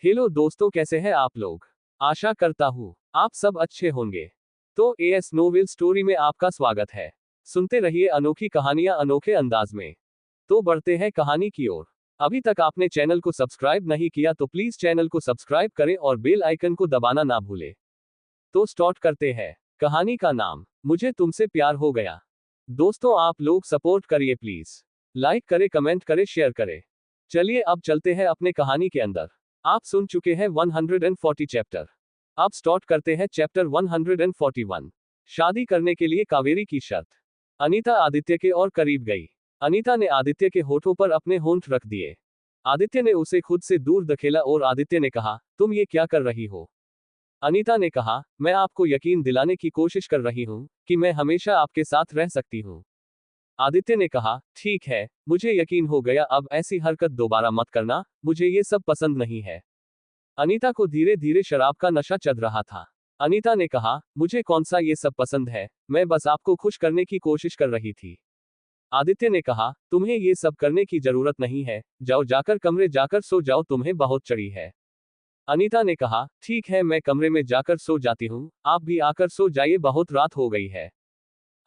Hello दोस्तों, कैसे हैं आप लोग। आशा करता हूँ आप सब अच्छे होंगे। तो एएस नोवेल स्टोरी में आपका स्वागत है। सुनते रहिए अनोखी कहानियां अनोखे अंदाज में। तो बढ़ते हैं कहानी की ओर। अभी तक आपने चैनल को सब्सक्राइब नहीं किया तो प्लीज चैनल को सब्सक्राइब करें और बेल आइकन को दबाना ना भूलें। तो स्टार्ट करते हैं। कहानी का नाम मुझे तुमसे प्यार हो गया। दोस्तों, आप लोग सपोर्ट करिए प्लीज। लाइक करें, कमेंट करें, शेयर करें। चलिए अब चलते हैं अपने कहानी के अंदर। आप सुन चुके हैं 140 चैप्टर। अब स्टार्ट करते हैं चैप्टर 141। शादी करने के लिए कावेरी की शर्त। अनीता आदित्य के और करीब गई। अनीता ने आदित्य के होठों पर अपने होंठ रख दिए। आदित्य ने उसे खुद से दूर धकेला और आदित्य ने कहा, तुम ये क्या कर रही हो। अनीता ने कहा, मैं आपको यकीन दिलाने की कोशिश कर रही हूँ कि मैं हमेशा आपके साथ रह सकती हूँ। आदित्य ने कहा, ठीक है, मुझे यकीन हो गया, अब ऐसी हरकत दोबारा मत करना, मुझे ये सब पसंद नहीं है। अनीता को धीरे धीरे शराब का नशा चढ़ रहा था। अनीता ने कहा, मुझे कौन सा ये सब पसंद है, मैं बस आपको खुश करने की कोशिश कर रही थी। आदित्य ने कहा, तुम्हें ये सब करने की जरूरत नहीं है, जाओ जाकर कमरे जाकर सो जाओ, तुम्हें बहुत चढ़ी है। अनीता ने कहा, ठीक है, मैं कमरे में जाकर सो जाती हूँ, आप भी आकर सो जाइए, बहुत रात हो गई है।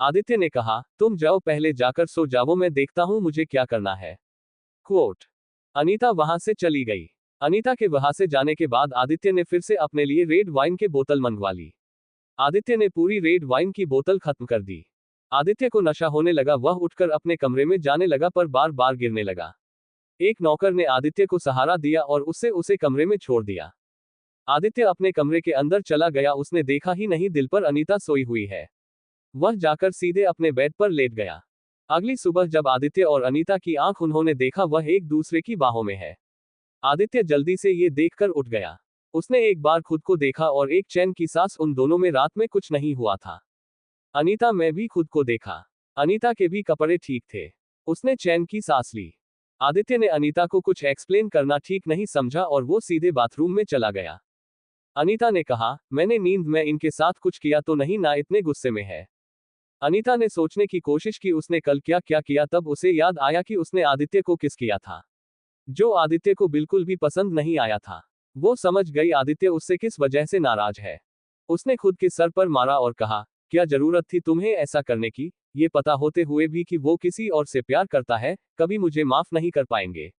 आदित्य ने कहा, तुम जाओ, पहले जाकर सो जाओ, मैं देखता हूं मुझे क्या करना है। क्वोट। अनीता वहां से चली गई। अनीता के वहां से जाने के बाद आदित्य ने फिर से अपने लिए रेड वाइन की बोतल मंगवा ली। आदित्य ने पूरी रेड वाइन की बोतल खत्म कर दी। आदित्य को नशा होने लगा, वह उठकर अपने कमरे में जाने लगा पर बार बार गिरने लगा। एक नौकर ने आदित्य को सहारा दिया और उससे उसे कमरे में छोड़ दिया। आदित्य अपने कमरे के अंदर चला गया, उसने देखा ही नहीं दिल पर अनीता सोई हुई है। वह जाकर सीधे अपने बेड पर लेट गया। अगली सुबह जब आदित्य और अनीता की आंख उन्होंने देखा, वह एक दूसरे की बाहों में है। आदित्य जल्दी से ये देखकर उठ गया। उसने एक बार खुद को देखा और एक चैन की सांस, उन दोनों में रात में कुछ नहीं हुआ था। अनीता में भी खुद को देखा। अनीता के भी कपड़े ठीक थे। उसने चैन की सांस ली। आदित्य ने अनीता को कुछ एक्सप्लेन करना ठीक नहीं समझा और वो सीधे बाथरूम में चला गया। अनीता ने कहा, मैंने नींद में इनके साथ कुछ किया तो नहीं ना, इतने गुस्से में है। अनीता ने सोचने की कोशिश की उसने कल क्या क्या किया, तब उसे याद आया कि उसने आदित्य को किस किया था, जो आदित्य को बिल्कुल भी पसंद नहीं आया था। वो समझ गई आदित्य उससे किस वजह से नाराज है। उसने खुद के सर पर मारा और कहा, क्या जरूरत थी तुम्हें ऐसा करने की, ये पता होते हुए भी कि वो किसी और से प्यार करता है, कभी मुझे माफ नहीं कर पाएंगे।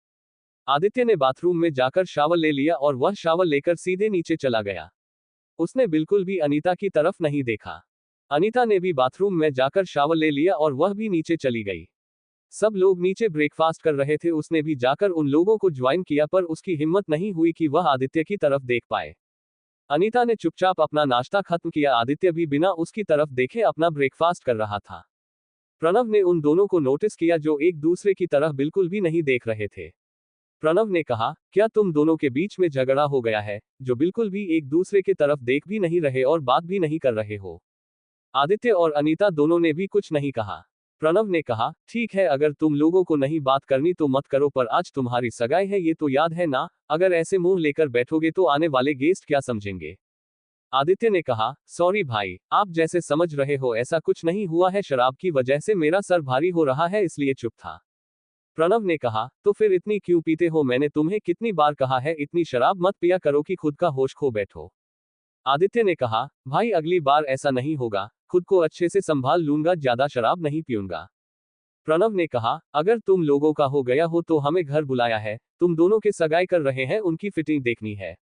आदित्य ने बाथरूम में जाकर शावर ले लिया और वह शावर लेकर सीधे नीचे चला गया। उसने बिल्कुल भी अनीता की तरफ नहीं देखा। अनीता ने भी बाथरूम में जाकर शावर ले लिया और वह भी नीचे चली गई। सब लोग नीचे ब्रेकफास्ट कर रहे थे, उसने भी जाकर उन लोगों को ज्वाइन किया पर उसकी हिम्मत नहीं हुई कि वह आदित्य की तरफ देख पाए। अनीता ने चुपचाप अपना नाश्ता खत्म किया, आदित्य भी बिना उसकी तरफ देखे अपना ब्रेकफास्ट कर रहा था। प्रणव ने उन दोनों को नोटिस किया जो एक दूसरे की तरफ बिल्कुल भी नहीं देख रहे थे। प्रणव ने कहा, क्या तुम दोनों के बीच में झगड़ा हो गया है, जो बिल्कुल भी एक दूसरे की तरफ देख भी नहीं रहे और बात भी नहीं कर रहे हो। आदित्य और अनीता दोनों ने भी कुछ नहीं कहा। प्रणव ने कहा, ठीक है, अगर तुम लोगों को नहीं बात करनी तो मत करो, पर आज तुम्हारी सगाई है ये तो याद है ना, अगर ऐसे मुंह लेकर बैठोगे तो आने वाले गेस्ट क्या समझेंगे। आदित्य ने कहा, सॉरी भाई, आप जैसे समझ रहे हो ऐसा कुछ नहीं हुआ है, शराब की वजह से मेरा सर भारी हो रहा है इसलिए चुप था। प्रणव ने कहा, तो फिर इतनी क्यों पीते हो, मैंने तुम्हें कितनी बार कहा है इतनी शराब मत पिया करो कि खुद का होश खो बैठो। आदित्य ने कहा, भाई अगली बार ऐसा नहीं होगा, खुद को अच्छे से संभाल लूंगा, ज्यादा शराब नहीं पीऊंगा। प्रणव ने कहा, अगर तुम लोगों का हो गया हो तो हमें घर बुलाया है, तुम दोनों के सगाई कर रहे हैं, उनकी फिटिंग देखनी है।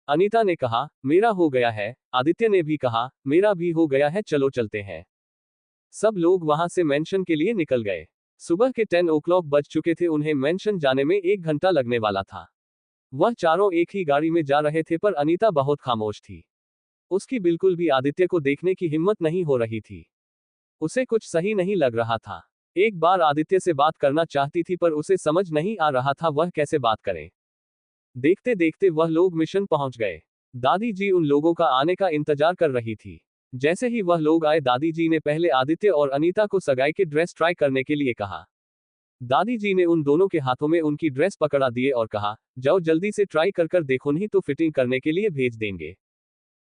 अनीता ने कहा, मेरा हो गया है। आदित्य ने भी कहा, मेरा भी हो गया है, चलो चलते हैं। सब लोग वहां से मेंशन के लिए निकल गए। सुबह के 10 ओ क्लॉक बज चुके थे, उन्हें मेंशन जाने में 1 घंटा लगने वाला था। वह चारों एक ही गाड़ी में जा रहे थे पर अनीता बहुत खामोश थी। उसकी बिल्कुल भी आदित्य को देखने की हिम्मत नहीं हो रही थी। उसे कुछ सही नहीं लग रहा था। एक बार आदित्य से बात करना चाहती थी पर उसे समझ नहीं आ रहा था वह कैसे बात करे। देखते देखते वह लोग मिशन पहुंच गए। दादी जी उन लोगों का आने का इंतजार कर रही थी। जैसे ही वह लोग आए, दादी जी ने पहले आदित्य और अनीता को सगाई के ड्रेस ट्राई करने के लिए कहा। दादी जी ने उन दोनों के हाथों में उनकी ड्रेस पकड़ा दिए और कहा, जाओ जल्दी से ट्राई कर देखो, नहीं तो फिटिंग करने के लिए भेज देंगे।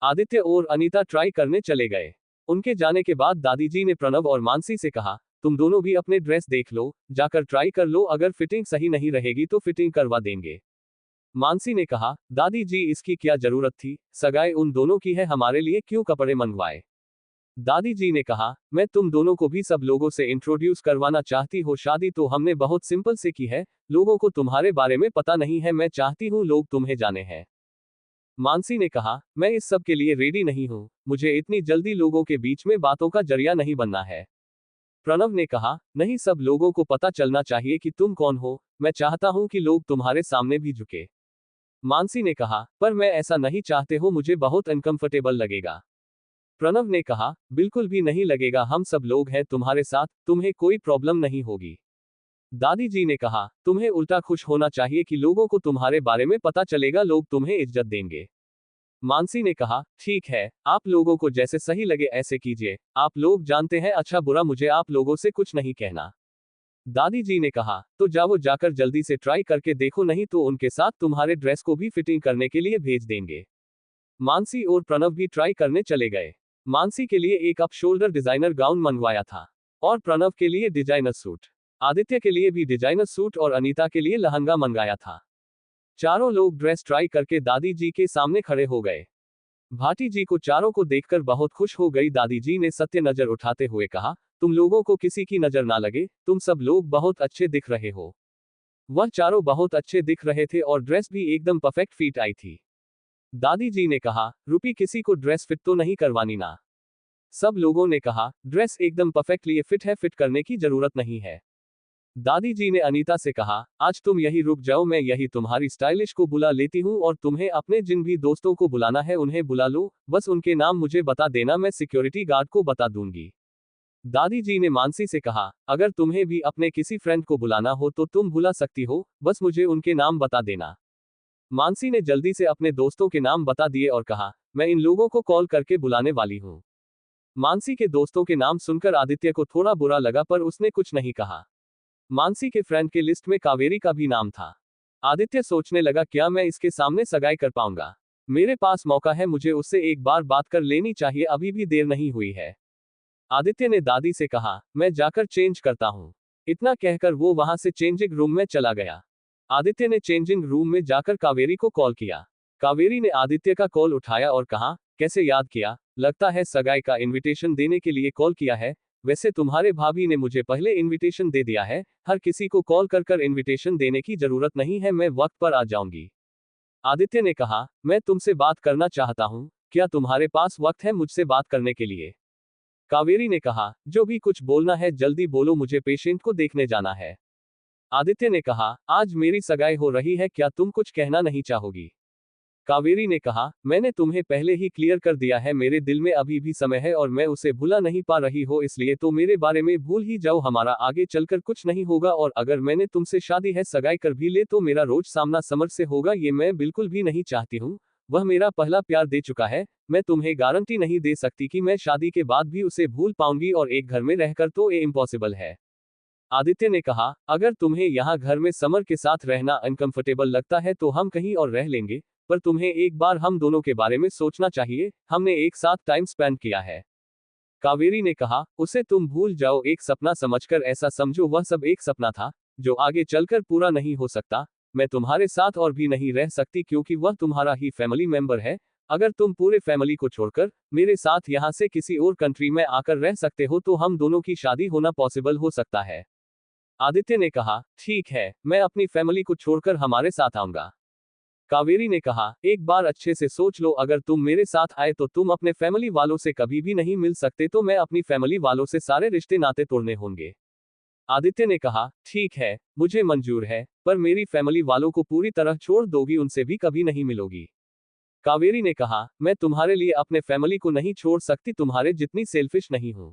आदित्य और अनीता ट्राई करने चले गए। उनके जाने के बाद दादी जी ने प्रणव और मानसी से कहा, तुम दोनों भी अपने ड्रेस देख लो, जाकर ट्राई कर लो, अगर फिटिंग सही नहीं रहेगी तो फिटिंग करवा देंगे। मानसी ने कहा, दादी जी इसकी क्या जरूरत थी, सगाई उन दोनों की है, हमारे लिए क्यों कपड़े मंगवाए। दादी जी ने कहा, मैं तुम दोनों को भी सब लोगों से इंट्रोड्यूस करवाना चाहती हो, शादी तो हमने बहुत सिंपल से की है, लोगों को तुम्हारे बारे में पता नहीं है, मैं चाहती हूँ लोग तुम्हें जाने हैं। मानसी ने कहा, मैं इस सब के लिए रेडी नहीं हूँ, मुझे इतनी जल्दी लोगों के बीच में बातों का जरिया नहीं बनना है। प्रणव ने कहा, नहीं, सब लोगों को पता चलना चाहिए कि तुम कौन हो, मैं चाहता हूं कि लोग तुम्हारे सामने भी झुके। मानसी ने कहा, पर मैं ऐसा नहीं चाहते हो, मुझे बहुत अनकंफर्टेबल लगेगा। प्रणव ने कहा, बिल्कुल भी नहीं लगेगा, हम सब लोग हैं तुम्हारे साथ, तुम्हें कोई प्रॉब्लम नहीं होगी। दादी जी ने कहा, तुम्हें उल्टा खुश होना चाहिए कि लोगों को तुम्हारे बारे में पता चलेगा, लोग तुम्हें इज्जत देंगे। मानसी ने कहा, ठीक है, आप लोगों को जैसे सही लगे ऐसे कीजिए, आप लोग जानते हैं अच्छा बुरा, मुझे आप लोगों से कुछ नहीं कहना। दादी जी ने कहा, तो जाओ, जाकर जल्दी से ट्राई करके देखो, नहीं तो उनके साथ तुम्हारे ड्रेस को भी फिटिंग करने के लिए भेज देंगे। मानसी और प्रणव भी ट्राई करने चले गए। मानसी के लिए एक अप शोल्डर डिजाइनर गाउन मंगवाया था और प्रणव के लिए डिजाइनर सूट। आदित्य के लिए भी डिजाइनर सूट और अनीता के लिए लहंगा मंगाया था। चारों लोग ड्रेस ट्राई करके दादी जी के सामने खड़े हो गए। भाटी जी को चारों को देखकर बहुत खुश हो गई। दादी जी ने सत्य नजर उठाते हुए कहा, तुम लोगों को किसी की नजर ना लगे, तुम सब लोग बहुत अच्छे दिख रहे हो। वह चारों बहुत अच्छे दिख रहे थे और ड्रेस भी एकदम परफेक्ट फिट आई थी। दादी जी ने कहा, रुपी किसी को ड्रेस फिट तो नहीं करवानी ना। सब लोगों ने कहा, ड्रेस एकदम परफेक्टली फिट है, फिट करने की जरूरत नहीं है। दादी जी ने अनीता से कहा, आज तुम यही रुक जाओ, मैं यही तुम्हारी स्टाइलिश को बुला लेती हूँ और तुम्हें अपने जिन भी दोस्तों को बुलाना है उन्हें बुला लो, बस उनके नाम मुझे बता देना, मैं सिक्योरिटी गार्ड को बता दूंगी। दादी जी ने मानसी से कहा, अगर तुम्हें भी अपने किसी फ्रेंड को बुलाना हो तो तुम बुला सकती हो, बस मुझे उनके नाम बता देना। मानसी ने जल्दी से अपने दोस्तों के नाम बता दिए और कहा, मैं इन लोगों को कॉल करके बुलाने वाली हूँ। मानसी के दोस्तों के नाम सुनकर आदित्य को थोड़ा बुरा लगा पर उसने कुछ नहीं कहा। मानसी के फ्रेंड के लिस्ट में कावेरी का भी नाम था। आदित्य सोचने लगा, क्या मैं इसके सामने सगाई कर पाऊंगा? मेरे पास मौका है, मुझे उससे एक बार बात कर लेनी चाहिए, अभी भी देर नहीं हुई है। आदित्य ने दादी से कहा, मैं जाकर चेंज करता हूँ। इतना कहकर वो वहां से चेंजिंग रूम में चला गया। आदित्य ने चेंजिंग रूम में जाकर कावेरी को कॉल किया। कावेरी ने आदित्य का कॉल उठाया और कहा, कैसे याद किया? लगता है सगाई का इनविटेशन देने के लिए कॉल किया है। वैसे तुम्हारे भाभी ने मुझे पहले इनविटेशन दे दिया है, हर किसी को कॉल कर कर इनविटेशन देने की जरूरत नहीं है, मैं वक्त पर आ जाऊंगी। आदित्य ने कहा, मैं तुमसे बात करना चाहता हूँ, क्या तुम्हारे पास वक्त है मुझसे बात करने के लिए? कावेरी ने कहा, जो भी कुछ बोलना है जल्दी बोलो, मुझे पेशेंट को देखने जाना है। आदित्य ने कहा, आज मेरी सगाई हो रही है, क्या तुम कुछ कहना नहीं चाहोगी? कावेरी ने कहा, मैंने तुम्हें पहले ही क्लियर कर दिया है, मेरे दिल में अभी भी समय है और मैं उसे भुला नहीं पा रही हो, इसलिए तो मेरे बारे में भूल ही जाओ, हमारा आगे चलकर कुछ नहीं होगा और अगर मैंने तुमसे शादी है सगाई कर भी ले तो मेरा रोज सामना समर से होगा, ये मैं बिल्कुल भी नहीं चाहती हूँ। वह मेरा पहला प्यार दे चुका है, मैं तुम्हें गारंटी नहीं दे सकती कि मैं शादी के बाद भी उसे भूल पाऊंगी और एक घर में रहकर तो ये इम्पॉसिबल है। आदित्य ने कहा, अगर तुम्हें यहाँ घर में समर के साथ रहना अनकंफर्टेबल लगता है तो हम कहीं और रह लेंगे, पर तुम्हें एक बार हम दोनों के बारे में सोचना चाहिए, हमने एक साथ टाइम स्पेंड किया है। कावेरी ने कहा, उसे तुम भूल जाओ, एक सपना समझकर ऐसा समझो वह सब एक सपना था, जो आगे चलकर पूरा नहीं हो सकता। मैं तुम्हारे साथ और भी नहीं रह सकती क्योंकि वह तुम्हारा ही फैमिली मेंबर है। अगर तुम पूरे फैमिली को छोड़कर मेरे साथ यहाँ से किसी और कंट्री में आकर रह सकते हो तो हम दोनों की शादी होना पॉसिबल हो सकता है। आदित्य ने कहा, ठीक है, मैं अपनी फैमिली को छोड़कर हमारे साथ आऊंगा। कावेरी ने कहा, एक बार अच्छे से सोच लो, अगर तुम मेरे साथ आए तो तुम अपने फैमिली वालों से कभी भी नहीं मिल सकते, तो मैं अपनी फैमिली वालों से सारे रिश्ते नाते तोड़ने होंगे। आदित्य ने कहा, ठीक है, मुझे मंजूर है, पर मेरी फैमिली वालों को पूरी तरह छोड़ दोगी, उनसे भी कभी नहीं मिलोगी? कावेरी ने कहा, मैं तुम्हारे लिए अपने फैमिली को नहीं छोड़ सकती, तुम्हारे जितनी सेल्फिश नहीं हूं।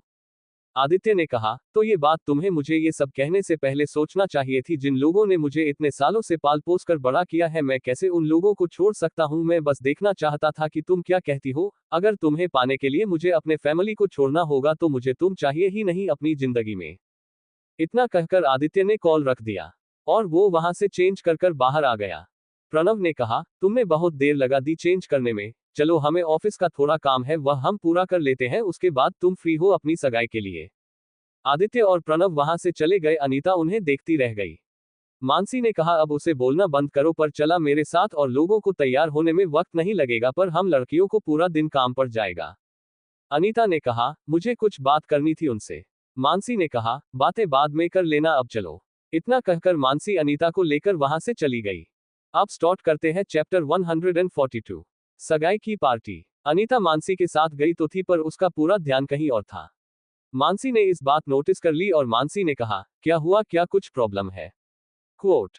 आदित्य ने कहा, तो ये बात तुम्हें मुझे ये सब कहने से पहले सोचना चाहिए थी, जिन लोगों ने मुझे इतने सालों से पाल पोस कर बड़ा किया है, मैं कैसे उन लोगों को छोड़ सकता हूँ? मैं बस देखना चाहता था कि तुम क्या कहती हो। अगर तुम्हें पाने के लिए मुझे अपने फैमिली को छोड़ना होगा तो मुझे तुम चाहिए ही नहीं अपनी जिंदगी में। इतना कहकर आदित्य ने कॉल रख दिया और वो वहां से चेंज कर कर बाहर आ गया। प्रणव ने कहा, तुमने बहुत देर लगा दी चेंज करने में, चलो हमें ऑफिस का थोड़ा काम है वह हम पूरा कर लेते हैं, उसके बाद तुम फ्री हो अपनी सगाई के लिए। आदित्य और प्रणव वहां से चले गए, अनीता उन्हें देखती रह गई। मानसी ने कहा अब उसे बोलना बंद करो पर चला मेरे साथ और लोगों को तैयार होने में वक्त नहीं लगेगा पर हम लड़कियों को पूरा दिन काम पड़ जाएगा। अनीता ने कहा मुझे कुछ बात करनी थी उनसे। मानसी ने कहा बातें बाद में कर लेना अब चलो। इतना कहकर मानसी अनीता को लेकर वहां से चली गई। अब स्टार्ट करते हैं चैप्टर 142। सगाई की पार्टी। अनीता मानसी के साथ गई तो थी पर उसका पूरा ध्यान कहीं और था। मानसी ने इस बात नोटिस कर ली और मानसी ने कहा क्या हुआ, क्या कुछ प्रॉब्लम है? क्वोट।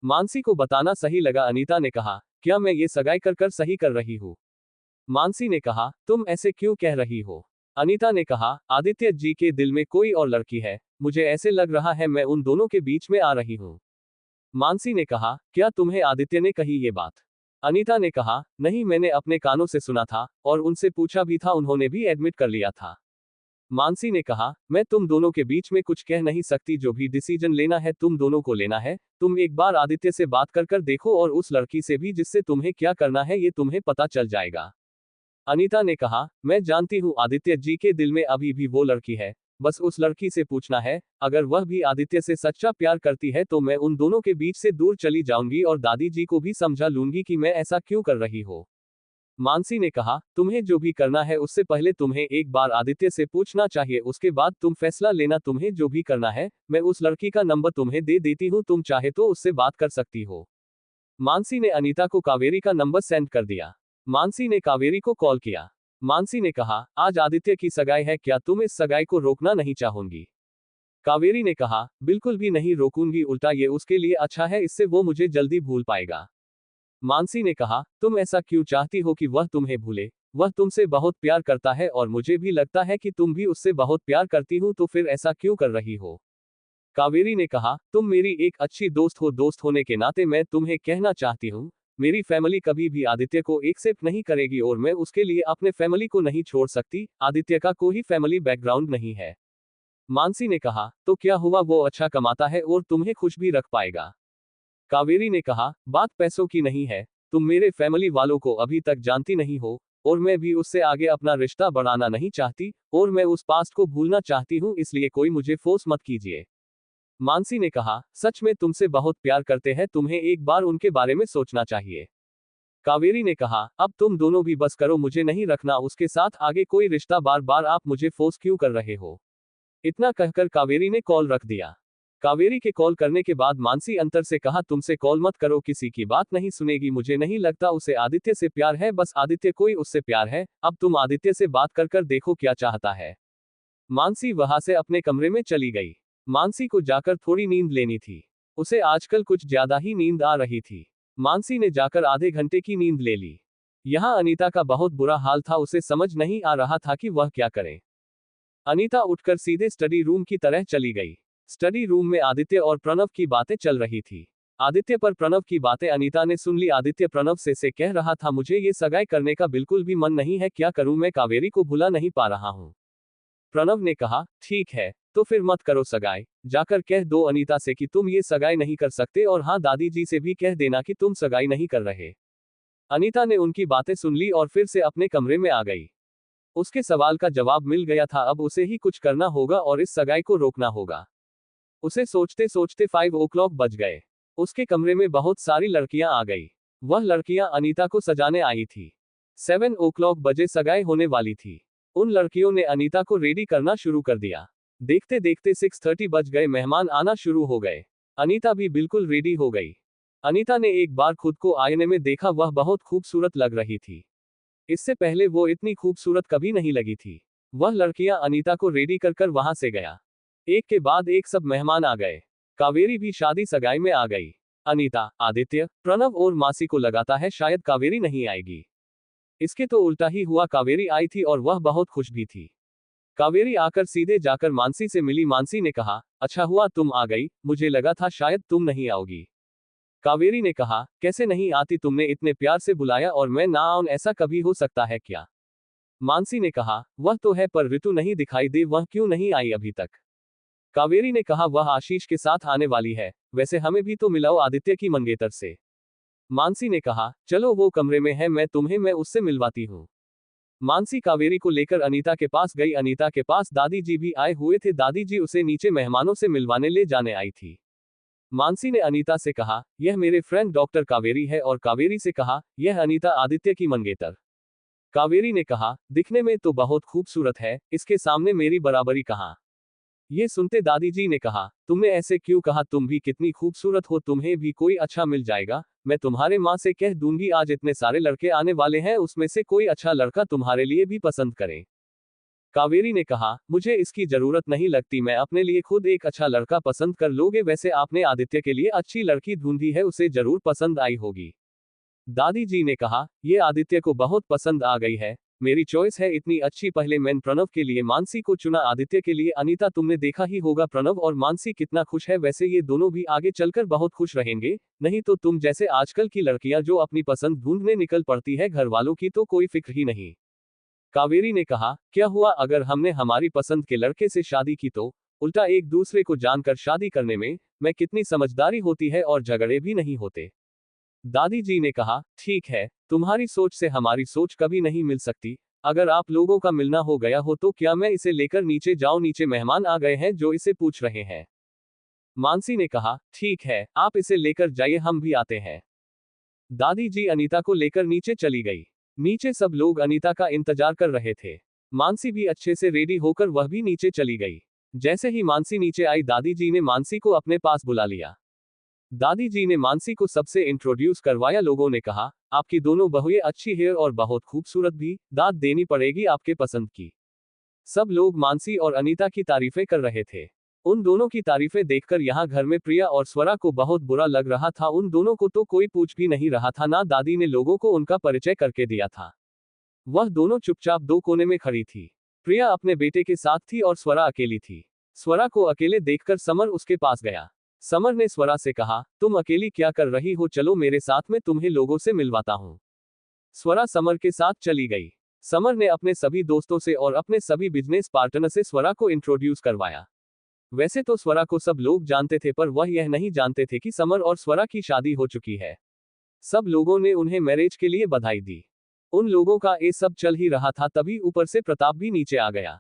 मानसी को बताना सही लगा। अनीता ने कहा क्या मैं ये सगाई कर कर सही कर रही हूँ? मानसी ने कहा तुम ऐसे क्यों कह रही हो? अनीता ने कहा आदित्य जी के दिल में कोई और लड़की है, मुझे ऐसे लग रहा है मैं उन दोनों के बीच में आ रही हूँ। मानसी ने कहा क्या तुम्हें आदित्य ने कही ये बात? अनीता ने कहा नहीं, मैंने अपने कानों से सुना था और उनसे पूछा भी था, उन्होंने भी एडमिट कर लिया था। मानसी ने कहा मैं तुम दोनों के बीच में कुछ कह नहीं सकती, जो भी डिसीजन लेना है तुम दोनों को लेना है। तुम एक बार आदित्य से बात कर कर देखो और उस लड़की से भी जिससे तुम्हें क्या करना है ये तुम्हें पता चल जाएगा। अनीता ने कहा मैं जानती हूँ आदित्य जी के दिल में अभी भी वो लड़की है, बस उस लड़की से पूछना है। अगर वह भी आदित्य से सच्चा प्यार करती है तो मैं उन दोनों के बीच से दूर चली जाऊंगी और दादी जी को भी समझा लूंगी कि मैं ऐसा क्यों कर रही हूँ। मानसी ने कहा तुम्हें जो भी करना है उससे पहले तुम्हें एक बार आदित्य से पूछना चाहिए, उसके बाद तुम फैसला लेना। तुम्हें जो भी करना है, मैं उस लड़की का नंबर तुम्हें दे देती हूँ, तुम चाहे तो उससे बात कर सकती हो। मानसी ने अनीता को कावेरी का नंबर सेंड कर दिया। मानसी ने कावेरी को कॉल किया। मानसी ने कहा आज आदित्य की सगाई है, क्या तुम इस सगाई को रोकना नहीं चाहोगी? कावेरी ने कहा बिल्कुल भी नहीं रोकूंगी, उल्टा ये उसके लिए अच्छा है, इससे वो मुझे जल्दी भूल पाएगा। मानसी ने कहा तुम ऐसा क्यों चाहती हो कि वह तुम्हें भूले? वह तुमसे बहुत प्यार करता है और मुझे भी लगता है कि तुम भी उससे बहुत प्यार करती हो, तो फिर ऐसा क्यों कर रही हो? कावेरी ने कहा तुम मेरी एक अच्छी दोस्त हो, दोस्त होने के नाते मैं तुम्हें कहना चाहती हूँ मेरी फैमिली कभी भी आदित्य को एक्सेप्ट नहीं करेगी और मैं उसके लिए अपने फैमिली को नहीं छोड़ सकती। आदित्य का कोई फैमिली बैकग्राउंड नहीं है। मानसी ने कहा तो क्या हुआ, वो अच्छा कमाता है और तुम्हें खुश भी रख पाएगा। कावेरी ने कहा बात पैसों की नहीं है, तुम मेरे फैमिली वालों को अभी तक जानती नहीं हो और मैं भी उससे आगे अपना रिश्ता बढ़ाना नहीं चाहती और मैं उस पास्ट को भूलना चाहती हूँ, इसलिए कोई मुझे फोर्स मत कीजिए। मानसी ने कहा सच में तुमसे बहुत प्यार करते हैं, तुम्हें एक बार उनके बारे में सोचना चाहिए। कावेरी ने कहा अब तुम दोनों भी बस करो, मुझे नहीं रखना उसके साथ आगे कोई रिश्ता, बार बार आप मुझे फोर्स क्यों कर रहे हो? इतना कहकर कावेरी ने कॉल रख दिया। कावेरी के कॉल करने के बाद मानसी अंतर से कहा तुमसे कॉल मत करो, किसी की बात नहीं सुनेगी, मुझे नहीं लगता उसे आदित्य से प्यार है, बस आदित्य कोई उससे प्यार है। अब तुम आदित्य से बात कर कर देखो क्या चाहता है। मानसी वहां से अपने कमरे में चली गई। मानसी को जाकर थोड़ी नींद लेनी थी, उसे आजकल कुछ ज्यादा ही नींद आ रही थी। मानसी ने जाकर आधे घंटे की नींद ले ली। यहाँ अनीता का बहुत बुरा हाल था, उसे समझ नहीं आ रहा था कि वह क्या करे। अनीता उठकर सीधे स्टडी रूम की तरह चली गई। स्टडी रूम में आदित्य और प्रणव की बातें चल रही थी। आदित्य पर प्रणव की बातें अनीता ने सुन ली। आदित्य प्रणव से कह रहा था मुझे ये सगाई करने का बिल्कुल भी मन नहीं है, क्या करूं मैं कावेरी को भुला नहीं पा रहा हूं। प्रणव ने कहा ठीक है तो फिर मत करो सगाई, जाकर कह दो अनीता से कि तुम ये सगाई नहीं कर सकते और हाँ दादी जी से भी कह देना कि तुम सगाई नहीं कर रहे। अनीता ने उनकी बातें सुन ली और फिर से अपने कमरे में आ गई। उसके सवाल का जवाब मिल गया था, अब उसे ही कुछ करना होगा और इस सगाई को रोकना होगा। उसे सोचते सोचते 5 o'clock बज गए। उसके कमरे में बहुत सारी लड़कियां आ गई। वह लड़कियां अनीता को सजाने आई थी। 7 o'clock बजे सगाई होने वाली थी। उन लड़कियों ने अनीता को रेडी करना शुरू कर दिया। देखते देखते 6:30 बज गए, मेहमान आना शुरू हो गए। अनीता भी बिल्कुल रेडी हो गई। अनीता ने एक बार खुद को आईने में देखा, वह बहुत खूबसूरत लग रही थी। इससे पहले वो इतनी खूबसूरत कभी नहीं लगी थी। वह लड़कियां अनीता को रेडी कर कर वहां से गया। एक के बाद एक सब मेहमान आ गए। कावेरी भी शादी सगाई में आ गई। अनीता, आदित्य, प्रणव और मासी को लगाता है शायद कावेरी नहीं आएगी। इसके तो उल्टा ही हुआ, कावेरी आई थी और वह बहुत खुश भी थी। कावेरी आकर सीधे जाकर मानसी से मिली। मानसी ने कहा अच्छा हुआ तुम आ गई, मुझे लगा था शायद तुम नहीं आओगी। कावेरी ने कहा कैसे नहीं आती, तुमने इतने प्यार से बुलाया और मैं ना आऊं, ऐसा कभी हो सकता है क्या? मानसी ने कहा वह तो है पर ऋतु नहीं दिखाई दे, वह क्यों नहीं आई अभी तक? कावेरी ने कहा वह आशीष के साथ आने वाली है, वैसे हमें भी तो मिलाओ आदित्य की मंगेतर से। मानसी ने कहा चलो वो कमरे में है, मैं उससे मिलवाती हूँ। मानसी कावेरी को लेकर अनीता के पास गई। अनीता के पास दादी जी भी आए हुए थे, दादी जी उसे नीचे मेहमानों से मिलवाने ले जाने आई थी। मानसी ने अनीता से कहा, यह मेरे फ्रेंड डॉक्टर कावेरी है, और कावेरी से कहा, यह अनीता आदित्य की मंगेतर। कावेरी ने कहा, दिखने में तो बहुत खूबसूरत है, इसके सामने मेरी बराबरी कहाँ। ये सुनते दादी जी ने कहा, तुमने ऐसे क्यों कहा, तुम भी कितनी खूबसूरत हो, तुम्हें भी कोई अच्छा मिल जाएगा। मैं तुम्हारे माँ से कह दूंगी, आज इतने सारे लड़के आने वाले हैं, उसमें से कोई अच्छा लड़का तुम्हारे लिए भी पसंद करें। कावेरी ने कहा, मुझे इसकी जरूरत नहीं लगती, मैं अपने लिए खुद एक अच्छा लड़का पसंद कर लोगे। वैसे आपने आदित्य के लिए अच्छी लड़की ढूंढी है, उसे जरूर पसंद आई होगी। दादी जी ने कहा, ये आदित्य को बहुत पसंद आ गई है, मेरी चॉइस है इतनी अच्छी। पहले मैंने प्रणव के लिए मानसी को चुना, आदित्य के लिए अनीता। तुमने देखा ही होगा प्रणव और मानसी कितना खुश है, वैसे ये दोनों भी आगे चलकर बहुत खुश रहेंगे। नहीं तो तुम जैसे आजकल की लड़कियां जो अपनी पसंद ढूंढने निकल पड़ती है, घर वालों की तो कोई फिक्र ही नहीं। कावेरी ने कहा, क्या हुआ अगर हमने हमारी पसंद के लड़के से शादी की तो? उल्टा एक दूसरे को जानकर शादी करने में कितनी समझदारी होती है और झगड़े भी नहीं होते। दादी जी ने कहा, ठीक है, तुम्हारी सोच से हमारी सोच कभी नहीं मिल सकती। अगर आप लोगों का मिलना हो गया हो तो क्या मैं इसे लेकर नीचे जाऊं? नीचे मेहमान आ गए हैं जो इसे पूछ रहे हैं। मानसी ने कहा, ठीक है, आप इसे लेकर जाइए, हम भी आते हैं। दादी जी अनीता को लेकर नीचे चली गई। नीचे सब लोग अनीता का इंतजार कर रहे थे। मानसी भी अच्छे से रेडी होकर वह भी नीचे चली गई। जैसे ही मानसी नीचे आई, दादी जी ने मानसी को अपने पास बुला लिया। दादी जी ने मानसी को सबसे इंट्रोड्यूस करवाया। लोगों ने कहा, आपकी दोनों बहुएं अच्छी है और बहुत खूबसूरत भी, दाद देनी पड़ेगी आपके पसंद की। सब लोग मानसी और अनीता की तारीफें कर रहे थे। उन दोनों की तारीफें देखकर यहाँ घर में प्रिया और स्वरा को बहुत बुरा लग रहा था। उन दोनों को तो कोई पूछ भी नहीं रहा था, ना दादी ने लोगों को उनका परिचय करके दिया था। वह दोनों चुपचाप दो कोने में खड़ी थी। प्रिया अपने बेटे के साथ थी और स्वरा अकेली थी। स्वरा को अकेले देखकर समर उसके पास गया। समर ने स्वरा से कहा, तुम अकेली क्या कर रही हो, चलो मेरे साथ में तुम्हें लोगों से मिलवाता हूँ। स्वरा समर के साथ चली गई। समर ने अपने सभी दोस्तों से और अपने सभी बिजनेस पार्टनर से स्वरा को इंट्रोड्यूस करवाया। वैसे तो स्वरा को सब लोग जानते थे, पर वह यह नहीं जानते थे कि समर और स्वरा की शादी हो चुकी है। सब लोगों ने उन्हें मैरिज के लिए बधाई दी। उन लोगों का ये सब चल ही रहा था, तभी ऊपर से प्रताप भी नीचे आ गया।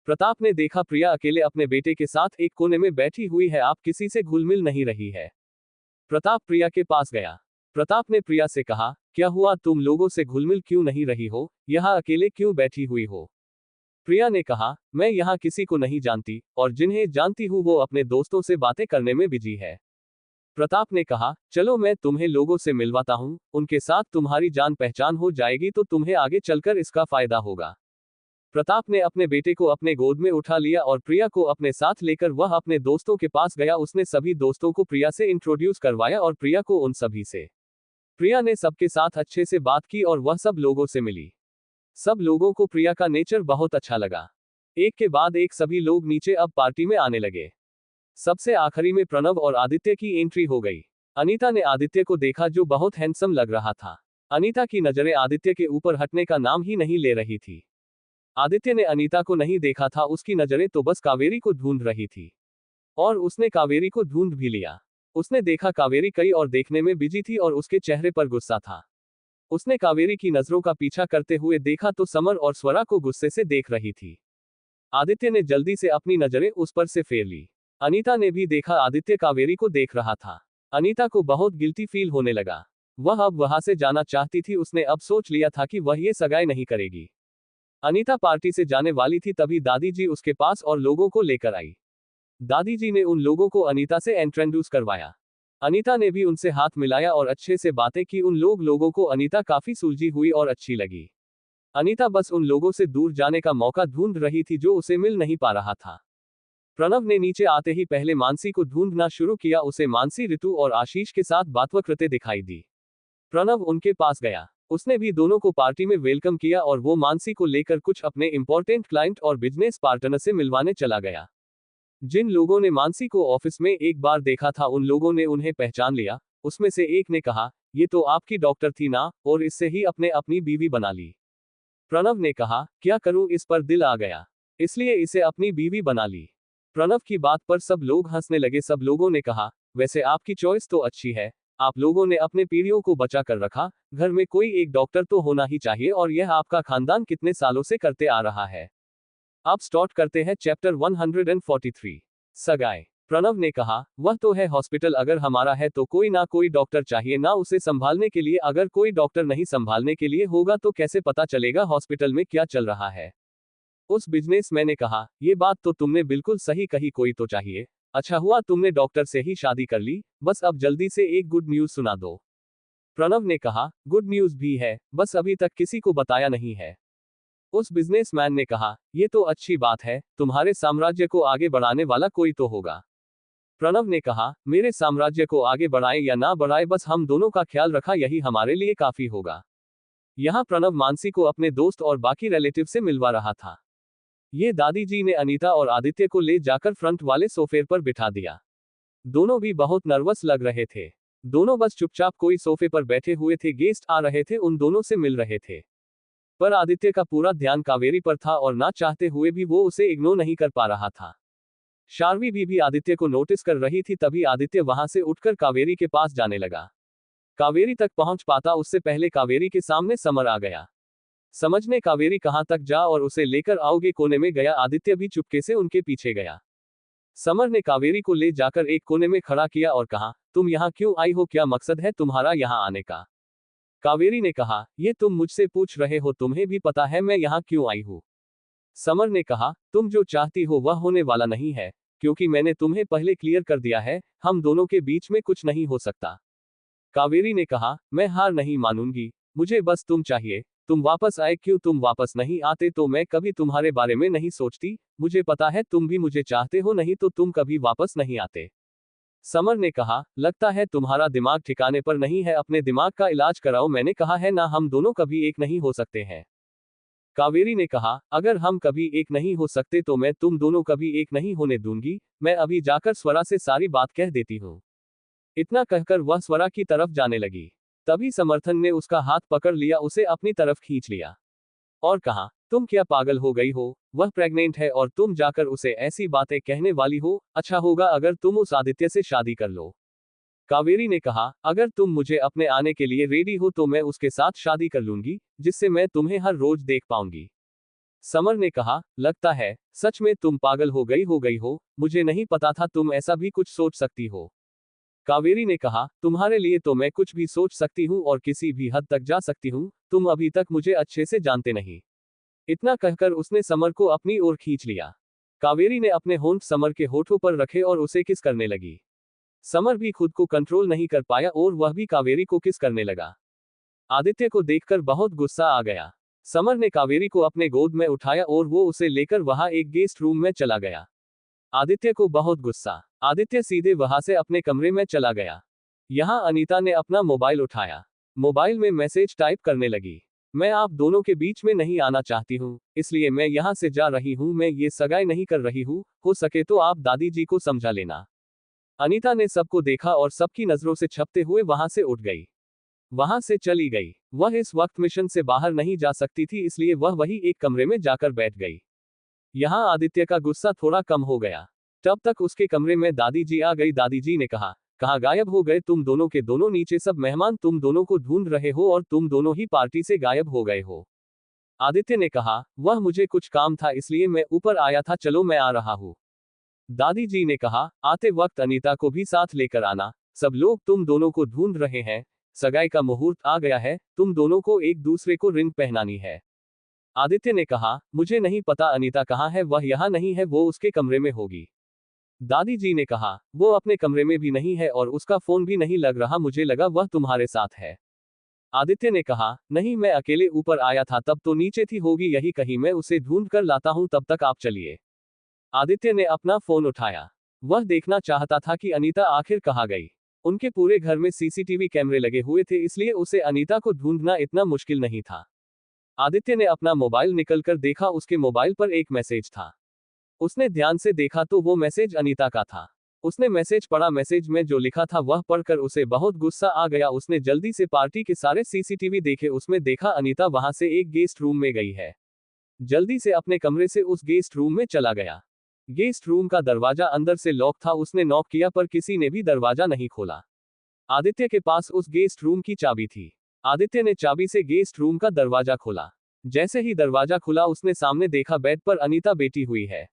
प्रताप ने देखा प्रिया अकेले अपने बेटे के साथ एक कोने में बैठी हुई है, आप किसी से घुल मिल नहीं रही है। प्रताप प्रिया के पास गया। प्रताप ने प्रिया से कहा, क्या हुआ, तुम लोगों से घुलमिल क्यों नहीं रही हो, यहाँ अकेले क्यों बैठी हुई हो? प्रिया ने कहा, मैं यहाँ किसी को नहीं जानती, और जिन्हें जानती हूँ वो अपने दोस्तों से बातें करने में बिजी है। प्रताप ने कहा, चलो मैं तुम्हें लोगों से मिलवाता हूँ, उनके साथ तुम्हारी जान पहचान हो जाएगी तो तुम्हें आगे चलकर इसका फायदा होगा। प्रताप ने अपने बेटे को अपने गोद में उठा लिया और प्रिया को अपने साथ लेकर वह अपने दोस्तों के पास गया। उसने सभी दोस्तों को प्रिया से इंट्रोड्यूस करवाया और प्रिया को उन सभी से। प्रिया ने सबके साथ अच्छे से बात की और वह सब लोगों से मिली। सब लोगों को प्रिया का नेचर बहुत अच्छा लगा। एक के बाद एक सभी लोग नीचे अब पार्टी में आने लगे। सबसे आखिरी में प्रणव और आदित्य की एंट्री हो गई। अनीता ने आदित्य को देखा जो बहुत हैंडसम लग रहा था। अनीता की नजरें आदित्य के ऊपर हटने का नाम ही नहीं ले रही थी। आदित्य ने अनीता को नहीं देखा था, उसकी नजरें तो बस कावेरी को ढूंढ रही थी। और उसने कावेरी को ढूंढ भी लिया। उसने देखा कावेरी कई और देखने में बिजी थी और उसके चेहरे पर गुस्सा था। उसने कावेरी की नजरों का पीछा करते हुए देखा तो समर और स्वरा को गुस्से से देख रही थी। आदित्य ने जल्दी से अपनी नजरें उस पर से फेर ली। अनीता ने भी देखा आदित्य कावेरी को देख रहा था। अनीता को बहुत गिल्टी फील होने लगा। वह अब वहां से जाना चाहती थी। उसने अब सोच लिया था कि वह ये सगाई नहीं करेगी। अनीता पार्टी से जाने वाली थी, तभी दादी जी उसके पास और लोगों को लेकर आई। दादी जी ने उन लोगों को अनीता से इंट्रोड्यूस करवाया। अनीता ने भी उनसे हाथ मिलाया और अच्छे से बातें की। उन लोगों को अनीता काफी सुलझी हुई और अच्छी लगी। अनीता बस उन लोगों से दूर जाने का मौका ढूंढ रही थी जो उसे मिल नहीं पा रहा था। प्रणव ने नीचे आते ही पहले मानसी को ढूंढना शुरू किया। उसे मानसी, ऋतु और आशीष के साथ बातें करते दिखाई दी। प्रणव उनके पास गया। उसने भी दोनों को पार्टी में वेलकम किया और वो मानसी को लेकर कुछ अपने इंपॉर्टेंट क्लाइंट और बिजनेस पार्टनर से मिलवाने चला गया। जिन लोगों ने मानसी को ऑफिस में एक बार देखा था उन लोगों ने उन्हें पहचान लिया। उसमें से एक ने कहा, ये तो आपकी डॉक्टर थी ना, और इससे ही अपने अपनी बीवी बना ली। प्रणव ने कहा, क्या करूं, इस पर दिल आ गया, इसलिए इसे अपनी बीवी बना ली। प्रणव की बात पर सब लोग हंसने लगे। सब लोगों ने कहा, वैसे आपकी चॉइस तो अच्छी है, आप लोगों ने अपने पीढ़ियों को बचा कर रखा। घर में कोई एक डॉक्टर तो होना ही चाहिए, और यह आपका खानदान कितने सालों से करते आ रहा है। अब स्टार्ट करते हैं चैप्टर 143, सगाई। प्रणव ने कहा, वह तो है, हॉस्पिटल अगर हमारा है तो कोई ना कोई डॉक्टर चाहिए ना उसे संभालने के लिए, अगर कोई डॉक्टर नहीं संभालने के लिए होगा तो कैसे पता चलेगा हॉस्पिटल में क्या चल रहा है। उस बिजनेसमैन ने कहा, ये बात तो तुमने बिल्कुल सही कही, कोई तो चाहिए। अच्छा हुआ तुमने डॉक्टर से ही शादी कर ली, बस अब जल्दी से एक गुड न्यूज सुना दो। प्रणव ने कहा, गुड न्यूज भी है, बस अभी तक किसी को बताया नहीं है। उस बिजनेसमैन ने कहा, ये तो अच्छी बात है, तुम्हारे साम्राज्य को आगे बढ़ाने वाला कोई तो होगा। प्रणव ने कहा, मेरे साम्राज्य को आगे बढ़ाए या ना बढ़ाए, बस हम दोनों का ख्याल रखा यही हमारे लिए काफी होगा। यहाँ प्रणव मानसी को अपने दोस्त और बाकी रिलेटिव से मिलवा रहा था। ये दादी जी ने अनीता और आदित्य को ले जाकर फ्रंट वाले सोफे पर बिठा दिया। दोनों भी बहुत नर्वस लग रहे थे। दोनों बस चुपचाप कोई सोफे पर बैठे हुए थे, गेस्ट आ रहे थे, उन दोनों से मिल रहे थे। पर आदित्य का पूरा ध्यान कावेरी पर था और ना चाहते हुए भी वो उसे इग्नोर नहीं कर पा रहा था। शार्वी भी आदित्य को नोटिस कर रही थी, तभी आदित्य वहां से उठकर कावेरी के पास जाने लगा। कावेरी तक पहुंच पाता उससे पहले कावेरी के सामने समर आ गया। समझ ने कावेरी कहां तक जा और उसे लेकर आओगे कोने में गया। आदित्य भी चुपके से उनके पीछे गया। समर ने कावेरी को ले जाकर एक कोने में खड़ा किया और कहा, तुम यहाँ क्यों आई हो, क्या मकसद है तुम्हारा यहाँ आने का। कावेरी ने कहा, ये तुम मुझसे पूछ रहे हो, तुम्हें भी पता है मैं यहाँ क्यों आई हूँ। समर ने कहा, तुम जो चाहती हो वह होने वाला नहीं है, क्योंकि मैंने तुम्हें पहले क्लियर कर दिया है, हम दोनों के बीच में कुछ नहीं हो सकता। कावेरी ने कहा, मैं हार नहीं मानूंगी, मुझे बस तुम चाहिए। तुम वापस आए, क्यों तुम वापस नहीं आते तो मैं कभी तुम्हारे बारे में नहीं सोचती। मुझे पता है तुम भी मुझे चाहते हो, नहीं तो तुम कभी वापस नहीं आते। समर ने कहा, लगता है तुम्हारा दिमाग ठिकाने पर नहीं है, अपने दिमाग का इलाज कराओ, मैंने कहा है ना हम दोनों कभी एक नहीं हो सकते हैं। कावेरी ने कहा, अगर हम कभी एक नहीं हो सकते तो मैं तुम दोनों कभी एक नहीं होने दूंगी। मैं अभी जाकर स्वरा से सारी बात कह देती हूँ। इतना कहकर वह स्वरा की तरफ जाने लगी। तभी समर्थन ने उसका हाथ पकड़ लिया, उसे अपनी तरफ खींच लिया और कहा, तुम क्या पागल हो गई हो, वह प्रेग्नेंट है और तुम जाकर उसे ऐसी बातें कहने वाली हो। अच्छा होगा अगर तुम उस आदित्य से शादी कर लो। कावेरी ने कहा, अगर तुम मुझे अपने आने के लिए रेडी हो तो मैं उसके साथ शादी कर लूंगी, जिससे मैं तुम्हें हर रोज देख पाऊंगी। समर ने कहा, लगता है सच में तुम पागल हो गई हो, मुझे नहीं पता था तुम ऐसा भी कुछ सोच सकती हो। कावेरी ने कहा, तुम्हारे लिए तो मैं कुछ भी सोच सकती हूँ और किसी भी हद तक जा सकती हूँ, तुम अभी तक मुझे अच्छे से जानते नहीं। इतना कहकर उसने समर को अपनी ओर खींच लिया। कावेरी ने अपने होंठ समर के होठों पर रखे और उसे किस करने लगी। समर भी खुद को कंट्रोल नहीं कर पाया और वह भी कावेरी को किस करने लगा। आदित्य को देखकर बहुत गुस्सा आ गया। समर ने कावेरी को अपने गोद में उठाया और वो उसे लेकर वहां एक गेस्ट रूम में चला गया। आदित्य को बहुत गुस्सा। आदित्य सीधे वहां से अपने कमरे में चला गया। यहां अनीता ने अपना मोबाइल उठाया। मोबाइल में मैसेज टाइप करने लगी, मैं आप दोनों के बीच में नहीं आना चाहती हूँ, इसलिए मैं यहाँ से जा रही हूँ, मैं ये सगाई नहीं कर रही हूँ, हो सके तो आप दादी जी को समझा लेना। अनीता ने सबको देखा और सबकी नजरों से छपते हुए वहां से उठ गई, वहां से चली गई। वह इस वक्त मिशन से बाहर नहीं जा सकती थी, इसलिए वह वही एक कमरे में जाकर बैठ गई। यहाँ आदित्य का गुस्सा थोड़ा कम हो गया। तब तक उसके कमरे में दादी जी आ गई। दादी जी ने कहा, कहाँ गायब हो गए तुम दोनों के दोनों, नीचे सब मेहमान तुम दोनों को ढूंढ रहे हो और तुम दोनों ही पार्टी से गायब हो गए हो। आदित्य ने कहा, वह मुझे कुछ काम था इसलिए मैं ऊपर आया था, चलो मैं आ रहा हूँ। दादी जी ने कहा, आते वक्त अनीता को भी साथ लेकर आना, सब लोग तुम दोनों को ढूंढ रहे हैं, सगाई का मुहूर्त आ गया है, तुम दोनों को एक दूसरे को रिंग पहनानी है। आदित्य ने कहा, मुझे नहीं पता अनीता कहाँ है, वह यहाँ नहीं है, वो उसके कमरे में होगी। दादी जी ने कहा, वो अपने कमरे में भी नहीं है और उसका फोन भी नहीं लग रहा, मुझे लगा वह तुम्हारे साथ है। आदित्य ने कहा, नहीं मैं अकेले ऊपर आया था, तब तो नीचे थी होगी, यही कहीं मैं उसे ढूंढ कर लाता हूं, तब तक आप चलिए। आदित्य ने अपना फोन उठाया। वह देखना चाहता था कि अनीता आखिर कहाँ गई। उनके पूरे घर में सीसीटीवी कैमरे लगे हुए थे, इसलिए उसे अनीता को ढूंढना इतना मुश्किल नहीं था। आदित्य ने अपना मोबाइल निकलकर देखा, उसके मोबाइल पर एक मैसेज था। उसने ध्यान से देखा तो वो मैसेज अनीता का था। उसने मैसेज पढ़ा, मैसेज में जो लिखा था वह पढ़कर उसे बहुत गुस्सा आ गया। उसने जल्दी से पार्टी के सारे सीसीटीवी देखे, उसमें देखा अनीता वहां से एक गेस्ट रूम में गई है। जल्दी से अपने कमरे से उस गेस्ट रूम में चला गया। गेस्ट रूम का दरवाजा अंदर से लॉक था, उसने नॉक किया पर किसी ने भी दरवाजा नहीं खोला। आदित्य के पास उस गेस्ट रूम की चाबी थी। आदित्य ने चाबी से गेस्ट रूम का दरवाजा खोला। जैसे ही दरवाजा खुला उसने सामने देखा, बेड पर अनीता बैठी हुई है।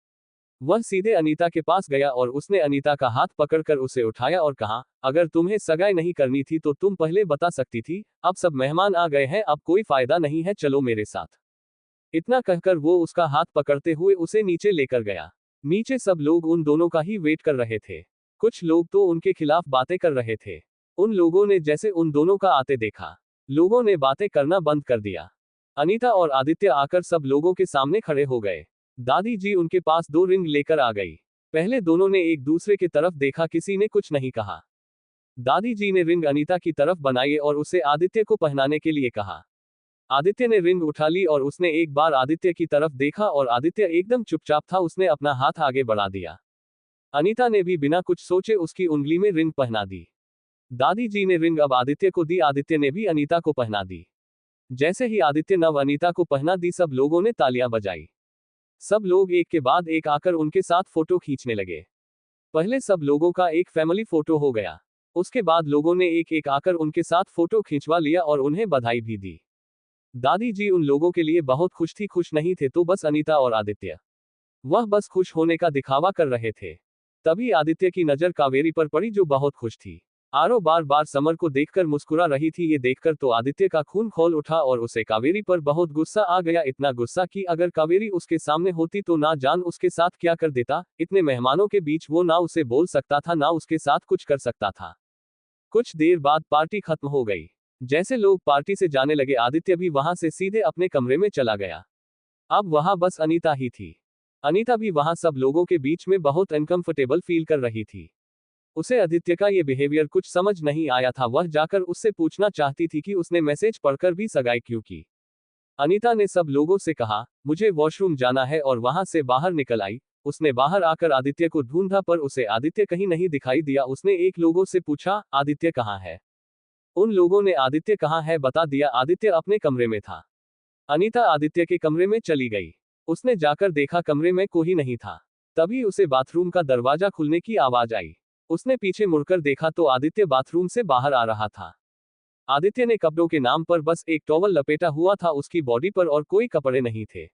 वह सीधे अनीता के पास गया और उसने अनीता का हाथ पकड़कर उसे उठाया और कहा, अगर तुम्हें सगाई नहीं करनी थी तो तुम पहले बता सकती थी, अब सब मेहमान आ गए हैं, अब कोई फायदा नहीं है, चलो मेरे साथ। इतना कहकर वो उसका हाथ पकड़ते हुए उसे नीचे लेकर गया। नीचे सब लोग उन दोनों का ही वेट कर रहे थे। कुछ लोग तो उनके खिलाफ बातें कर रहे थे। उन लोगों ने जैसे उन दोनों का आते देखा, लोगों ने बातें करना बंद कर दिया। अनीता और आदित्य आकर सब लोगों के सामने खड़े हो गए। दादी जी उनके पास 2 रिंग लेकर आ गई। पहले दोनों ने एक दूसरे की तरफ देखा, किसी ने कुछ नहीं कहा। दादी जी ने रिंग अनीता की तरफ बनाई और उसे आदित्य को पहनाने के लिए कहा। आदित्य ने रिंग उठा ली और उसने एक बार आदित्य की तरफ देखा और आदित्य एकदम चुपचाप था, उसने अपना हाथ आगे बढ़ा दिया। अनीता ने भी बिना कुछ सोचे उसकी उंगली में रिंग पहना दी। दादी जी ने रिंग अब आदित्य को दी, आदित्य ने भी अनीता को पहना दी। जैसे ही आदित्य नव अनीता को पहना दी, सब लोगों ने तालियां बजाई। सब लोग एक के बाद एक आकर उनके साथ फोटो खींचने लगे। पहले सब लोगों का एक फैमिली फोटो हो गया। उसके बाद लोगों ने एक एक आकर उनके साथ फोटो खिंचवा लिया और उन्हें बधाई भी दी। दादी जी उन लोगों के लिए बहुत खुश थी, खुश नहीं थे तो बस अनीता और आदित्य। वह बस खुश होने का दिखावा कर रहे थे। तभी आदित्य की नजर कावेरी पर पड़ी जो बहुत खुश थी। आरो बार बार समर को देखकर मुस्कुरा रही थी, ये देखकर तो आदित्य का खून खौल उठा और उसे कावेरी पर बहुत गुस्सा आ गया, इतना गुस्सा कि अगर कावेरी उसके सामने होती तो ना जान उसके साथ क्या कर देता। इतने मेहमानों के बीच वो ना उसे बोल सकता था ना उसके साथ कुछ कर सकता था। कुछ देर बाद पार्टी खत्म हो गई। जैसे लोग पार्टी से जाने लगे, आदित्य भी वहां से सीधे अपने कमरे में चला गया। अब वहां बस अनीता ही थी। अनीता भी वहां सब लोगों के बीच में बहुत अनकंफर्टेबल फील कर रही थी। उसे आदित्य का ये बिहेवियर कुछ समझ नहीं आया था। वह जाकर उससे पूछना चाहती थी कि उसने मैसेज पढ़कर भी सगाई क्यों की। अनीता ने सब लोगों से कहा, मुझे वॉशरूम जाना है, और वहां से बाहर निकल आई। उसने बाहर आकर आदित्य को ढूंढा पर उसे आदित्य कहीं नहीं दिखाई दिया। उसने एक लोगों से पूछा, आदित्य कहाँ है? उन लोगों ने आदित्य कहाँ है बता दिया। आदित्य अपने कमरे में था। अनीता आदित्य के कमरे में चली गई। उसने जाकर देखा कमरे में कोई नहीं था। तभी उसे बाथरूम का दरवाजा खुलने की आवाज आई। उसने पीछे मुड़कर देखा तो आदित्य बाथरूम से बाहर आ रहा था। आदित्य ने कपड़ों के नाम पर बस एक टॉवल लपेटा हुआ था उसकी बॉडी पर और कोई कपड़े नहीं थे।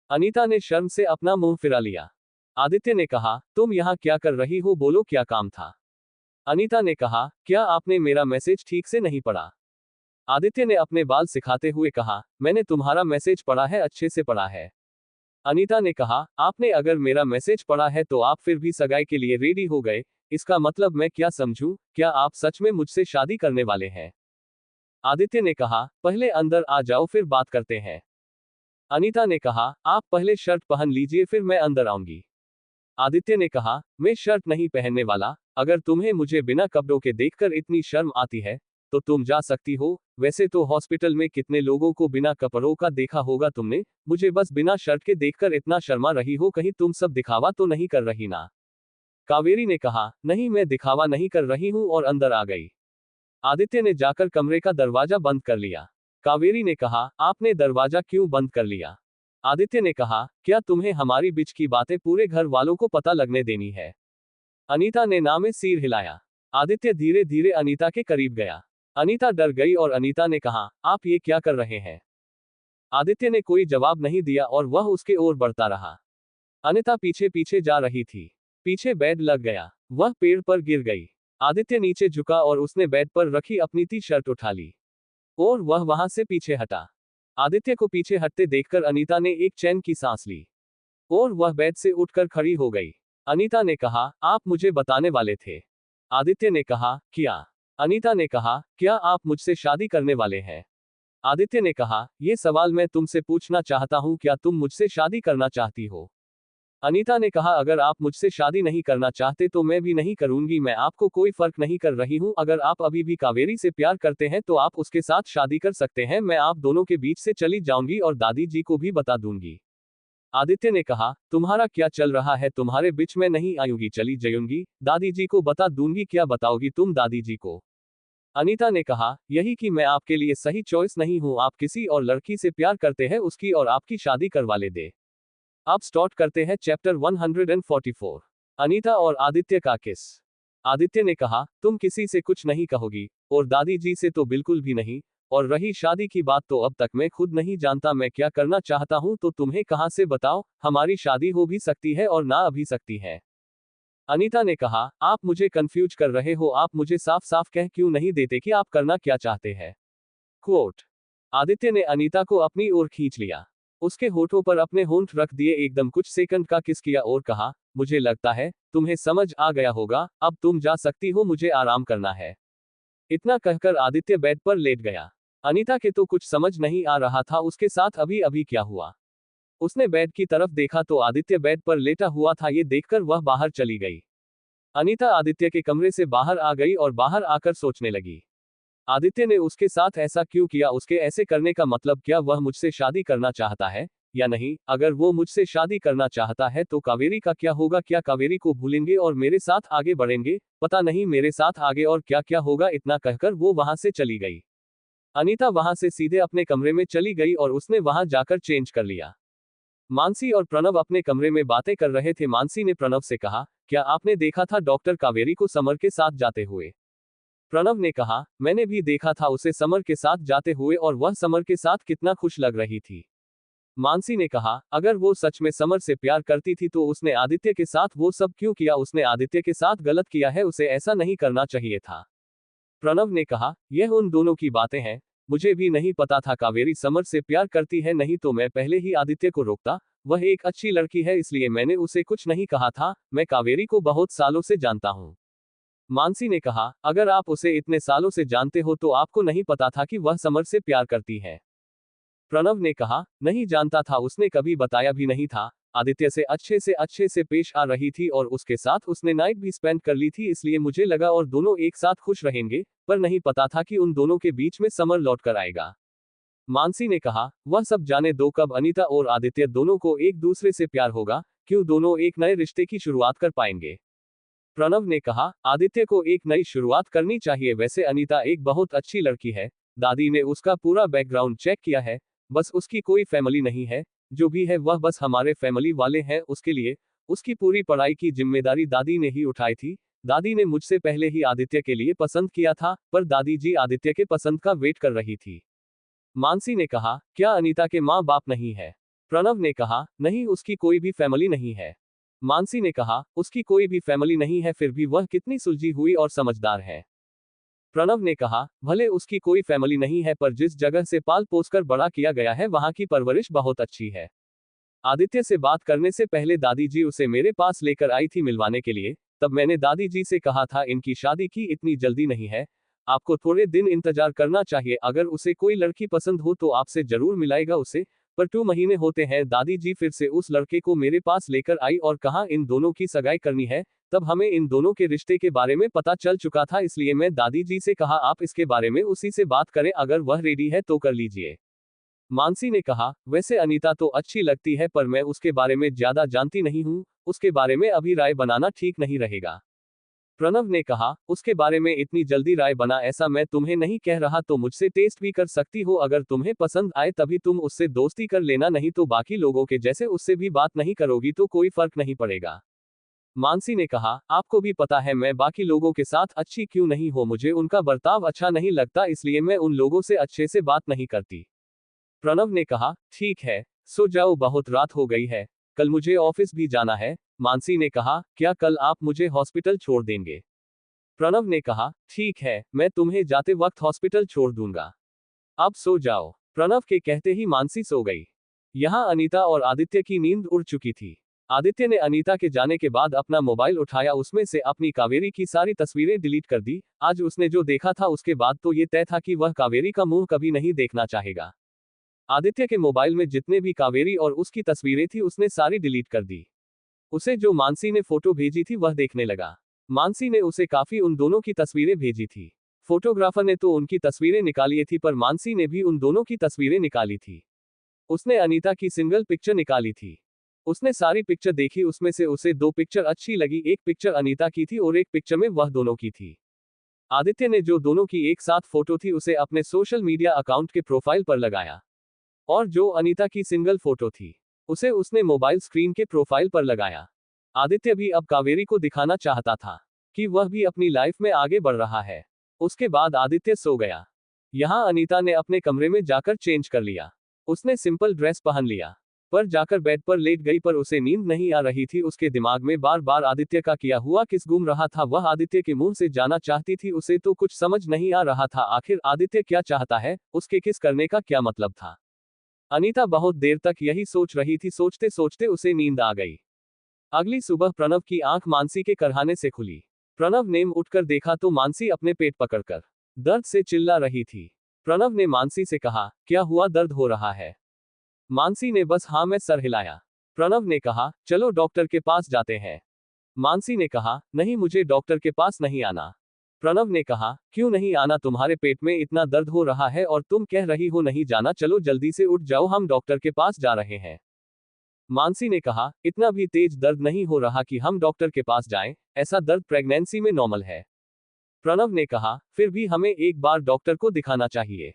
अनीता ने शर्म से अपना मुंह फिरा लिया। आदित्य ने कहा, तुम यहाँ क्या कर रही हो, बोलो क्या काम था? अनीता ने कहा, क्या आपने मेरा मैसेज ठीक से नहीं पढ़ा? आदित्य ने अपने बाल सिखाते हुए कहा, मैंने तुम्हारा मैसेज पढ़ा है, अच्छे से पढ़ा है। अनीता ने कहा, आपने अगर मेरा मैसेज पढ़ा है तो आप फिर भी सगाई के लिए रेडी हो गए, इसका मतलब मैं क्या समझूं, क्या आप सच में मुझसे शादी करने वाले हैं? आदित्य ने कहा, पहले अंदर आ जाओ फिर बात करते हैं। अनीता ने कहा, आप पहले शर्ट पहन लीजिए फिर मैं अंदर आऊंगी। आदित्य ने कहा, मैं शर्ट नहीं पहनने वाला, अगर तुम्हें मुझे बिना कपड़ों के देखकर इतनी शर्म आती है तो तुम जा सकती हो। वैसे तो हॉस्पिटल में कितने लोगों को बिना कपड़ों का देखा होगा तुमने, मुझे बस बिना शर्ट के देखकर इतना शर्मा रही हो, कहीं तुम सब दिखावा तो नहीं कर रही ना? कावेरी ने कहा, नहीं मैं दिखावा नहीं कर रही हूं, और अंदर आ गई। आदित्य ने जाकर कमरे का दरवाजा बंद कर लिया। कावेरी ने कहा, आपने दरवाजा क्यों बंद कर लिया? आदित्य ने कहा, क्या तुम्हें हमारी बीच की बातें पूरे घर वालों को पता लगने देनी है? अनीता ने ना में सिर हिलाया। आदित्य धीरे धीरे अनीता के करीब गया। अनीता डर गई और अनीता ने कहा, आप ये क्या कर रहे हैं? आदित्य ने कोई जवाब नहीं दिया और वह उसके ओर बढ़ता रहा। अनीता पीछे पीछे जा रही थी। पीछे बेड लग गया। वह पेड़ पर गिर गई। आदित्य नीचे झुका और उसने बेड पर रखी अपनी टी शर्ट उठा ली और वह वहां से पीछे हटा। आदित्य को पीछे हटते देखकर अनीता ने एक चैन की सांस ली और वह बेड से उठकर खड़ी हो गई। अनीता ने कहा, आप मुझे बताने वाले थे? आदित्य ने कहा, क्या? अनीता ने कहा, क्या आप मुझसे शादी करने वाले हैं? आदित्य ने कहा, ये सवाल मैं तुमसे पूछना चाहता हूं, क्या तुम मुझसे शादी करना चाहती हो? अनीता ने कहा, अगर आप मुझसे शादी नहीं करना चाहते तो मैं भी नहीं करूंगी, मैं आपको कोई फर्क नहीं कर रही हूं। अगर आप अभी भी कावेरी से प्यार करते हैं तो आप उसके साथ शादी कर सकते हैं, मैं आप दोनों के बीच से चली जाऊंगी और दादी जी को भी बता दूंगी। आदित्य ने कहा, तुम्हारा क्या चल रहा है, तुम्हारे बीच में नहीं आऊंगी, चली जाऊंगी, दादी जी को बता दूंगी। क्या बताओगी तुम दादी जी को? अनीता ने कहा, यही कि मैं आपके लिए सही चॉइस नहीं हूं, आप किसी और लड़की से प्यार करते हैं, उसकी और आपकी शादी करवा ले दे। अब स्टार्ट करते हैं चैप्टर 144। अनीता और आदित्य का किस। आदित्य ने कहा, तुम किसी से कुछ नहीं कहोगी, और दादी जी से तो बिल्कुल भी नहीं। और रही शादी की बात, तो अब तक मैं खुद नहीं जानता मैं क्या करना चाहता हूं, तो तुम्हें कहां से बताओ। हमारी शादी हो भी सकती है और ना भी सकती है। अनीता ने कहा, आप मुझे कंफ्यूज कर रहे हो, आप मुझे साफ साफ कह क्यों नहीं देते कि आप करना क्या चाहते हैं। क्वोट। आदित्य ने अनीता को अपनी ओर खींच लिया। उसके होठों पर अपने होंठ रख दिए, एकदम कुछ सेकंड का किस किया और कहा, मुझे लगता है तुम्हें समझ आ गया होगा, अब तुम जा सकती हो, मुझे आराम करना है। इतना कहकर आदित्य बेड पर लेट गया। अनीता के तो कुछ समझ नहीं आ रहा था उसके साथ अभी अभी क्या हुआ। उसने बेड की तरफ देखा तो आदित्य बेड पर लेटा हुआ था, ये देखकर वह बाहर चली गई। अनीता आदित्य के कमरे से बाहर आ गई और बाहर आकर सोचने लगी, आदित्य ने उसके साथ ऐसा क्यों किया, उसके ऐसे करने का मतलब क्या, वह मुझसे शादी करना चाहता है या नहीं। अगर वो मुझसे शादी करना चाहता है तो कावेरी का क्या होगा, क्या कावेरी को भूलेंगे और मेरे साथ आगे बढ़ेंगे, पता नहीं मेरे साथ आगे और क्या क्या होगा। इतना कहकर वो वहां से चली गई। अनीता वहां से सीधे अपने कमरे में चली गई और उसने वहां जाकर चेंज कर लिया। मानसी और प्रणव अपने कमरे में बातें कर रहे थे। मानसी ने प्रणव से कहा, क्या आपने देखा था डॉक्टर कावेरी को समर के साथ जाते हुए। प्रणव ने कहा, मैंने भी देखा था उसे समर के साथ जाते हुए, और वह समर के साथ कितना खुश लग रही थी। मानसी ने कहा, अगर वो सच में समर से प्यार करती थी तो उसने आदित्य के साथ वो सब क्यों किया, उसने आदित्य के साथ गलत किया है, उसे ऐसा नहीं करना चाहिए था। प्रणव ने कहा, यह उन दोनों की बातें हैं, मुझे भी नहीं पता था कावेरी समर से प्यार करती है, नहीं तो मैं पहले ही आदित्य को रोकता। वह एक अच्छी लड़की है इसलिए मैंने उसे कुछ नहीं कहा था, मैं कावेरी को बहुत सालों से जानता हूँ। मानसी ने कहा, अगर आप उसे इतने सालों से जानते हो तो आपको नहीं पता था कि वह समर से प्यार करती है। प्रणव ने कहा, नहीं जानता था, उसने कभी बताया भी नहीं था। आदित्य से अच्छे से पेश आ रही थी और उसके साथ उसने नाइट भी स्पेंड कर ली थी, इसलिए मुझे लगा और दोनों एक साथ खुश रहेंगे, पर नहीं पता था कि उन दोनों के बीच में समर लौट कर आएगा। मानसी ने कहा, वह सब जाने दो, कब अनीता और आदित्य दोनों को एक दूसरे से प्यार होगा, क्यों दोनों एक नए रिश्ते की शुरुआत कर पाएंगे। प्रणव ने कहा, आदित्य को एक नई शुरुआत करनी चाहिए, वैसे अनीता एक बहुत अच्छी लड़की है, दादी ने उसका पूरा बैकग्राउंड चेक किया है, बस उसकी कोई फैमिली नहीं है, जो भी है वह बस हमारे फैमिली वाले हैं, उसके लिए उसकी पूरी पढ़ाई की जिम्मेदारी दादी ने ही उठाई थी। दादी ने मुझसे पहले ही आदित्य के लिए पसंद किया था, पर दादी जी आदित्य के पसंद का वेट कर रही थी। मानसी ने कहा, क्या अनीता के माँ बाप नहीं है। प्रणव ने कहा, नहीं उसकी कोई भी फैमिली नहीं है। मानसी ने कहा, उसकी कोई भी फैमिली नहीं है, फिर भी वह कितनी सुलझी हुई और समझदार है। प्रणव ने कहा, भले उसकी कोई फैमिली नहीं है, पर जिस जगह से पाल पोस कर बड़ा किया गया है वहां की परवरिश बहुत अच्छी है। आदित्य से बात करने से पहले दादी जी उसे मेरे पास लेकर आई थी मिलवाने के लिए, तब मैंने दादी जी से कहा था इनकी शादी की इतनी जल्दी नहीं है, आपको थोड़े दिन इंतजार करना चाहिए, अगर उसे कोई लड़की पसंद हो तो आपसे जरूर मिलाएगा उसे। पर 2 महीने होते हैं, दादी जी फिर से उस लड़के को मेरे पास लेकर आई और कहा इन दोनों की सगाई करनी है। तब हमें इन दोनों के रिश्ते के बारे में पता चल चुका था, इसलिए मैं दादी जी से कहा आप इसके बारे में उसी से बात करें, अगर वह रेडी है तो कर लीजिए। मानसी ने कहा, वैसे अनीता तो अच्छी लगती है, पर मैं उसके बारे में ज्यादा जानती नहीं हूँ, उसके बारे में अभी राय बनाना ठीक नहीं रहेगा। प्रणव ने कहा, उसके बारे में इतनी जल्दी राय बना, ऐसा मैं तुम्हें नहीं कह रहा, तो मुझसे टेस्ट भी कर सकती हो, अगर तुम्हें पसंद आए तभी तुम उससे दोस्ती कर लेना, नहीं तो बाकी लोगों के जैसे उससे भी बात नहीं करोगी तो कोई फर्क नहीं पड़ेगा। मानसी ने कहा, आपको भी पता है मैं बाकी लोगों के साथ अच्छी क्यों नहीं हो, मुझे उनका बर्ताव अच्छा नहीं लगता, इसलिए मैं उन लोगों से अच्छे से बात नहीं करती। प्रणव ने कहा, ठीक है, सो जाओ, बहुत रात हो गई है, कल मुझे ऑफिस भी जाना है। मानसी ने कहा, क्या कल आप मुझे हॉस्पिटल छोड़ देंगे। प्रणव ने कहा, ठीक है, मैं तुम्हें जाते वक्त हॉस्पिटल छोड़ दूंगा, अब सो जाओ। प्रणव के कहते ही मानसी सो गई। यहाँ अनीता और आदित्य की नींद उड़ चुकी थी। आदित्य ने अनीता के जाने के बाद अपना मोबाइल उठाया, उसमें से अपनी कावेरी की सारी तस्वीरें डिलीट कर दी। आज उसने जो देखा था उसके बाद तो ये तय था कि वह कावेरी का मुंह कभी नहीं देखना चाहेगा। आदित्य के मोबाइल में जितने भी कावेरी और उसकी तस्वीरें थी उसने सारी डिलीट कर दी। उसे जो मानसी ने फोटो भेजी थी वह देखने लगा। मानसी ने उसे काफी उन दोनों की तस्वीरें भेजी थी। फोटोग्राफर ने तो उनकी तस्वीरें निकाली थी, पर मानसी ने भी उन दोनों की तस्वीरें निकाली थी। उसने अनीता की सिंगल पिक्चर निकाली थी। उसने सारी पिक्चर देखी, उसमें से उसे 2 पिक्चर अच्छी लगी, एक पिक्चर अनीता की थी और एक पिक्चर में वह दोनों की थी। आदित्य ने जो दोनों की एक साथ फोटो थी उसे अपने सोशल मीडिया अकाउंट के प्रोफाइल पर लगाया, और जो अनीता की सिंगल फोटो थी उसे उसने मोबाइल स्क्रीन के प्रोफाइल पर लगाया। आदित्य भी अब कावेरी को दिखाना चाहता था कि वह भी अपनी लाइफ में आगे बढ़ रहा है। उसके बाद आदित्य सो गया। यहाँ अनीता ने अपने कमरे में जाकर चेंज कर लिया। उसने सिंपल ड्रेस पहन लिया, पर जाकर बेड पर लेट गई, पर उसे नींद नहीं आ रही थी। उसके दिमाग में बार बार आदित्य का किया हुआ किस घूम रहा था। वह आदित्य के मुंह से जाना चाहती थी, उसे तो कुछ समझ नहीं आ रहा था। आखिर आदित्य क्या चाहता है, उसके किस करने का क्या मतलब था। अनीता बहुत देर तक यही सोच रही थी। सोचते सोचते उसे नींद आ गई। अगली सुबह प्रणव की आंख मानसी के करहाने से खुली। प्रणव ने उठकर देखा तो मानसी अपने पेट पकड़कर दर्द से चिल्ला रही थी। प्रणव ने मानसी से कहा, क्या हुआ, दर्द हो रहा है। मानसी ने बस हाँ में सर हिलाया। प्रणव ने कहा, चलो डॉक्टर के पास जाते हैं। मानसी ने कहा, नहीं, मुझे डॉक्टर के पास नहीं आना। प्रणव ने कहा, क्यों नहीं आना, तुम्हारे पेट में इतना दर्द हो रहा है और तुम कह रही हो नहीं जाना। चलो जल्दी से उठ जाओ, हम डॉक्टर के पास जा रहे हैं। मानसी ने कहा, इतना भी तेज दर्द नहीं हो रहा कि हम डॉक्टर के पास जाएं, ऐसा दर्द प्रेगनेंसी में नॉर्मल है। प्रणव ने कहा, फिर भी हमें एक बार डॉक्टर को दिखाना चाहिए।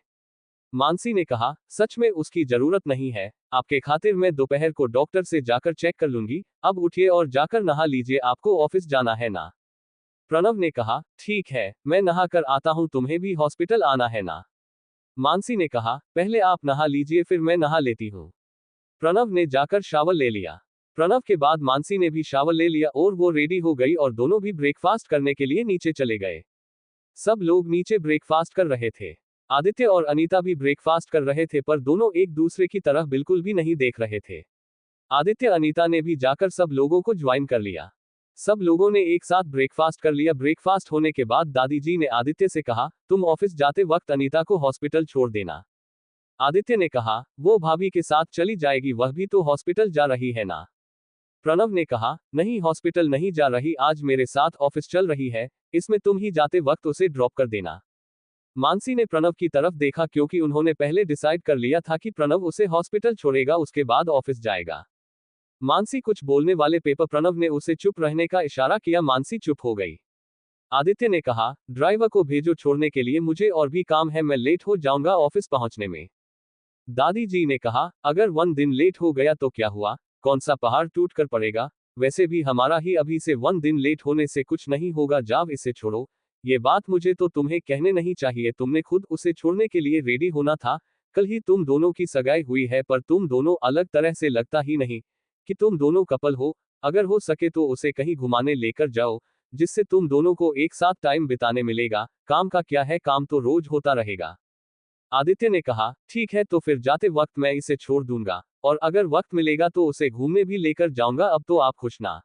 मानसी ने कहा, सच में उसकी जरूरत नहीं है, आपके खातिर मैं दोपहर को डॉक्टर से जाकर चेक कर लूंगी। अब उठिए और जाकर नहा लीजिए, आपको ऑफिस जाना है ना। प्रणव ने कहा, ठीक है, मैं नहा कर आता हूं, तुम्हें भी हॉस्पिटल आना है ना। मानसी ने कहा, पहले आप नहा लीजिए, फिर मैं नहा लेती हूँ। प्रणव ने जाकर शावर ले लिया। प्रणव के बाद मानसी ने भी शावर ले लिया और वो रेडी हो गई और दोनों भी ब्रेकफास्ट करने के लिए नीचे चले गए। सब लोग नीचे ब्रेकफास्ट कर रहे थे। आदित्य और अनीता भी ब्रेकफास्ट कर रहे थे, पर दोनों एक दूसरे की तरफ बिल्कुल भी नहीं देख रहे थे। आदित्य अनीता ने भी जाकर सब लोगों को ज्वाइन कर लिया। सब लोगों ने एक साथ ब्रेकफास्ट कर लिया। ब्रेकफास्ट होने के बाद दादी जी ने आदित्य से कहा, तुम ऑफिस जाते वक्त अनीता को हॉस्पिटल छोड़ देना। आदित्य ने कहा, वो भाभी के साथ चली जाएगी, वह भी तो हॉस्पिटल जा रही है ना। प्रणव ने कहा, नहीं, हॉस्पिटल नहीं जा रही, आज मेरे साथ ऑफिस चल रही है, इसमें तुम ही जाते वक्त उसे ड्रॉप कर देना। मानसी ने प्रणव की तरफ देखा, क्योंकि उन्होंने पहले डिसाइड कर लिया था कि प्रणव उसे हॉस्पिटल छोड़ेगा, उसके बाद ऑफिस जाएगा। मानसी कुछ बोलने वाले पेपर प्रणव ने उसे चुप रहने का इशारा किया। मानसी चुप हो गई। आदित्य ने कहा, ड्राइवर को भेजो छोड़ने के लिए, मुझे और भी काम है, मैं लेट हो जाऊंगा ऑफिस पहुंचने में। दादी जी ने कहा, अगर 1 दिन लेट हो गया तो क्या हुआ, कौन सा पहाड़ टूट कर पड़ेगा, वैसे भी हमारा ही अभी से 1 दिन लेट होने से कुछ नहीं होगा, जाओ इसे छोड़ो। ये बात मुझे तो तुम्हें कहने नहीं चाहिए, तुमने खुद उसे छोड़ने के लिए रेडी होना था। कल ही तुम दोनों की सगाई हुई है, पर तुम दोनों अलग तरह से लगता ही नहीं कि तुम दोनों कपल हो। अगर हो सके तो उसे कहीं घुमाने लेकर जाओ, जिससे तुम दोनों को एक साथ टाइम बिताने मिलेगा। काम का क्या है, काम तो रोज होता रहेगा। आदित्य ने कहा, ठीक है, तो फिर जाते वक्त मैं इसे छोड़ दूंगा, और अगर वक्त मिलेगा तो उसे घूमने भी लेकर जाऊंगा। अब तो आप खुश ना।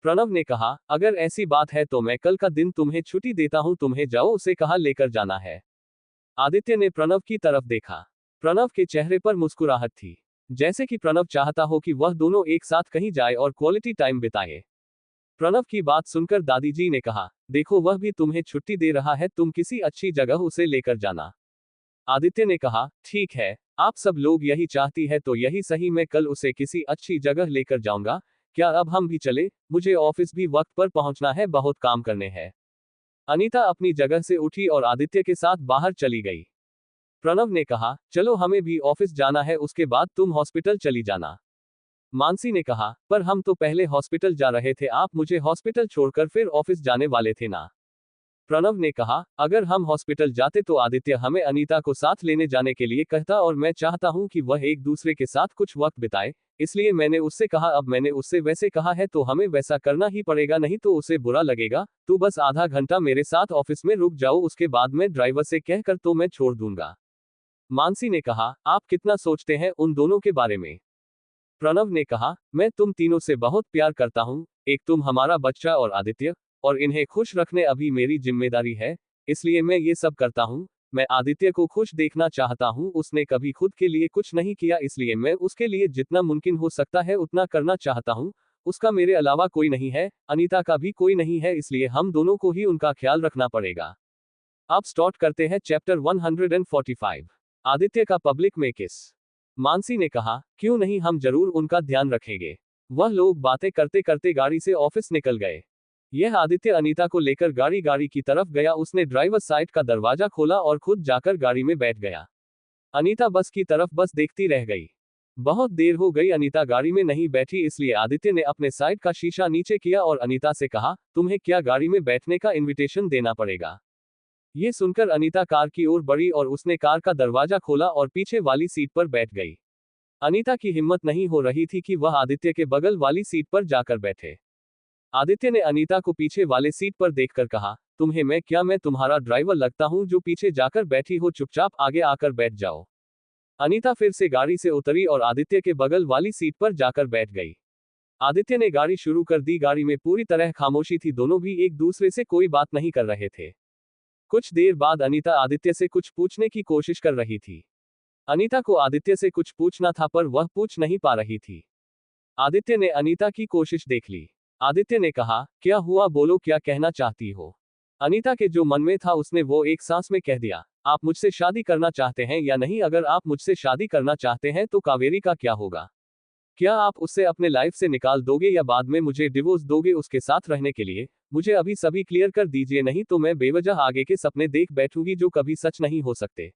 प्रणव ने कहा, अगर ऐसी बात है तो मैं कल का दिन तुम्हें छुट्टी देता हूं, तुम्हें जाओ उसे कहां लेकर जाना है। आदित्य ने प्रणव की तरफ देखा। प्रणव के चेहरे पर मुस्कुराहट थी, जैसे कि प्रणव चाहता हो कि वह दोनों एक साथ कहीं जाए और क्वालिटी टाइम बिताए। प्रणव की बात सुनकर दादी जी ने कहा, देखो वह भी तुम्हें छुट्टी दे रहा है, तुम किसी अच्छी जगह उसे लेकर जाना। आदित्य ने कहा, ठीक है, आप सब लोग यही चाहती है तो यही सही, मैं कल उसे किसी अच्छी जगह लेकर जाऊंगा। क्या अब हम भी चले, मुझे ऑफिस भी वक्त पर पहुंचना है, बहुत काम करने हैं। अनीता अपनी जगह से उठी और आदित्य के साथ बाहर चली गई। प्रणव ने कहा, चलो हमें भी ऑफिस जाना है, उसके बाद तुम हॉस्पिटल चली जाना। मानसी ने कहा, पर हम तो पहले हॉस्पिटल जा रहे थे, आप मुझे हॉस्पिटल छोड़कर फिर ऑफिस जाने वाले थे ना। प्रणव ने कहा, अगर हम हॉस्पिटल जाते तो आदित्य हमें अनीता को साथ लेने जाने के लिए कहता, और मैं चाहता हूं कि वह एक दूसरे के साथ कुछ वक्त बिताए, इसलिए मैंने उससे कहा। अब मैंने उससे वैसे कहा है तो हमें वैसा करना ही पड़ेगा, नहीं तो उसे बुरा लगेगा। तू बस आधा घंटा मेरे साथ ऑफिस में रुक जाओ, उसके बाद मैं ड्राइवर से कहकर तो मैं छोड़ दूंगा। मानसी ने कहा, आप कितना सोचते हैं उन दोनों के बारे में। प्रणव ने कहा, मैं तुम तीनों से बहुत प्यार करता हूं, एक तुम, हमारा बच्चा और आदित्य, और इन्हें खुश रखने अभी मेरी जिम्मेदारी है, इसलिए मैं ये सब करता हूं। मैं आदित्य को खुश देखना चाहता हूं, उसने कभी खुद के लिए कुछ नहीं किया, इसलिए मैं उसके लिए जितना मुमकिन हो सकता है उतना करना चाहता हूं। उसका मेरे अलावा कोई नहीं है, अनीता का भी कोई नहीं है, इसलिए हम दोनों को ही उनका ख्याल रखना पड़ेगा। अब स्टार्ट करते हैं चैप्टर 145, आदित्य का पब्लिक में किस। मानसी ने कहा, क्यों नहीं, हम जरूर उनका ध्यान रखेंगे। वह लोग बातें करते करते गाड़ी से ऑफिस निकल गए। यह आदित्य अनीता को लेकर गाड़ी की तरफ गया। उसने ड्राइवर साइड का दरवाजा खोला और खुद जाकर गाड़ी में बैठ गया। अनीता बस की तरफ बस देखती रह गई। बहुत देर हो गई, अनीता गाड़ी में नहीं बैठी, इसलिए आदित्य ने अपने साइड का शीशा नीचे किया और अनीता से कहा, तुम्हें क्या गाड़ी में बैठने का इनविटेशन देना पड़ेगा। ये सुनकर अनीता कार की ओर बढ़ी और उसने कार का दरवाजा खोला और पीछे वाली सीट पर बैठ गई। अनीता की हिम्मत नहीं हो रही थी कि वह आदित्य के बगल वाली सीट पर जाकर बैठे। आदित्य ने अनीता को पीछे वाले सीट पर देखकर कहा, तुम्हें मैं तुम्हारा ड्राइवर लगता हूं जो पीछे जाकर बैठी हो, चुपचाप आगे आकर बैठ जाओ। अनीता फिर से गाड़ी से उतरी और आदित्य के बगल वाली सीट पर जाकर बैठ गई। आदित्य ने गाड़ी शुरू कर दी। गाड़ी में पूरी तरह खामोशी थी, दोनों भी एक दूसरे से कोई बात नहीं कर रहे थे। कुछ देर बाद अनीता आदित्य से कुछ पूछने की कोशिश कर रही थी। अनीता को आदित्य से कुछ पूछना था पर वह पूछ नहीं पा रही थी। आदित्य ने अनीता की कोशिश देख ली। आदित्य ने कहा, क्या हुआ, बोलो, क्या कहना चाहती हो। अनीता के जो मन में था उसने वो एक सांस में कह दिया, आप मुझसे शादी करना चाहते हैं या नहीं? अगर आप मुझसे शादी करना चाहते हैं तो कावेरी का क्या होगा? क्या आप उससे अपने लाइफ से निकाल दोगे या बाद में मुझे डिवोर्स दोगे उसके साथ रहने के लिए? मुझे अभी सभी क्लियर कर दीजिए, नहीं तो मैं बेवजह आगे के सपने देख बैठूंगी जो कभी सच नहीं हो सकते।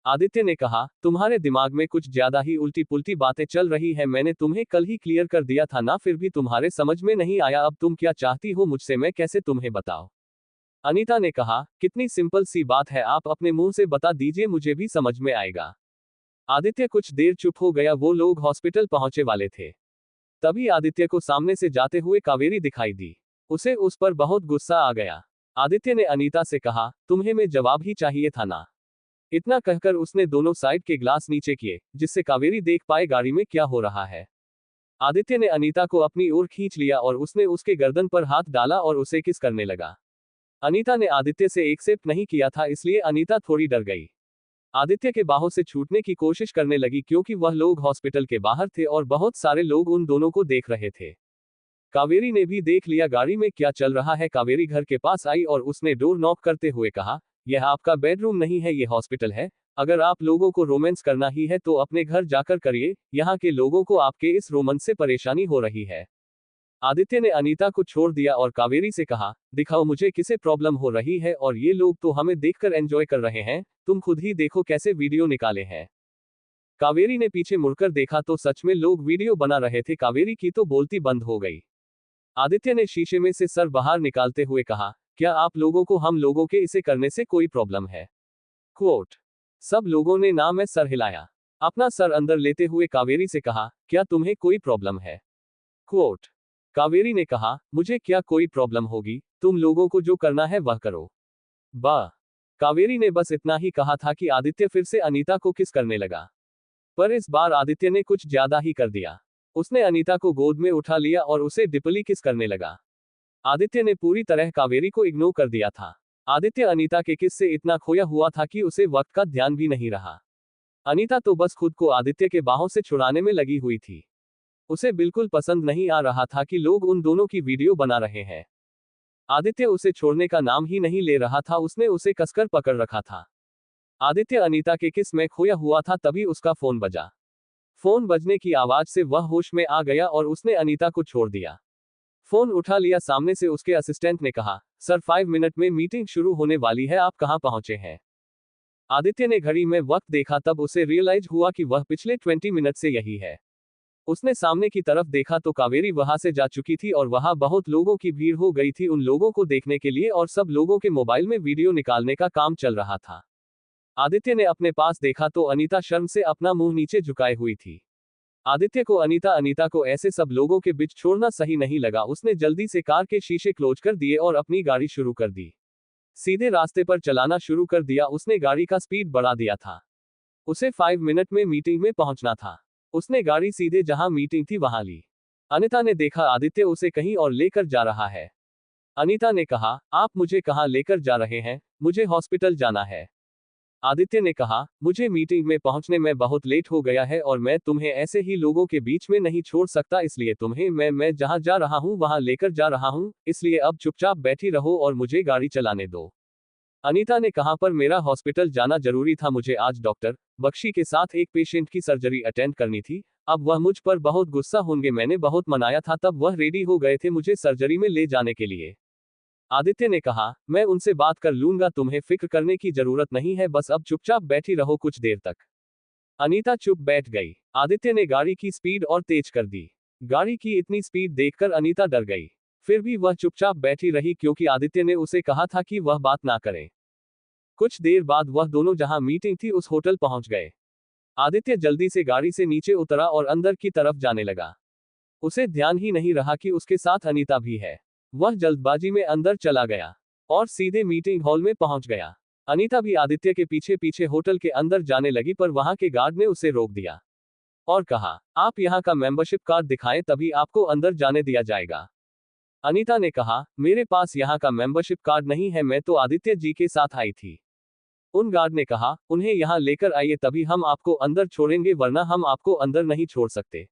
आदित्य ने कहा, तुम्हारे दिमाग में कुछ ज्यादा ही उल्टी पुल्टी बातें चल रही है। मैंने तुम्हें कल ही क्लियर कर दिया था ना, फिर भी तुम्हारे समझ में नहीं आया। अब तुम क्या चाहती हो मुझसे, मैं कैसे तुम्हें बताऊं? अनीता ने कहा, कितनी सिंपल सी बात है, आप अपने मुंह से बता दीजिए, मुझे भी समझ में आएगा। आदित्य कुछ देर चुप हो गया। वो लोग हॉस्पिटल पहुंचे वाले थे। तभी आदित्य को सामने से जाते हुए कावेरी दिखाई दी। उसे उस पर बहुत गुस्सा आ गया। आदित्य ने अनीता से कहा, तुम्हें मैं जवाब ही चाहिए था ना। इतना कहकर उसने दोनों साइड के ग्लास नीचे किए जिससे कावेरी देख पाए गाड़ी में क्या हो रहा है। आदित्य ने अनीता को अपनी ओर खींच लिया और उसने उसके गर्दन पर हाथ डाला और उसे किस करने लगा। अनीता ने आदित्य से एक्सेप्ट नहीं किया था, इसलिए अनीता थोड़ी डर गई। आदित्य के बाहों से छूटने की कोशिश करने लगी क्योंकि वह लोग हॉस्पिटल के बाहर थे और बहुत सारे लोग उन दोनों को देख रहे थे। कावेरी ने भी देख लिया गाड़ी में क्या चल रहा है। कावेरी घर के पास आई और उसने डोर नॉक करते हुए कहा, यह आपका बेडरूम नहीं है, ये हॉस्पिटल है। अगर आप लोगों को रोमांस करना ही है तो अपने घर जाकर करिए, यहाँ के लोगों को आपके इस रोमांस से परेशानी हो रही है। आदित्य ने अनीता को छोड़ दिया और कावेरी से कहा, दिखाओ मुझे किसे प्रॉब्लम हो रही है, और ये लोग तो हमें देखकर एंजॉय कर रहे हैं, तुम खुद ही देखो कैसे वीडियो निकाले हैं। कावेरी ने पीछे मुड़कर देखा तो सच में लोग वीडियो बना रहे थे। कावेरी की तो बोलती बंद हो गई। आदित्य ने शीशे में से सर बाहर निकालते हुए कहा, क्या आप लोगों को हम लोगों के इसे करने से कोई प्रॉब्लम है? क्वोट। सब लोगों ने ना में सर हिलाया। अपना सर अंदर लेते हुए कावेरी से कहा, क्या तुम्हें कोई प्रॉब्लम है? क्वोट। कावेरी ने कहा, मुझे क्या कोई प्रॉब्लम होगी, तुम लोगों को जो करना है वह करो। बा। कावेरी ने बस इतना ही कहा था कि आदित्य फिर से अनीता को किस करने लगा। पर इस बार आदित्य ने कुछ ज्यादा ही कर दिया। उसने अनीता को गोद में उठा लिया और उसे डिपली किस करने लगा। आदित्य ने पूरी तरह कावेरी को इग्नोर कर दिया था। आदित्य अनीता के किस से इतना खोया हुआ था कि उसे वक्त का ध्यान भी नहीं रहा। अनीता तो बस खुद को आदित्य के बाहों से छुड़ाने में लगी हुई थी। उसे बिल्कुल पसंद नहीं आ रहा था कि लोग उन दोनों की वीडियो बना रहे हैं। आदित्य उसे छोड़ने का नाम ही नहीं ले रहा था, उसने उसे कसकर पकड़ रखा था। आदित्य अनीता के किस में खोया हुआ था, तभी उसका फोन बजा। फोन बजने की आवाज से वह होश में आ गया और उसने अनीता को छोड़ दिया। फोन उठा लिया। सामने से उसके असिस्टेंट ने कहा, सर 5 मिनट में मीटिंग शुरू होने वाली है, आप कहां पहुंचे हैं? आदित्य ने घड़ी में वक्त देखा, तब उसे रियलाइज हुआ कि वह पिछले 20 मिनट से यही है। उसने सामने की तरफ देखा तो कावेरी वहां से जा चुकी थी और वहां बहुत लोगों की भीड़ हो गई थी उन लोगों को देखने के लिए, और सब लोगों के मोबाइल में वीडियो निकालने का काम चल रहा था। आदित्य ने अपने पास देखा तो अनीता शर्म से अपना मुंह नीचे झुकाए हुई थी। आदित्य को अनीता को ऐसे सब लोगों के बीच छोड़ना सही नहीं लगा। उसने जल्दी से कार के शीशे क्लोज कर दिए और अपनी गाड़ी शुरू कर दी। सीधे रास्ते पर चलाना शुरू कर दिया। उसने गाड़ी का स्पीड बढ़ा दिया था। उसे 5 मिनट में मीटिंग में पहुंचना था। उसने गाड़ी सीधे जहां मीटिंग थी वहां ली। अनीता ने देखा आदित्य उसे कहीं और लेकर जा रहा है। अनीता ने कहा, आप मुझे कहां लेकर जा रहे हैं? मुझे हॉस्पिटल जाना है। आदित्य ने कहा, मुझे मीटिंग में पहुंचने में बहुत लेट हो गया है और मैं तुम्हें ऐसे ही लोगों के बीच में नहीं छोड़ सकता, इसलिए तुम्हें मैं जहां जा रहा हूं वहां लेकर जा रहा हूं, इसलिए अब चुपचाप बैठी रहो और मुझे गाड़ी चलाने दो। अनीता ने कहा, पर मेरा हॉस्पिटल जाना जरूरी था, मुझे आज डॉक्टर बख्शी के साथ एक पेशेंट की सर्जरी अटेंड करनी थी। अब वह मुझ पर बहुत गुस्सा होंगे, मैंने बहुत मनाया था, तब वह रेडी हो गए थे मुझे सर्जरी में ले जाने के लिए। आदित्य ने कहा, मैं उनसे बात कर लूंगा, तुम्हें फिक्र करने की जरूरत नहीं है, बस अब चुपचाप बैठी रहो कुछ देर तक। अनीता चुप बैठ गई। आदित्य ने गाड़ी की स्पीड और तेज कर दी। गाड़ी की इतनी स्पीड देखकर अनीता डर गई। फिर भी वह चुपचाप बैठी रही क्योंकि आदित्य ने उसे कहा था कि वह बात ना करे। कुछ देर बाद वह दोनों जहां मीटिंग थी उस होटल पहुंच गए। आदित्य जल्दी से गाड़ी से नीचे उतरा और अंदर की तरफ जाने लगा। उसे ध्यान ही नहीं रहा कि उसके साथ अनीता भी है। वह जल्दबाजी में अंदर चला गया और सीधे मीटिंग हॉल में पहुंच गया। अनीता भी आदित्य के पीछे पीछे होटल के अंदर जाने लगी, पर वहां के गार्ड ने उसे रोक दिया और कहा, आप यहां का मेंबरशिप कार्ड दिखाएं तभी आपको अंदर जाने दिया जाएगा। अनीता ने कहा, मेरे पास यहां का मेंबरशिप कार्ड नहीं है, मैं तो आदित्य जी के साथ आई थी। उन गार्ड ने कहा, उन्हें यहां लेकर आइए तभी हम आपको अंदर छोड़ेंगे, वरना हम आपको अंदर नहीं छोड़ सकते।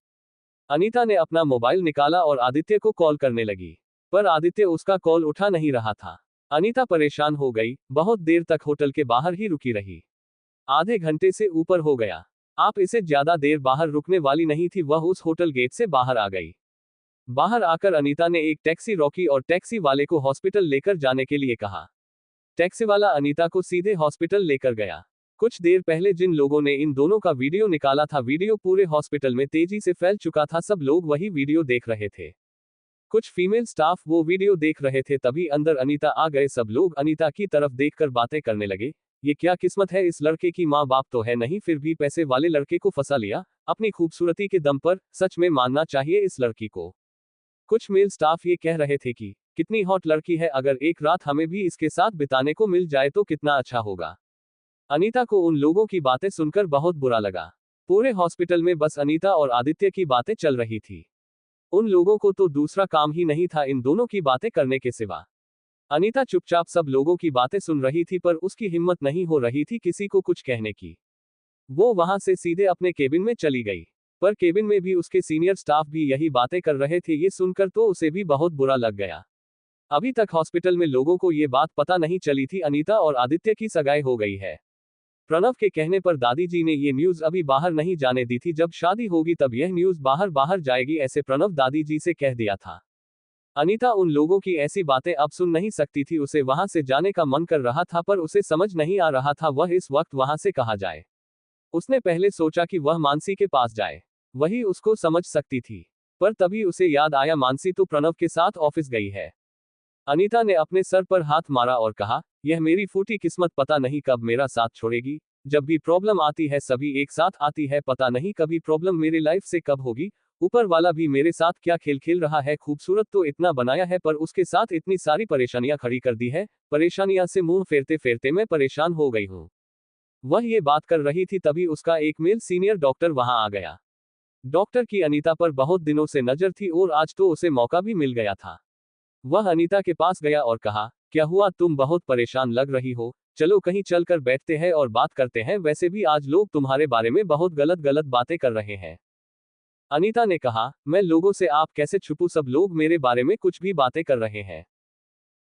अनीता ने अपना मोबाइल निकाला और आदित्य को कॉल करने लगी, पर आदित्य उसका कॉल उठा नहीं रहा था। अनीता परेशान हो गई, बहुत देर तक होटल के बाहर ही रुकी रही। आधे घंटे से ऊपर हो गया। आप इसे ज्यादा देर बाहर रुकने वाली नहीं थी। वह उस होटल गेट से बाहर आ गई। बाहर आकर अनीता ने एक टैक्सी रोकी और टैक्सी वाले को हॉस्पिटल लेकर जाने के लिए कहा। टैक्सी वाला अनीता को सीधे हॉस्पिटल लेकर गया। कुछ देर पहले जिन लोगों ने इन दोनों का वीडियो निकाला था, वीडियो पूरे हॉस्पिटल में तेजी से फैल चुका था। सब लोग वही वीडियो देख रहे थे। कुछ फीमेल स्टाफ वो वीडियो देख रहे थे, तभी अंदर अनीता आ गए। सब लोग अनीता की तरफ देखकर बातें करने लगे। ये क्या किस्मत है, इस लड़के की माँ बाप तो है नहीं, फिर भी पैसे वाले लड़के को फंसा लिया अपनी खूबसूरती के दम पर। सच में मानना चाहिए इस लड़की को। कुछ मेल स्टाफ ये कह रहे थे कि कितनी हॉट लड़की है, अगर एक रात हमें भी इसके साथ बिताने को मिल जाए तो कितना अच्छा होगा। अनीता को उन लोगों की बातें सुनकर बहुत बुरा लगा। पूरे हॉस्पिटल में बस अनीता और आदित्य की बातें चल रही थी। उन लोगों को तो दूसरा काम ही नहीं था इन दोनों की बातें करने के सिवा। अनीता चुपचाप सब लोगों की बातें सुन रही थी, पर उसकी हिम्मत नहीं हो रही थी किसी को कुछ कहने की। वो वहां से सीधे अपने केबिन में चली गई, पर केबिन में भी उसके सीनियर स्टाफ भी यही बातें कर रहे थे। ये सुनकर तो उसे भी बहुत बुरा लग गया। अभी तक हॉस्पिटल में लोगों को ये बात पता नहीं चली थी अनीता और आदित्य की सगाई हो गई है। प्रणव के कहने पर दादी जी ने ये न्यूज अभी बाहर नहीं जाने दी थी। जब शादी होगी तब यह न्यूज बाहर जाएगी, ऐसे प्रणव दादी जी से कह दिया था। अनीता उन लोगों की ऐसी बातें अब सुन नहीं सकती थी। उसे वहां से जाने का मन कर रहा था, पर उसे समझ नहीं आ रहा था वह इस वक्त वहां से कहाँ जाए। उसने पहले सोचा कि वह मानसी के पास जाए, वही उसको समझ सकती थी। पर तभी उसे याद आया मानसी तो प्रणव के साथ ऑफिस गई है। अनीता ने अपने सर पर हाथ मारा और कहा, यह मेरी फूटी किस्मत, पता नहीं कब मेरा साथ छोड़ेगी। जब भी प्रॉब्लम आती है सभी एक साथ आती है, पता नहीं कभी प्रॉब्लम मेरी लाइफ से कब होगी। ऊपर वाला भी मेरे साथ क्या खेल खेल रहा है। खूबसूरत तो इतना बनाया है, पर उसके साथ इतनी सारी परेशानियां खड़ी कर दी है। परेशानियां से मुंह फेरते फेरते मैं परेशान हो गई हूँ। वह ये बात कर रही थी तभी उसका एक मेल सीनियर डॉक्टर वहां आ गया। डॉक्टर की अनीता पर बहुत दिनों से नजर थी और आज तो उसे मौका भी मिल गया था। वह अनीता के पास गया और कहा, क्या हुआ, तुम बहुत परेशान लग रही हो, चलो कहीं चलकर बैठते हैं और बात करते हैं। वैसे भी आज लोग तुम्हारे बारे में बहुत गलत गलत बातें कर रहे हैं। अनीता ने कहा, मैं लोगों से आप कैसे छुपूं, सब लोग मेरे बारे में कुछ भी बातें कर रहे हैं।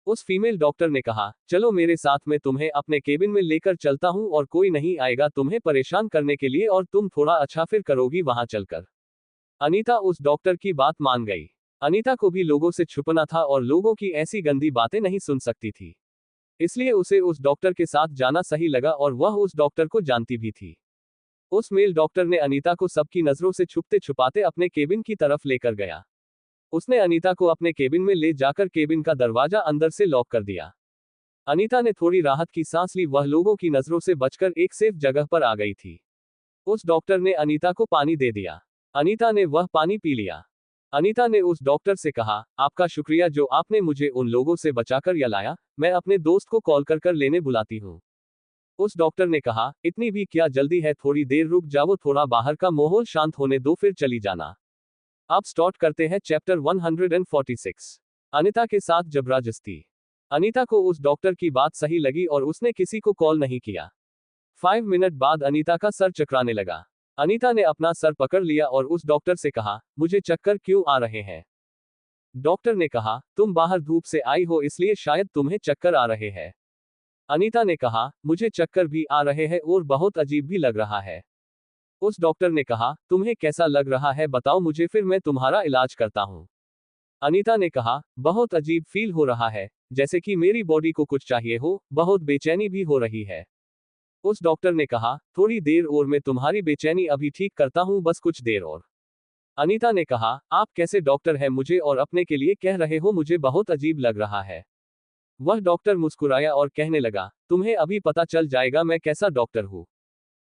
उस फीमेल डॉक्टर ने कहा, चलो मेरे साथ, मैं तुम्हें अपने केबिन में लेकर चलता हूं और कोई नहीं आएगा तुम्हें परेशान करने के लिए और तुम थोड़ा अच्छा फिर करोगी वहां चलकर। अनीता उस डॉक्टर की बात मान गई। अनीता को भी लोगों से छुपना था और लोगों की ऐसी गंदी बातें नहीं सुन सकती थी, इसलिए उसे उस डॉक्टर के साथ जाना सही लगा और वह उस डॉक्टर को जानती भी थी। उस मेल डॉक्टर ने अनीता को सबकी नजरों से छुपते छुपाते अपने केबिन की तरफ लेकर गया। उसने अनीता को अपने केबिन में ले जाकर केबिन का दरवाजा अंदर से लॉक कर दिया। अनीता ने थोड़ी राहत की सांस ली, वह लोगों की नजरों से बचकर एक सेफ जगह पर आ गई थी। उस डॉक्टर ने अनीता को पानी दे दिया। अनीता ने वह पानी पी लिया। अनीता ने उस डॉक्टर से कहा, आपका शुक्रिया जो आपने मुझे उन लोगों से बचाकर या लाया, मैं अपने दोस्त को कॉल कर लेने बुलाती हूँ। उस डॉक्टर ने कहा, इतनी भी क्या जल्दी है, थोड़ी देर रुक जाओ, थोड़ा बाहर का माहौल शांत होने दो फिर चली जाना। अब स्टार्ट करते हैं चैप्टर 146। अनीता के साथ जबरदस्ती। अनीता को उस डॉक्टर की बात सही लगी और उसने किसी को कॉल नहीं किया। 5 मिनट बाद अनीता का सर चकराने लगा। अनीता ने अपना सर पकड़ लिया और उस डॉक्टर से कहा, मुझे चक्कर क्यों आ रहे हैं। डॉक्टर ने कहा, तुम बाहर धूप से आई हो इसलिए शायद तुम्हें चक्कर आ रहे हैं। अनीता ने कहा, मुझे चक्कर भी आ रहे हैं और बहुत अजीब भी लग रहा है। उस डॉक्टर ने कहा, तुम्हें कैसा लग रहा है बताओ मुझे, फिर मैं तुम्हारा इलाज करता हूँ। अनीता ने कहा, बहुत अजीब फील हो रहा है, जैसे कि मेरी बॉडी को कुछ चाहिए हो, बहुत बेचैनी भी हो रही है। उस डॉक्टर ने कहा, थोड़ी देर और मैं तुम्हारी बेचैनी अभी ठीक करता हूँ, बस कुछ देर और। अनीता ने कहा, आप कैसे डॉक्टर हैं, मुझे और अपने के लिए कह रहे हो, मुझे बहुत अजीब लग रहा है। वह डॉक्टर मुस्कुराया और कहने लगा, तुम्हें अभी पता चल जाएगा मैं कैसा डॉक्टर हूँ।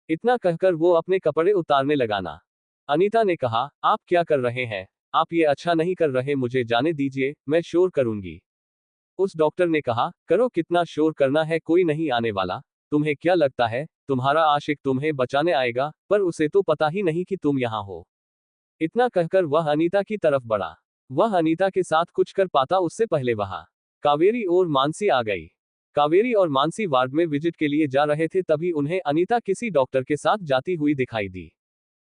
इतना कहकर वो अपने कपड़े उतारने लगा ना। अनीता ने कहा, आप क्या कर रहे हैं? आप ये अच्छा नहीं कर रहे, मुझे जाने दीजिए, मैं शोर करूंगी। उस डॉक्टर ने कहा, करो कितना शोर करना है, कोई नहीं आने वाला। तुम्हें क्या लगता है तुम्हारा आशिक तुम्हें बचाने आएगा? पर उसे तो पता ही नहीं कि तुम यहाँ हो। इतना कहकर वह अनीता की तरफ बढ़ा। वह अनीता के साथ कुछ कर पाता उससे पहले वहां कावेरी और मानसी आ गई। कावेरी और मानसी वार्ड में विजिट के लिए जा रहे थे, तभी उन्हें अनीता किसी डॉक्टर के साथ जाती हुई दिखाई दी।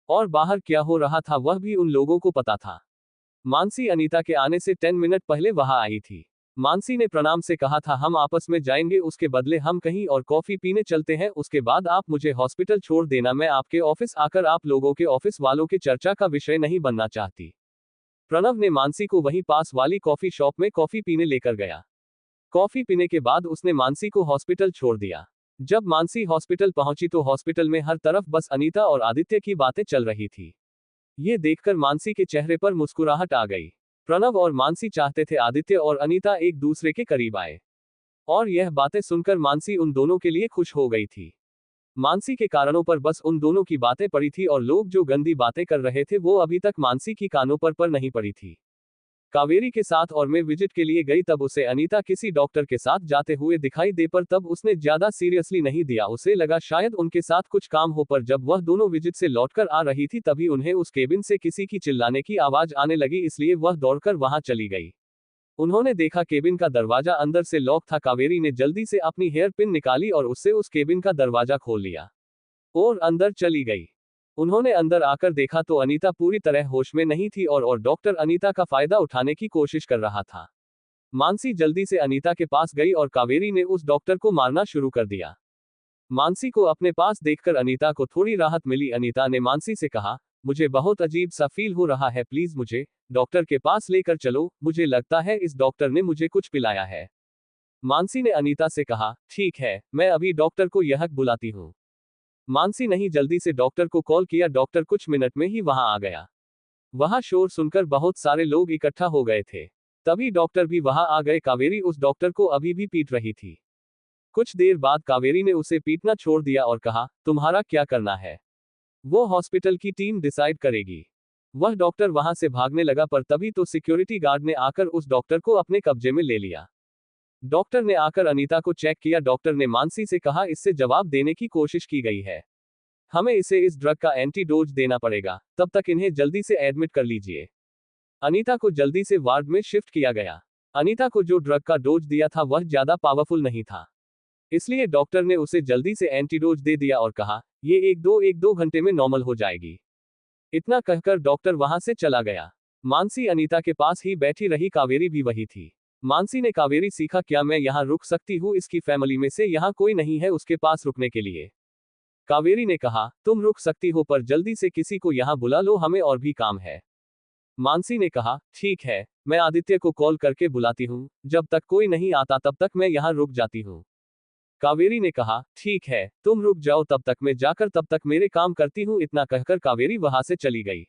और बाहर क्या हो रहा था वह भी उन लोगों को पता था। मानसी अनीता के आने से 10 मिनट पहले वहां आई थी। मानसी ने प्रणाम से कहा था, हम आपस में जाएंगे, उसके बदले हम कहीं और कॉफी पीने चलते हैं, उसके बाद आप मुझे हॉस्पिटल छोड़ देना, मैं आपके ऑफिस आकर आप लोगों के ऑफिस वालों के चर्चा का विषय नहीं बनना चाहती। प्रणव ने मानसी को वहीं पास वाली कॉफी शॉप में कॉफी पीने लेकर गया। कॉफी पीने के बाद उसने मानसी को हॉस्पिटल छोड़ दिया। जब मानसी हॉस्पिटल पहुंची तो हॉस्पिटल में हर तरफ बस अनीता और आदित्य की बातें चल रही थी। ये देखकर मानसी के चेहरे पर मुस्कुराहट आ गई। प्रणव और मानसी चाहते थे आदित्य और अनीता एक दूसरे के करीब आए। और यह बातें सुनकर मानसी उन दोनों के लिए खुश हो गई थी। मानसी के कारणों पर बस उन दोनों की बातें पड़ी थी और लोग जो गंदी बातें कर रहे थे वो अभी तक मानसी की कानों पर नहीं पड़ी थी। कावेरी के साथ और मैं विजिट के लिए गई, तब उसे अनीता किसी डॉक्टर के साथ जाते हुए दिखाई दे, पर तब उसने ज्यादा सीरियसली नहीं दिया, उसे लगा शायद उनके साथ कुछ काम हो। पर जब वह दोनों विजिट से लौटकर आ रही थी तभी उन्हें उस केबिन से किसी की चिल्लाने की आवाज आने लगी, इसलिए वह दौड़कर वहां चली गई। उन्होंने देखा केबिन का दरवाजा अंदर से लॉक था। कावेरी ने जल्दी से अपनी हेयर पिन निकाली और उससे उस केबिन का दरवाजा खोल लिया और अंदर चली गई। उन्होंने अंदर आकर देखा तो अनीता पूरी तरह होश में नहीं थी और डॉक्टर अनीता का फायदा उठाने की कोशिश कर रहा था। मानसी जल्दी से अनीता के पास गई और कावेरी ने उस डॉक्टर को मारना शुरू कर दिया। मानसी को अपने पास देखकर अनीता को थोड़ी राहत मिली। अनीता ने मानसी से कहा, मुझे बहुत अजीब सा फील हो रहा है, प्लीज मुझे डॉक्टर के पास लेकर चलो, मुझे लगता है इस डॉक्टर ने मुझे कुछ पिलाया है। मानसी ने अनीता से कहा, ठीक है, मैं अभी डॉक्टर को यहां बुलाती हूँ। मानसी नहीं जल्दी से डॉक्टर को कॉल किया। डॉक्टर कुछ मिनट में ही वहां आ गया। वहां शोर सुनकर बहुत सारे लोग इकट्ठा हो गए थे। तभी डॉक्टर भी वहां आ गए। कावेरी उस डॉक्टर को अभी भी पीट रही थी। कुछ देर बाद कावेरी ने उसे पीटना छोड़ दिया और कहा, तुम्हारा क्या करना है वो हॉस्पिटल की टीम डिसाइड करेगी। वह डॉक्टर वहां से भागने लगा, पर तभी तो सिक्योरिटी गार्ड ने आकर उस डॉक्टर को अपने कब्जे में ले लिया। डॉक्टर ने आकर अनीता को चेक किया। डॉक्टर ने मानसी से कहा, इससे जवाब देने की कोशिश की गई है, हमें इसे इस ड्रग का एंटीडोज देना पड़ेगा, तब तक इन्हें जल्दी से एडमिट कर लीजिए। अनीता को जल्दी से वार्ड में शिफ्ट किया गया। अनीता को जो ड्रग का डोज दिया था वह ज्यादा पावरफुल नहीं था, इसलिए डॉक्टर ने उसे जल्दी से एंटीडोज दे दिया और कहा, ये एक दो घंटे में नॉर्मल हो जाएगी। इतना कहकर डॉक्टर वहां से चला गया। मानसी अनीता के पास ही बैठी रही। कावेरी भी वही थी। मानसी ने कावेरी सीखा, क्या मैं यहाँ रुक सकती हूँ? इसकी फैमिली में से यहाँ कोई नहीं है उसके पास रुकने के लिए। कावेरी ने कहा, तुम रुक सकती हो पर जल्दी से किसी को यहाँ बुला लो, हमें और भी काम है। मानसी ने कहा, ठीक है, मैं आदित्य को कॉल करके बुलाती हूँ, जब तक कोई नहीं आता तब तक मैं यहाँ रुक जाती हूँ। कावेरी ने कहा, ठीक है, तुम रुक जाओ, तब तक मैं जाकर तब तक मेरे काम करती हूँ। इतना कहकर कावेरी वहां से चली गई।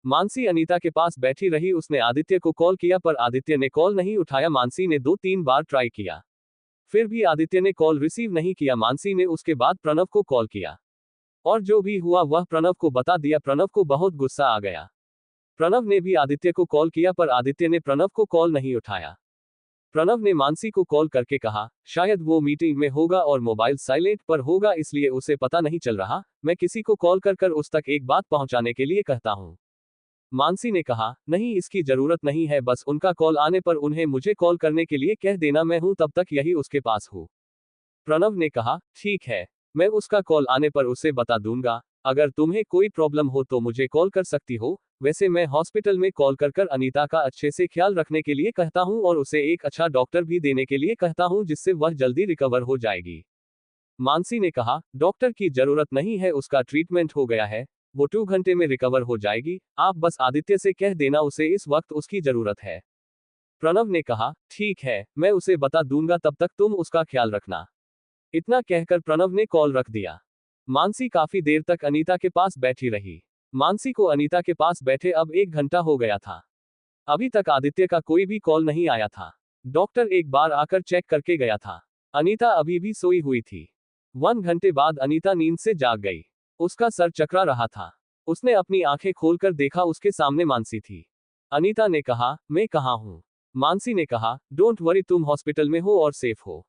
मानसी अनीता के पास बैठी रही। उसने आदित्य को कॉल किया पर आदित्य ने कॉल नहीं उठाया। मानसी ने 2-3 बार ट्राई किया, फिर भी आदित्य ने कॉल रिसीव नहीं किया। मानसी ने उसके बाद प्रणव को कॉल किया और जो भी हुआ वह प्रणव को बता दिया। प्रणव को बहुत गुस्सा आ गया। प्रणव ने भी आदित्य को कॉल किया पर आदित्य ने प्रणव को कॉल नहीं उठाया। प्रणव ने मानसी को कॉल करके कहा, शायद वो मीटिंग में होगा और मोबाइल साइलेंट पर होगा, इसलिए उसे पता नहीं चल रहा, मैं किसी को कॉल कर उस तक एक बात पहुंचाने के लिए कहता हूं। मानसी ने कहा, नहीं इसकी जरूरत नहीं है, बस उनका कॉल आने पर उन्हें मुझे कॉल करने के लिए कह देना, मैं हूं तब तक यही उसके पास हूं। प्रणव ने कहा, ठीक है, मैं उसका कॉल आने पर उसे बता दूंगा। अगर तुम्हें कोई प्रॉब्लम हो तो मुझे कॉल कर सकती हो। वैसे मैं हॉस्पिटल में कॉल कर अनीता का अच्छे से ख्याल रखने के लिए कहता हूं और उसे एक अच्छा डॉक्टर भी देने के लिए कहता हूं, जिससे वह जल्दी रिकवर हो जाएगी। मानसी ने कहा, डॉक्टर की जरूरत नहीं है, उसका ट्रीटमेंट हो गया है, वो 2 घंटे में रिकवर हो जाएगी। आप बस आदित्य से कह देना, उसे इस वक्त उसकी जरूरत है। प्रणव ने कहा, ठीक है, मैं उसे बता दूंगा, तब तक तुम उसका ख्याल रखना। इतना कहकर प्रणव ने कॉल रख दिया। मानसी काफी देर तक अनीता के पास बैठी रही। मानसी को अनीता के पास बैठे अब 1 घंटा हो गया था। अभी तक आदित्य का कोई भी कॉल नहीं आया था। डॉक्टर एक बार आकर चेक करके गया था। अनीता अभी भी सोई हुई थी। 1 घंटे बाद अनीता नींद से जाग गई। उसका सर चकरा रहा था। उसने अपनी आंखें खोलकर देखा, उसके सामने मानसी थी। अनीता ने कहा, मैं कहाँ हूँ? मानसी ने कहा, डोंट वरी, तुम हॉस्पिटल में हो और सेफ हो।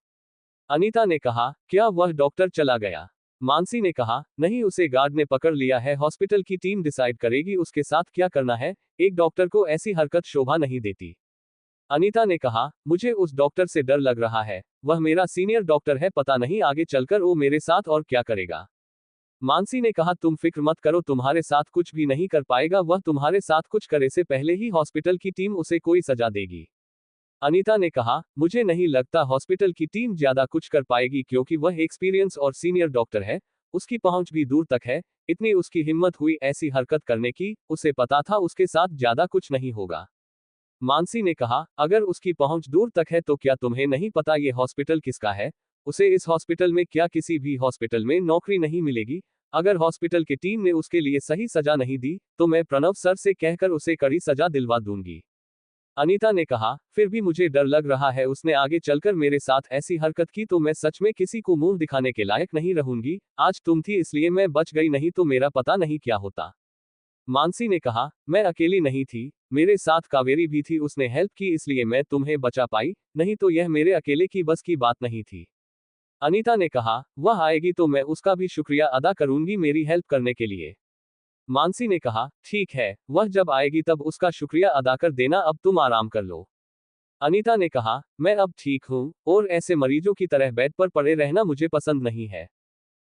अनीता ने कहा, क्या वह डॉक्टर चला गया? मानसी ने कहा, नहीं, उसे गार्ड ने पकड़ लिया है। हॉस्पिटल की टीम डिसाइड करेगी उसके साथ क्या करना है। एक डॉक्टर को ऐसी हरकत शोभा नहीं देती। अनीता ने कहा, मुझे उस डॉक्टर से डर लग रहा है। वह मेरा सीनियर डॉक्टर है, पता नहीं आगे चलकर वो मेरे साथ और क्या करेगा। मानसी ने कहा, तुम फिक्र मत करो, तुम्हारे साथ कुछ भी नहीं कर पाएगा। वह तुम्हारे साथ कुछ करे से पहले ही हॉस्पिटल की टीम उसे कोई सजा देगी। अनीता ने कहा, मुझे नहीं लगता हॉस्पिटल की टीम ज्यादा कुछ कर पाएगी, क्योंकि वह एक्सपीरियंस और सीनियर डॉक्टर है। उसकी पहुंच भी दूर तक है। इतनी उसकी हिम्मत हुई ऐसी हरकत करने की, उसे पता था उसके साथ ज्यादा कुछ नहीं होगा। मानसी ने कहा, अगर उसकी पहुंच दूर तक है तो क्या तुम्हें नहीं पता ये हॉस्पिटल किसका है? उसे इस हॉस्पिटल में क्या किसी भी हॉस्पिटल में नौकरी नहीं मिलेगी? अगर हॉस्पिटल की टीम ने उसके लिए सही सजा नहीं दी तो मैं प्रणव सर से कहकर उसे कड़ी सजा दिलवा दूंगी। अनीता ने कहा, फिर भी मुझे डर लग रहा है, उसने आगे चलकर मेरे साथ ऐसी हरकत की तो मैं सच में किसी को मुंह दिखाने के लायक नहीं रहूंगी। आज तुम थी इसलिए मैं बच गई, नहीं तो मेरा पता नहीं क्या होता। मानसी ने कहा, मैं अकेली नहीं थी, मेरे साथ कावेरी भी थी, उसने हेल्प की इसलिए मैं तुम्हें बचा पाई, नहीं तो यह मेरे अकेले की बस की बात नहीं थी। अनीता ने कहा, वह आएगी तो मैं उसका भी शुक्रिया अदा करूंगी मेरी हेल्प करने के लिए। मानसी ने कहा, ठीक है, वह जब आएगी तब उसका शुक्रिया अदा कर देना, अब तुम आराम कर लो। अनीता ने कहा, मैं अब ठीक हूँ और ऐसे मरीजों की तरह बेड पर पड़े रहना मुझे पसंद नहीं है।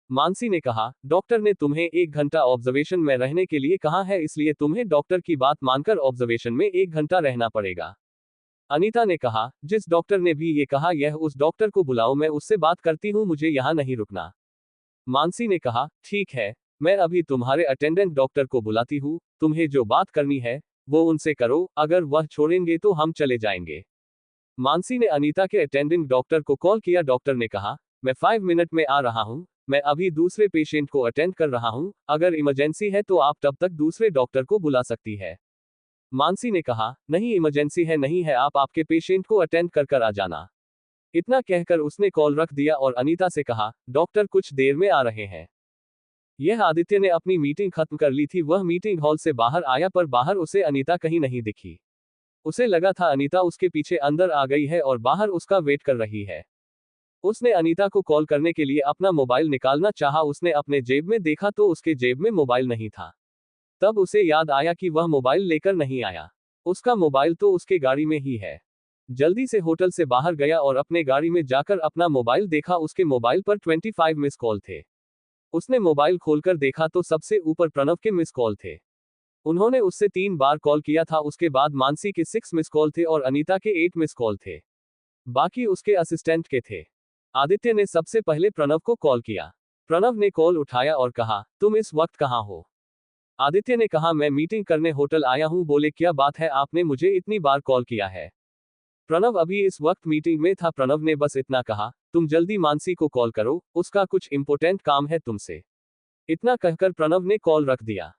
मानसी ने कहा, डॉक्टर ने तुम्हें 1 घंटा ऑब्जर्वेशन में रहने के लिए कहा है, इसलिए तुम्हें डॉक्टर की बात मानकर ऑब्जर्वेशन में 1 घंटा रहना पड़ेगा। अनीता ने कहा, जिस डॉक्टर ने भी ये कहा यह उस डॉक्टर को बुलाओ, मैं उससे बात करती हूँ, मुझे यहाँ नहीं रुकना। मानसी ने कहा, ठीक है, मैं अभी तुम्हारे अटेंडेंट डॉक्टर को बुलाती हूँ, तुम्हें जो बात करनी है वो उनसे करो, अगर वह छोड़ेंगे तो हम चले जाएंगे। मानसी ने अनीता के अटेंडेंट डॉक्टर को कॉल किया। डॉक्टर ने कहा, मैं 5 मिनट में आ रहा हूँ, मैं अभी दूसरे पेशेंट को अटेंड कर रहा हूँ, अगर इमरजेंसी है तो आप तब तक दूसरे डॉक्टर को बुला सकती है। मानसी ने कहा, नहीं इमरजेंसी है, नहीं है, आप आपके पेशेंट को अटेंड कर आ जाना। इतना कहकर उसने कॉल रख दिया और अनीता से कहा, डॉक्टर कुछ देर में आ रहे हैं। यह आदित्य ने अपनी मीटिंग खत्म कर ली थी। वह मीटिंग हॉल से बाहर आया पर बाहर उसे अनीता कहीं नहीं दिखी। उसे लगा था अनीता उसके पीछे अंदर आ गई है और बाहर उसका वेट कर रही है। उसने अनीता को कॉल करने के लिए अपना मोबाइल निकालना चाहा, उसने अपने जेब में देखा तो उसके जेब में मोबाइल नहीं था। तब उसे याद आया कि वह मोबाइल लेकर नहीं आया। उसका मोबाइल तो उसके गाड़ी में ही है। जल्दी से होटल से बाहर गया और अपने गाड़ी में जाकर अपना मोबाइल देखा, उसके मोबाइल पर 25 मिस कॉल थे। उसने मोबाइल खोलकर देखा तो सबसे ऊपर प्रणव के मिस कॉल थे। उन्होंने उससे 3 बार कॉल किया था, उसके बाद मानसी के 6 मिस कॉल थे और अनीता के 8 मिस कॉल थे। बाकी उसके असिस्टेंट के थे। आदित्य ने सबसे पहले प्रणव को कॉल किया। प्रणव ने कॉल उठाया और कहा, तुम इस वक्त कहाँ हो? आदित्य ने कहा, मैं मीटिंग करने होटल आया हूँ। बोले, क्या बात है, आपने मुझे इतनी बार कॉल किया है? प्रणव अभी इस वक्त मीटिंग में था। प्रणव ने बस इतना कहा, तुम जल्दी मानसी को कॉल करो, उसका कुछ इंपॉर्टेंट काम है तुमसे। इतना कहकर प्रणव ने कॉल रख दिया।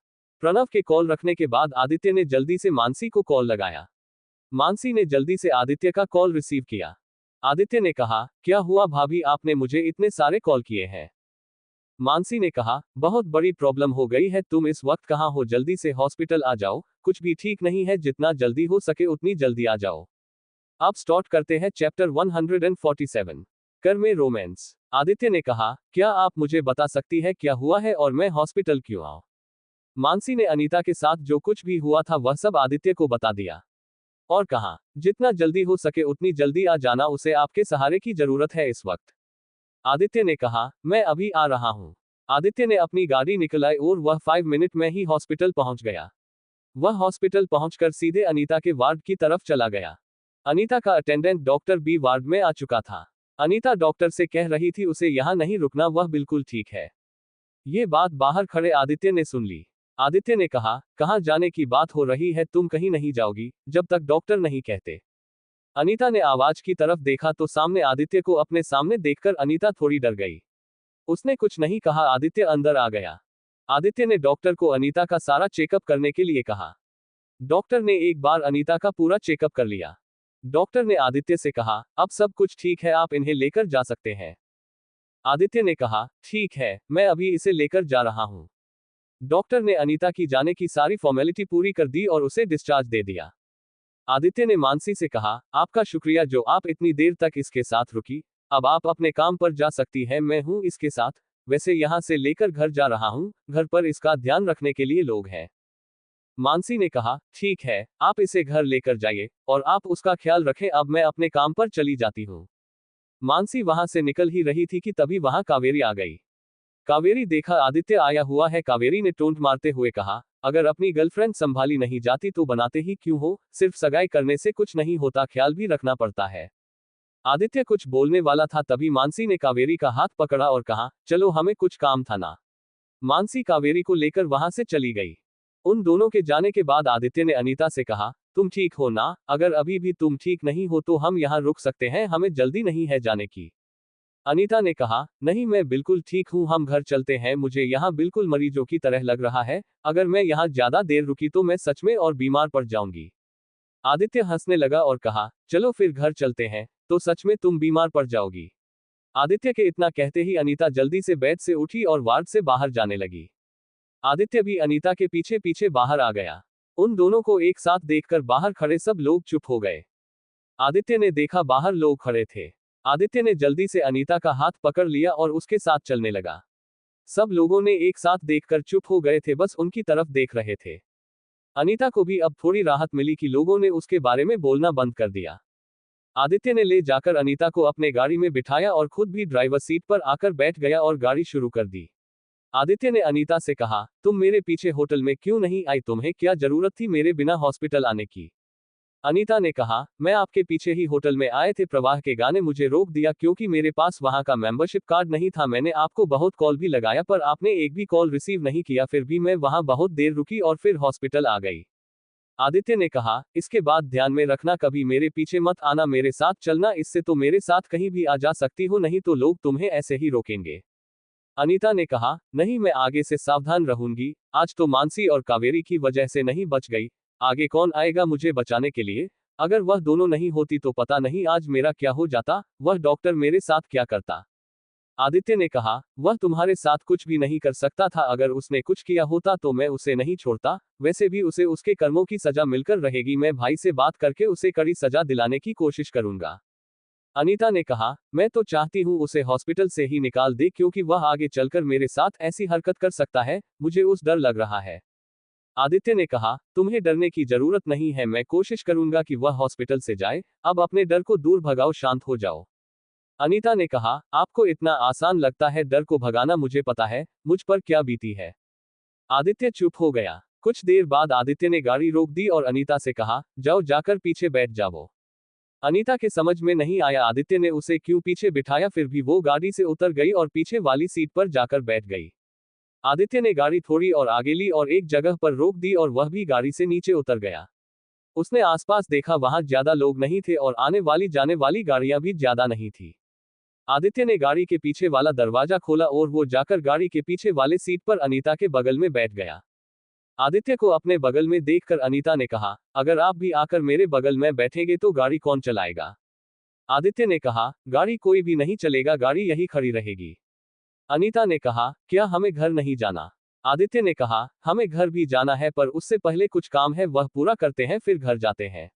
प्रणव के कॉल रखने के बाद आदित्य ने जल्दी से मानसी को कॉल लगाया। मानसी ने जल्दी से आदित्य का कॉल रिसीव किया। आदित्य ने कहा, क्या हुआ भाभी, आपने मुझे इतने सारे कॉल किए हैं? मानसी ने कहा, बहुत बड़ी प्रॉब्लम हो गई है, तुम इस वक्त कहाँ हो? जल्दी से हॉस्पिटल आ जाओ, कुछ भी ठीक नहीं है, जितना जल्दी हो सके उतनी जल्दी आ जाओ। अब स्टार्ट करते हैं चैप्टर 147, कर में रोमांस। आदित्य ने कहा, क्या आप मुझे बता सकती है क्या हुआ है और मैं हॉस्पिटल क्यों आऊं? मानसी ने अनीता के साथ जो कुछ भी हुआ था वह सब आदित्य को बता दिया और कहा, जितना जल्दी हो सके उतनी जल्दी आ जाना, उसे आपके सहारे की जरूरत है इस वक्त। आदित्य ने कहा, मैं अभी आ रहा हूं। आदित्य ने अपनी गाड़ी निकलाई और वह 5 मिनट में ही हॉस्पिटल पहुंच गया। वह हॉस्पिटल पहुंचकर सीधे अनीता के वार्ड की तरफ चला गया। अनीता का अटेंडेंट डॉक्टर बी वार्ड में आ चुका था। अनीता डॉक्टर से कह रही थी उसे यहां नहीं रुकना, वह बिल्कुल ठीक है। ये बात बाहर खड़े आदित्य ने सुन ली। आदित्य ने कहा, कहां जाने की बात हो रही है, तुम कहीं नहीं जाओगी जब तक डॉक्टर नहीं कहते। अनीता ने आवाज की तरफ देखा तो सामने आदित्य को अपने सामने देखकर अनीता थोड़ी डर गई। उसने कुछ नहीं कहा, आदित्य अंदर आ गया। आदित्य ने डॉक्टर को अनीता का सारा चेकअप करने के लिए कहा। डॉक्टर ने एक बार अनीता का पूरा चेकअप कर लिया। डॉक्टर ने आदित्य से कहा, अब सब कुछ ठीक है, आप इन्हें लेकर जा सकते हैं। आदित्य ने कहा, ठीक है, मैं अभी इसे लेकर जा रहा हूं। डॉक्टर ने अनीता की जाने की सारी फॉर्मेलिटी पूरी कर दी और उसे डिस्चार्ज दे दिया। आदित्य ने मानसी से कहा, आपका शुक्रिया जो आप इतनी देर तक इसके साथ रुकी। अब आप अपने काम पर जा सकती हैं, मैं हूं इसके साथ। वैसे यहां से लेकर घर जा रहा हूं, घर पर इसका ध्यान रखने के लिए लोग हैं। मानसी ने कहा, ठीक है, आप इसे घर लेकर जाइए और आप उसका ख्याल रखें, अब मैं अपने काम पर चली जाती हूँ। मानसी वहां से निकल ही रही थी कि तभी वहां कावेरी आ गई। कावेरी देखा आदित्य आया हुआ है, कावेरी ने टोंट मारते हुए कहा, अगर अपनी गर्लफ्रेंड संभाली नहीं जाती तो बनाते ही क्यों हो, सिर्फ सगाई करने से कुछ नहीं होता, ख्याल भी रखना पड़ता है। आदित्य कुछ बोलने वाला था तभी मानसी ने कावेरी का हाथ पकड़ा और कहा, चलो हमें कुछ काम था ना। मानसी कावेरी को लेकर वहां से चली गई। उन दोनों के जाने के बाद आदित्य ने अनीता से कहा, तुम ठीक हो ना, अगर अभी भी तुम ठीक नहीं हो तो हम यहाँ रुक सकते हैं, हमें जल्दी नहीं है जाने की। अनीता ने कहा, नहीं मैं बिल्कुल ठीक हूँ, हम घर चलते हैं, मुझे यहाँ बिल्कुल मरीजों की तरह लग रहा है, अगर मैं यहाँ ज्यादा देर रुकी तो मैं सच में और बीमार पड़ जाऊंगी। आदित्य हंसने लगा और कहा, चलो फिर घर चलते हैं, तो सच में तुम बीमार पड़ जाओगी। आदित्य के इतना कहते ही अनीता जल्दी से बेड से उठी और वार्ड से बाहर जाने लगी। आदित्य भी अनीता के पीछे पीछे बाहर आ गया। उन दोनों को एक साथ देखकर बाहर खड़े सब लोग चुप हो गए। आदित्य ने देखा बाहर लोग खड़े थे। आदित्य ने जल्दी से अनीता का हाथ पकड़ लिया और उसके साथ चलने लगा। सब लोगों ने एक साथ देखकर चुप हो गए थे, बस उनकी तरफ देख रहे थे। अनीता को भी अब थोड़ी राहत मिली कि लोगों ने उसके बारे में बोलना बंद कर दिया। आदित्य ने ले जाकर अनीता को अपने गाड़ी में बिठाया और खुद भी ड्राइवर सीट पर आकर बैठ गया और गाड़ी शुरू कर दी। आदित्य ने अनीता से कहा, तुम मेरे पीछे होटल में क्यों नहीं आई, तुम्हें क्या जरूरत थी मेरे बिना हॉस्पिटल आने की। अनीता ने कहा, मैं आपके पीछे ही होटल में आए थे, प्रवाह के गाने मुझे रोक दिया क्योंकि मेरे पास वहां का मेंबरशिप कार्ड नहीं था, मैंने आपको बहुत कॉल भी लगाया पर आपने एक भी कॉल रिसीव नहीं किया, फिर भी मैं वहां बहुत देर रुकी और फिर हॉस्पिटल आ गई। आदित्य ने कहा, इसके बाद ध्यान में रखना, कभी मेरे पीछे मत आना, मेरे साथ चलना, इससे तो मेरे साथ कहीं भी आ जा सकती हो, नहीं तो लोग तुम्हें ऐसे ही रोकेंगे। अनीता ने कहा, नहीं मैं आगे से सावधान रहूंगी, आज तो मानसी और कावेरी की वजह से नहीं बच गई, आगे कौन आएगा मुझे बचाने के लिए। अगर वह दोनों नहीं होती तो पता नहीं आज मेरा क्या हो जाता, वह डॉक्टर मेरे साथ क्या करता। आदित्य ने कहा, वह तुम्हारे साथ कुछ भी नहीं कर सकता था, अगर उसने कुछ किया होता तो मैं उसे नहीं छोड़ता, वैसे भी उसे उसके कर्मों की सजा मिलकर रहेगी, मैं भाई से बात करके उसे कड़ी सजा दिलाने की कोशिश करूंगा। अनीता ने कहा, मैं तो चाहती हूँ उसे हॉस्पिटल से ही निकाल दे क्योंकि वह आगे चलकर मेरे साथ ऐसी हरकत कर सकता है, मुझे उस डर लग रहा है। आदित्य ने कहा, तुम्हें डरने की जरूरत नहीं है, मैं कोशिश करूंगा कि वह हॉस्पिटल से जाए, अब अपने डर को दूर भगाओ, शांत हो जाओ। अनीता ने कहा, आपको इतना आसान लगता है डर को भगाना, मुझे पता है मुझ पर क्या बीती है। आदित्य चुप हो गया। कुछ देर बाद आदित्य ने गाड़ी रोक दी और अनीता से कहा, जाओ जाकर पीछे बैठ जाओ। अनीता के समझ में नहीं आया आदित्य ने उसे क्यों पीछे बिठाया, फिर भी वो गाड़ी से उतर गई और पीछे वाली सीट पर जाकर बैठ गई। आदित्य ने गाड़ी थोड़ी और आगे ली और एक जगह पर रोक दी और वह भी गाड़ी से नीचे उतर गया। उसने आसपास देखा, वहां ज्यादा लोग नहीं थे और आने वाली जाने वाली गाड़ियां भी ज्यादा नहीं थी। आदित्य ने गाड़ी के पीछे वाला दरवाजा खोला और वो जाकर गाड़ी के पीछे वाले सीट पर अनीता के बगल में बैठ गया। आदित्य को अपने बगल में देखकर अनीता ने कहा, अगर आप भी आकर मेरे बगल में बैठेंगे तो गाड़ी कौन चलाएगा। आदित्य ने कहा, गाड़ी कोई भी नहीं चलेगा, गाड़ी यही खड़ी रहेगी। अनीता ने कहा, क्या हमें घर नहीं जाना। आदित्य ने कहा, हमें घर भी जाना है पर उससे पहले कुछ काम है, वह पूरा करते हैं फिर घर जाते हैं।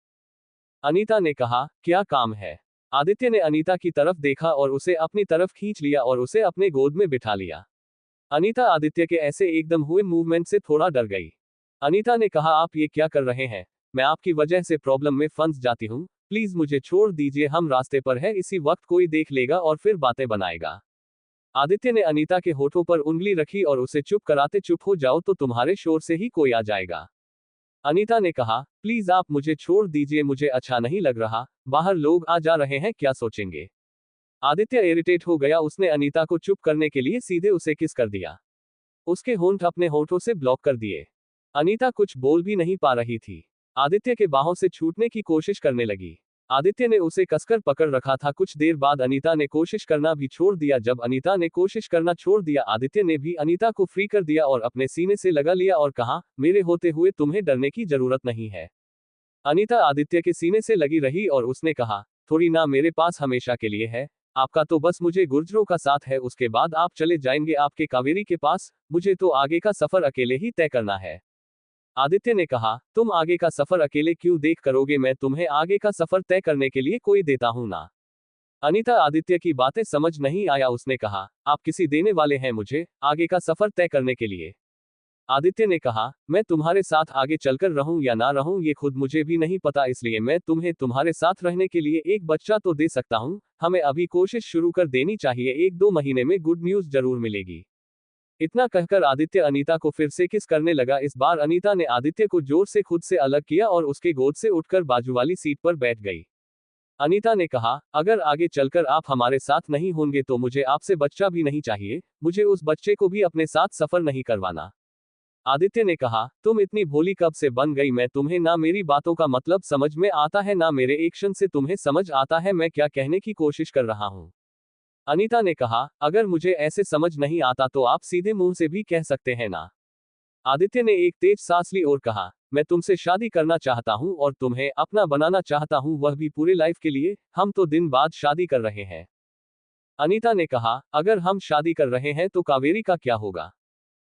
अनीता ने कहा, क्या काम है। आदित्य ने अनीता की तरफ देखा और उसे अपनी तरफ खींच लिया और उसे अपने गोद में बिठा लिया। अनीता आदित्य के ऐसे एकदम हुए मूवमेंट से थोड़ा डर गई। अनीता ने कहा, आप ये क्या कर रहे हैं, मैं आपकी वजह से प्रॉब्लम में फंस जाती हूँ, प्लीज मुझे छोड़ दीजिए, हम रास्ते पर है, इसी वक्त कोई देख लेगा और फिर बातें बनाएगा। आदित्य ने अनीता के होठों पर उंगली रखी और उसे चुप कराते, चुप हो जाओ तो तुम्हारे शोर से ही कोई आ जाएगा। अनीता ने कहा, प्लीज आप मुझे छोड़ दीजिए, मुझे अच्छा नहीं लग रहा, बाहर लोग आ जा रहे हैं, क्या सोचेंगे। आदित्य इरिटेट हो गया, उसने अनीता को चुप करने के लिए सीधे उसे किस कर दिया। उसके होंठ अपने होठों से ब्लॉक कर दिए। अनीता कुछ बोल भी नहीं पा रही थी। आदित्य के बाहों से छूटने की कोशिश करने लगी। आदित्य ने उसे कसकर पकड़ रखा था। कुछ देर बाद अनीता ने कोशिश करना भी छोड़ दिया। जब अनीता ने कोशिश करना छोड़ दिया, आदित्य ने भी अनीता को फ्री कर दिया और अपने सीने से लगा लिया और कहा, मेरे होते हुए तुम्हें डरने की जरूरत नहीं है। अनीता आदित्य के सीने से लगी रही और उसने कहा, थोड़ी ना मेरे पास हमेशा के लिए है, आपका तो बस मुझे गुर्जरों का साथ है, उसके बाद आप चले जाएंगे आपके कावेरी के पास, मुझे तो आगे का सफर अकेले ही तय करना है। आदित्य ने कहा, तुम आगे का सफर अकेले क्यों देख करोगे, मैं तुम्हें आगे का सफर तय करने के लिए कोई देता हूं ना। अनीता आदित्य की बातें समझ नहीं आया, उसने कहा, आप किसी देने वाले हैं मुझे आगे का सफर तय करने के लिए। आदित्य ने कहा, मैं तुम्हारे साथ आगे चलकर रहूं या ना रहूं ये खुद मुझे भी नहीं पता, इसलिए मैं तुम्हें तुम्हारे साथ रहने के लिए एक बच्चा तो दे सकता हूं, हमें अभी कोशिश शुरू कर देनी चाहिए, 1-2 महीने में गुड न्यूज जरूर मिलेगी। इतना कहकर आदित्य अनीता को फिर से किस करने लगा। इस बार अनीता ने आदित्य को जोर से खुद से अलग किया और उसके गोद से उठकर बाजू वाली सीट पर बैठ गई। अनीता ने कहा, अगर आगे चलकर आप हमारे साथ नहीं होंगे तो मुझे आपसे बच्चा भी नहीं चाहिए, मुझे उस बच्चे को भी अपने साथ सफर नहीं करवाना। आदित्य ने कहा, तुम इतनी भोली कब से बन गई, मैं तुम्हें ना मेरी बातों का मतलब समझ में आता है ना मेरे एक्शन से तुम्हें समझ आता है मैं क्या कहने की कोशिश कर रहा हूं। अनीता ने कहा, अगर मुझे ऐसे समझ नहीं आता तो आप सीधे मुंह से भी कह सकते हैं ना। आदित्य ने एक तेज सांस ली और कहा, मैं तुमसे शादी करना चाहता हूं और तुम्हें अपना बनाना चाहता हूं, वह भी पूरे लाइफ के लिए, हम तो दिन बाद शादी कर रहे हैं। अनीता ने कहा, अगर हम शादी कर रहे हैं तो कावेरी का क्या होगा?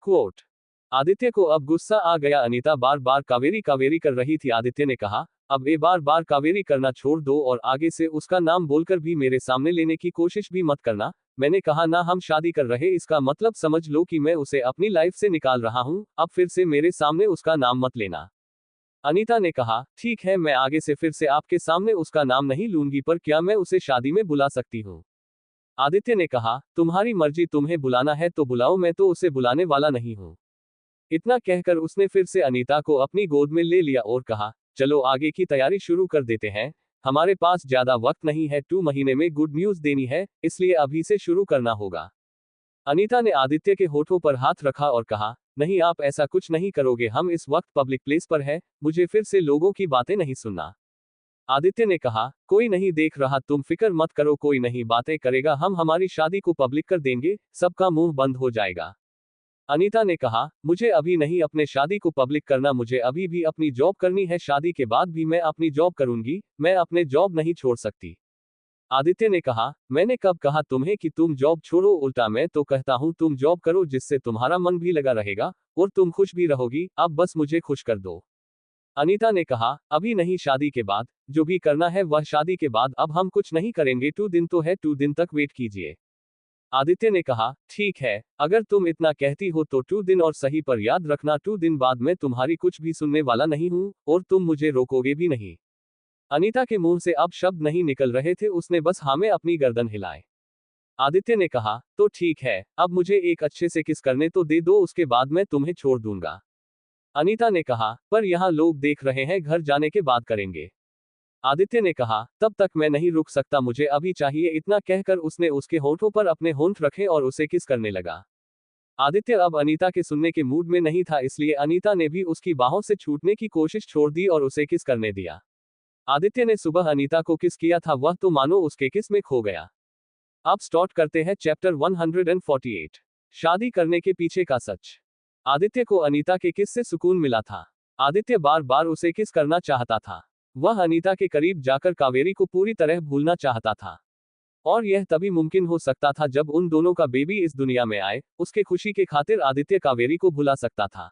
क्वोट। आदित्य को अब गुस्सा आ गया, अनीता बार बार कावेरी कावेरी कर रही थी। आदित्य ने कहा, अब ये बार बार कावेरी करना छोड़ दो और आगे से उसका नाम बोलकर भी मेरे सामने लेने की कोशिश भी मत करना। मैंने कहा ना हम शादी कर रहे, इसका मतलब समझ लो कि मैं उसे अपनी लाइफ से निकाल रहा हूं, अब फिर से मेरे सामने उसका नाम मत लेना। अनीता ने कहा, ठीक है मैं आगे से फिर से आपके सामने उसका नाम नहीं लूंगी, पर क्या मैं उसे शादी में बुला सकती हूँ? आदित्य ने कहा, तुम्हारी मर्जी, तुम्हें बुलाना है तो बुलाओ, मैं तो उसे बुलाने वाला नहीं हूँ। इतना कहकर उसने फिर से अनीता को अपनी गोद में ले लिया और कहा, चलो आगे की तैयारी शुरू कर देते हैं, हमारे पास ज्यादा वक्त नहीं है, 2 महीने में गुड न्यूज देनी है, इसलिए अभी से शुरू करना होगा। अनीता ने आदित्य के होठों पर हाथ रखा और कहा, नहीं आप ऐसा कुछ नहीं करोगे, हम इस वक्त पब्लिक प्लेस पर है, मुझे फिर से लोगों की बातें नहीं सुनना। आदित्य ने कहा, कोई नहीं देख रहा, तुम फिक्र मत करो, कोई नहीं बातें करेगा, हम हमारी शादी को पब्लिक कर देंगे, सबका मुंह बंद हो जाएगा। अनीता ने कहा, मुझे अभी नहीं अपने शादी को पब्लिक करना, मुझे अभी भी अपनी जॉब करनी है, शादी के बाद भी मैं अपनी जॉब करूंगी, मैं अपने जॉब नहीं छोड़ सकती। आदित्य ने कहा, मैंने कब कहा तुम्हें कि तुम जॉब छोड़ो, उल्टा मैं तो कहता हूं तुम जॉब करो, जिससे तुम्हारा मन भी लगा रहेगा और तुम खुश भी रहोगी, अब बस मुझे खुश कर दो। अनीता ने कहा, अभी नहीं, शादी के बाद जो भी करना है वह शादी के बाद, अब हम कुछ नहीं करेंगे, 2 दिन तो है, 2 दिन तक वेट कीजिए। आदित्य ने कहा, ठीक है, अगर तुम इतना कहती हो तो 2 दिन और सही, पर याद रखना 2 दिन बाद मैं तुम्हारी कुछ भी सुनने वाला नहीं हूं और तुम मुझे रोकोगे भी नहीं। अनीता के मुंह से अब शब्द नहीं निकल रहे थे, उसने बस हाँ में अपनी गर्दन हिलाए। आदित्य ने कहा, तो ठीक है, अब मुझे एक अच्छे से किस करने तो दे दो, उसके बाद मैं तुम्हें छोड़ दूंगा। अनीता ने कहा, पर यहाँ लोग देख रहे हैं, घर जाने के बाद करेंगे। आदित्य ने कहा, तब तक मैं नहीं रुक सकता, मुझे अभी चाहिए। इतना कहकर उसने उसके होठों पर अपने होंठ रखे और उसे किस करने लगा। आदित्य अब अनीता के सुनने के मूड में नहीं था, इसलिए अनीता ने भी उसकी बाहों से छूटने की कोशिश छोड़ दी और उसे किस करने दिया। आदित्य ने सुबह अनीता को किस किया था, वह तो मानो उसके किस में खो गया। अब स्टार्ट करते हैं चैप्टर 148, शादी करने के पीछे का सच। आदित्य को अनीता के किस से सुकून मिला था। आदित्य बार बार उसे किस करना चाहता था। वह अनीता के करीब जाकर कावेरी को पूरी तरह भूलना चाहता था। और यह तभी मुमकिन हो सकता था जब उन दोनों का बेबी इस दुनिया में आए, उसके खुशी के खातिर आदित्य कावेरी को भुला सकता था।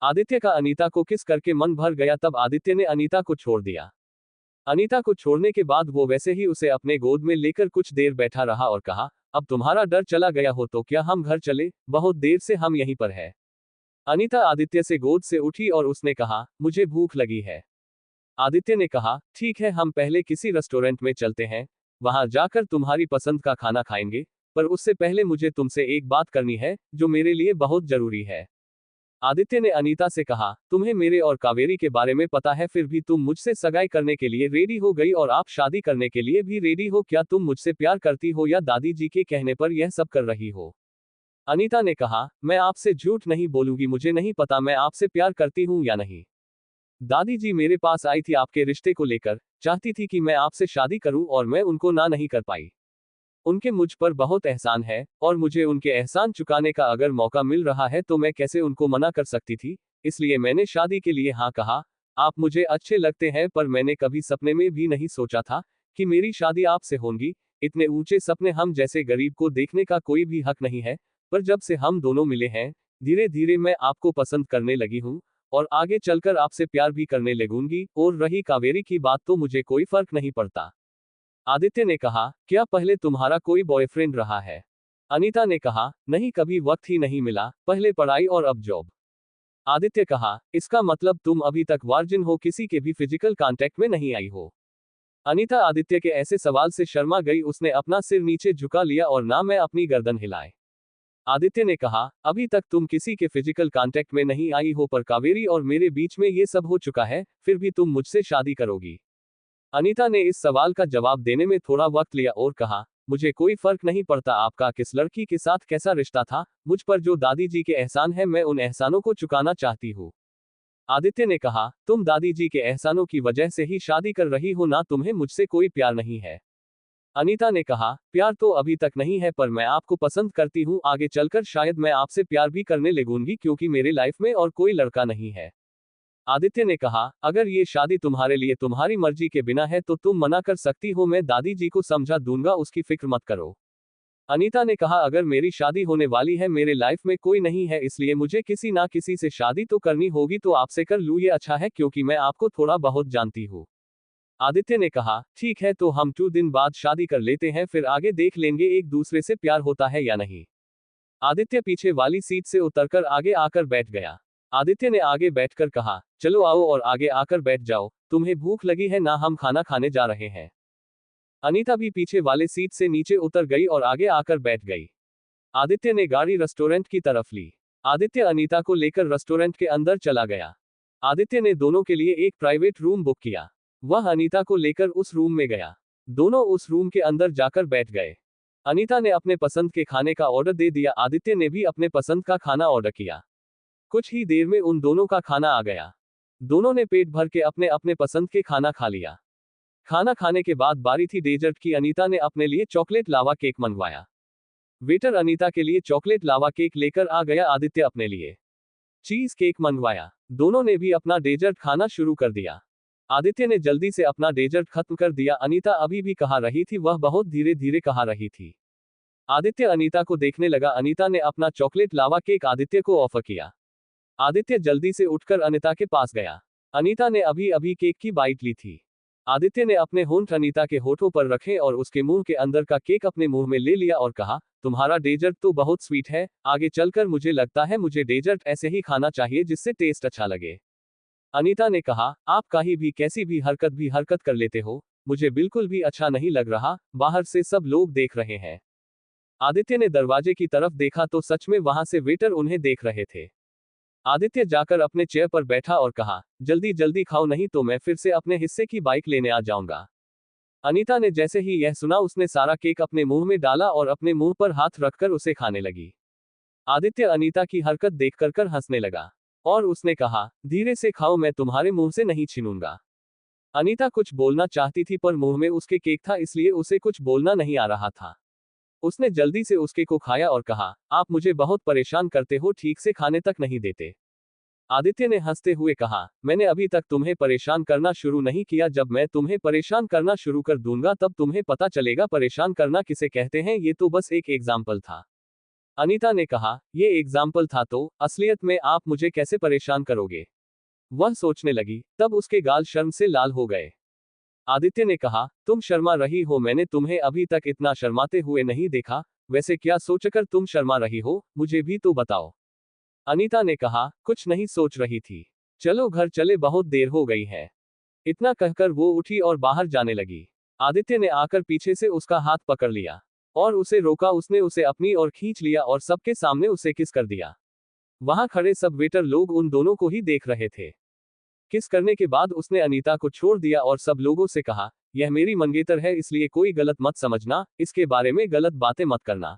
आदित्य का अनीता को किस करके मन भर गया, तब आदित्य ने अनीता को छोड़ दिया। अनीता को छोड़ने के बाद वो वैसे ही उसे अपने गोद में लेकर कुछ देर बैठा रहा और कहा, अब तुम्हारा डर चला गया हो तो क्या हम घर चले, बहुत देर से हम यहीं पर है। अनीता आदित्य से गोद से उठी और उसने कहा, मुझे भूख लगी है। आदित्य ने कहा, ठीक है, हम पहले किसी रेस्टोरेंट में चलते हैं, वहां जाकर तुम्हारी पसंद का खाना खाएंगे, पर उससे पहले मुझे तुमसे एक बात करनी है जो मेरे लिए बहुत जरूरी है। आदित्य ने अनीता से कहा, तुम्हें मेरे और कावेरी के बारे में पता है, फिर भी तुम मुझसे सगाई करने के लिए रेडी हो गई और आप शादी करने के लिए भी रेडी हो, क्या तुम मुझसे प्यार करती हो या दादी जी के कहने पर यह सब कर रही हो? अनीता ने कहा, मैं आपसे झूठ नहीं बोलूंगी, मुझे नहीं पता मैं आपसे प्यार करती हूं या नहीं। दादी जी मेरे पास आई थी आपके रिश्ते को लेकर, चाहती थी कि मैं आपसे शादी करूं और मैं उनको ना नहीं कर पाई। उनके मुझ पर बहुत एहसान है और मुझे उनके एहसान चुकाने का अगर मौका मिल रहा है तो मैं कैसे उनको मना कर सकती थी, इसलिए मैंने शादी के लिए हाँ कहा। आप मुझे अच्छे लगते हैं, पर मैंने कभी सपने में भी नहीं सोचा था कि मेरी शादी आपसे होगी। इतने ऊंचे सपने हम जैसे गरीब को देखने का कोई भी हक नहीं है। पर जब से हम दोनों मिले हैं, धीरे धीरे मैं आपको पसंद करने लगी हूँ, और आगे चलकर आपसे प्यार भी करने लगूंगी। और रही कावेरी की बात, तो मुझे कोई फर्क नहीं पड़ता। आदित्य ने कहा, क्या पहले तुम्हारा कोई बॉयफ्रेंड रहा है? अनीता ने कहा, नहीं, कभी वक्त ही नहीं मिला, पहले पढ़ाई और अब जॉब। आदित्य कहा, इसका मतलब तुम अभी तक वर्जिन हो, किसी के भी फिजिकल कांटेक्ट में नहीं आई हो? अनीता आदित्य के ऐसे सवाल से शर्मा गई, उसने अपना सिर नीचे झुका लिया और ना मैं अपनी गर्दन हिलाए। आदित्य ने कहा, अभी तक तुम किसी के फिजिकल कांटेक्ट में नहीं आई हो, पर कावेरी और मेरे बीच में ये सब हो चुका है, फिर भी तुम मुझसे शादी करोगी? अनीता ने इस सवाल का जवाब देने में थोड़ा वक्त लिया और कहा, मुझे कोई फर्क नहीं पड़ता आपका किस लड़की के साथ कैसा रिश्ता था, मुझ पर जो दादी जी के एहसान है, मैं उन एहसानों को चुकाना चाहती हूँ। आदित्य ने कहा, तुम दादी जी के एहसानों की वजह से ही शादी कर रही हो ना, तुम्हें मुझसे कोई प्यार नहीं है? अनीता ने कहा, प्यार तो अभी तक नहीं है, पर मैं आपको पसंद करती हूँ, आगे चलकर शायद मैं आपसे प्यार भी करने लगूंगी, क्योंकि मेरे लाइफ में और कोई लड़का नहीं है। आदित्य ने कहा, अगर ये शादी तुम्हारे लिए तुम्हारी मर्जी के बिना है तो तुम मना कर सकती हो, मैं दादी जी को समझा दूंगा, उसकी फिक्र मत करो। अनीता ने कहा, अगर मेरी शादी होने वाली है, मेरे लाइफ में कोई नहीं है, इसलिए मुझे किसी ना किसी से शादी तो करनी होगी, तो आपसे कर लूँ, ये अच्छा है, क्योंकि मैं आपको थोड़ा बहुत जानती हूँ। आदित्य ने कहा, ठीक है, तो हम 2 दिन बाद शादी कर लेते हैं, फिर आगे देख लेंगे एक दूसरे से प्यार होता है या नहीं। आदित्य पीछे वाली सीट से उतरकर आगे आकर बैठ गया। आदित्य ने आगे बैठकर कहा, चलो आओ और आगे आकर बैठ जाओ, तुम्हें भूख लगी है ना, हम खाना खाने जा रहे हैं। अनीता भी पीछे वाले सीट से नीचे उतर गई और आगे आकर बैठ गई। आदित्य ने गाड़ी रेस्टोरेंट की तरफ ली। आदित्य अनीता को लेकर रेस्टोरेंट के अंदर चला गया। आदित्य ने दोनों के लिए एक प्राइवेट रूम बुक किया। वह अनीता को लेकर उस रूम में गया। दोनों उस रूम के अंदर जाकर बैठ गए। अनीता ने अपने पसंद के खाने का ऑर्डर दे दिया, आदित्य ने भी अपने पसंद का खाना ऑर्डर किया। कुछ ही देर में उन दोनों का खाना आ गया। दोनों ने पेट भर के अपने अपने पसंद के खाना खा लिया। खाना खाने के बाद बारी थी डेजर्ट की। अनीता ने अपने लिए चॉकलेट लावा केक मंगवाया। वेटर अनीता के लिए चॉकलेट लावा केक लेकर आ गया। आदित्य अपने लिए चीज केक मंगवाया। दोनों ने भी अपना डेजर्ट खाना शुरू कर दिया। आदित्य ने जल्दी से अपना डेजर्ट खत्म कर दिया। अनीता अभी भी कहा रही थी, वह बहुत धीरे धीरे कहा रही थी। आदित्य अनीता को देखने लगा। अनीता ने अपना चॉकलेट लावा केक आदित्य को ऑफर किया। आदित्य जल्दी से उठकर अनीता के पास गया। अनीता ने अभी अभी केक की बाइट ली थी। आदित्य ने अपने होंठ अनीता के होठों पर रखे और उसके मुंह के अंदर का केक अपने मुंह में ले लिया और कहा, तुम्हारा डेजर्ट तो बहुत स्वीट है, आगे चलकर मुझे लगता है मुझे डेजर्ट ऐसे ही खाना चाहिए जिससे टेस्ट अच्छा लगे। अनीता ने कहा, आप कहीं भी कैसी भी हरकत कर लेते हो, मुझे बिल्कुल भी अच्छा नहीं लग रहा, बाहर से सब लोग देख रहे हैं। आदित्य ने दरवाजे की तरफ देखा तो सच में वहां से वेटर उन्हें देख रहे थे। आदित्य जाकर अपने चेयर पर बैठा और कहा, जल्दी जल्दी खाओ, नहीं तो मैं फिर से अपने हिस्से की बाइक लेने आ जाऊंगा। अनीता ने जैसे ही यह सुना, उसने सारा केक अपने मुंह में डाला और अपने मुंह पर हाथ रखकर उसे खाने लगी। आदित्य अनीता की हरकत देखकर कर हंसने लगा और उसने कहा, धीरे से खाओ, मैं तुम्हारे मुंह से नहीं छीनूंगा। अनीता कुछ बोलना चाहती थी, पर मुंह में उसके केक था, इसलिए उसे कुछ बोलना नहीं आ रहा था। उसने जल्दी से उसके को खाया और कहा, आप मुझे बहुत परेशान करते हो, ठीक से खाने तक नहीं देते। आदित्य ने हंसते हुए कहा, मैंने अभी तक तुम्हें परेशान करना शुरू नहीं किया, जब मैं तुम्हें परेशान करना शुरू कर दूंगा तब तुम्हें पता चलेगा परेशान करना किसे कहते हैं, ये तो बस एक एग्जाम्पल था। अनीता ने कहा, ये एग्जाम्पल था तो असलियत में आप मुझे कैसे परेशान करोगे? वह सोचने लगी, तब उसके गाल शर्म से लाल हो गए। आदित्य ने कहा, तुम शर्मा रही हो, मैंने तुम्हें अभी तक इतना शर्माते हुए नहीं देखा, वैसे क्या सोचकर तुम शर्मा रही हो, मुझे भी तो बताओ। अनीता ने कहा, कुछ नहीं सोच रही थी, चलो घर चले, बहुत देर हो गई है। इतना कहकर वो उठी और बाहर जाने लगी। आदित्य ने आकर पीछे से उसका हाथ पकड़ लिया और उसे रोका। उसने उसे अपनी ओर खींच लिया और सबके सामने उसे किस कर दिया। वहां खड़े सब वेटर लोग उन दोनों को ही देख रहे थे। किस करने के बाद उसने अनीता को छोड़ दिया और सब लोगों से कहा, यह मेरी मंगेतर है, इसलिए कोई गलत मत समझना, इसके बारे में गलत बातें मत करना।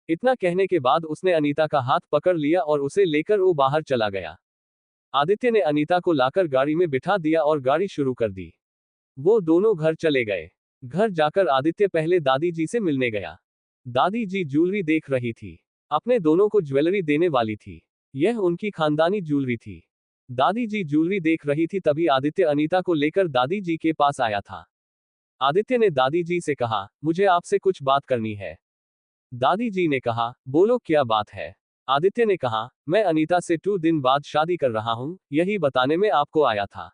इतना कहने के बाद उसने अनीता का हाथ पकड़ लिया और उसे लेकर वो बाहर चला गया। आदित्य ने अनीता को लाकर गाड़ी में बिठा दिया और गाड़ी शुरू कर दी। वो दोनों घर चले गए। घर जाकर आदित्य पहले दादी जी से मिलने गया। दादी जी ज्वेलरी देख रही थी। अपने दोनों को ज्वेलरी देने वाली थी। यह उनकी खानदानी ज्वेलरी थी। दादी जी ज्वेलरी देख रही थी, तभी आदित्य अनीता को लेकर दादी जी के पास आया था। आदित्य ने दादी जी से कहा, मुझे आपसे कुछ बात करनी है। दादी जी ने कहा, बोलो क्या बात है। आदित्य ने कहा, मैं अनीता से 2 दिन बाद शादी कर रहा हूँ, यही बताने में आपको आया था।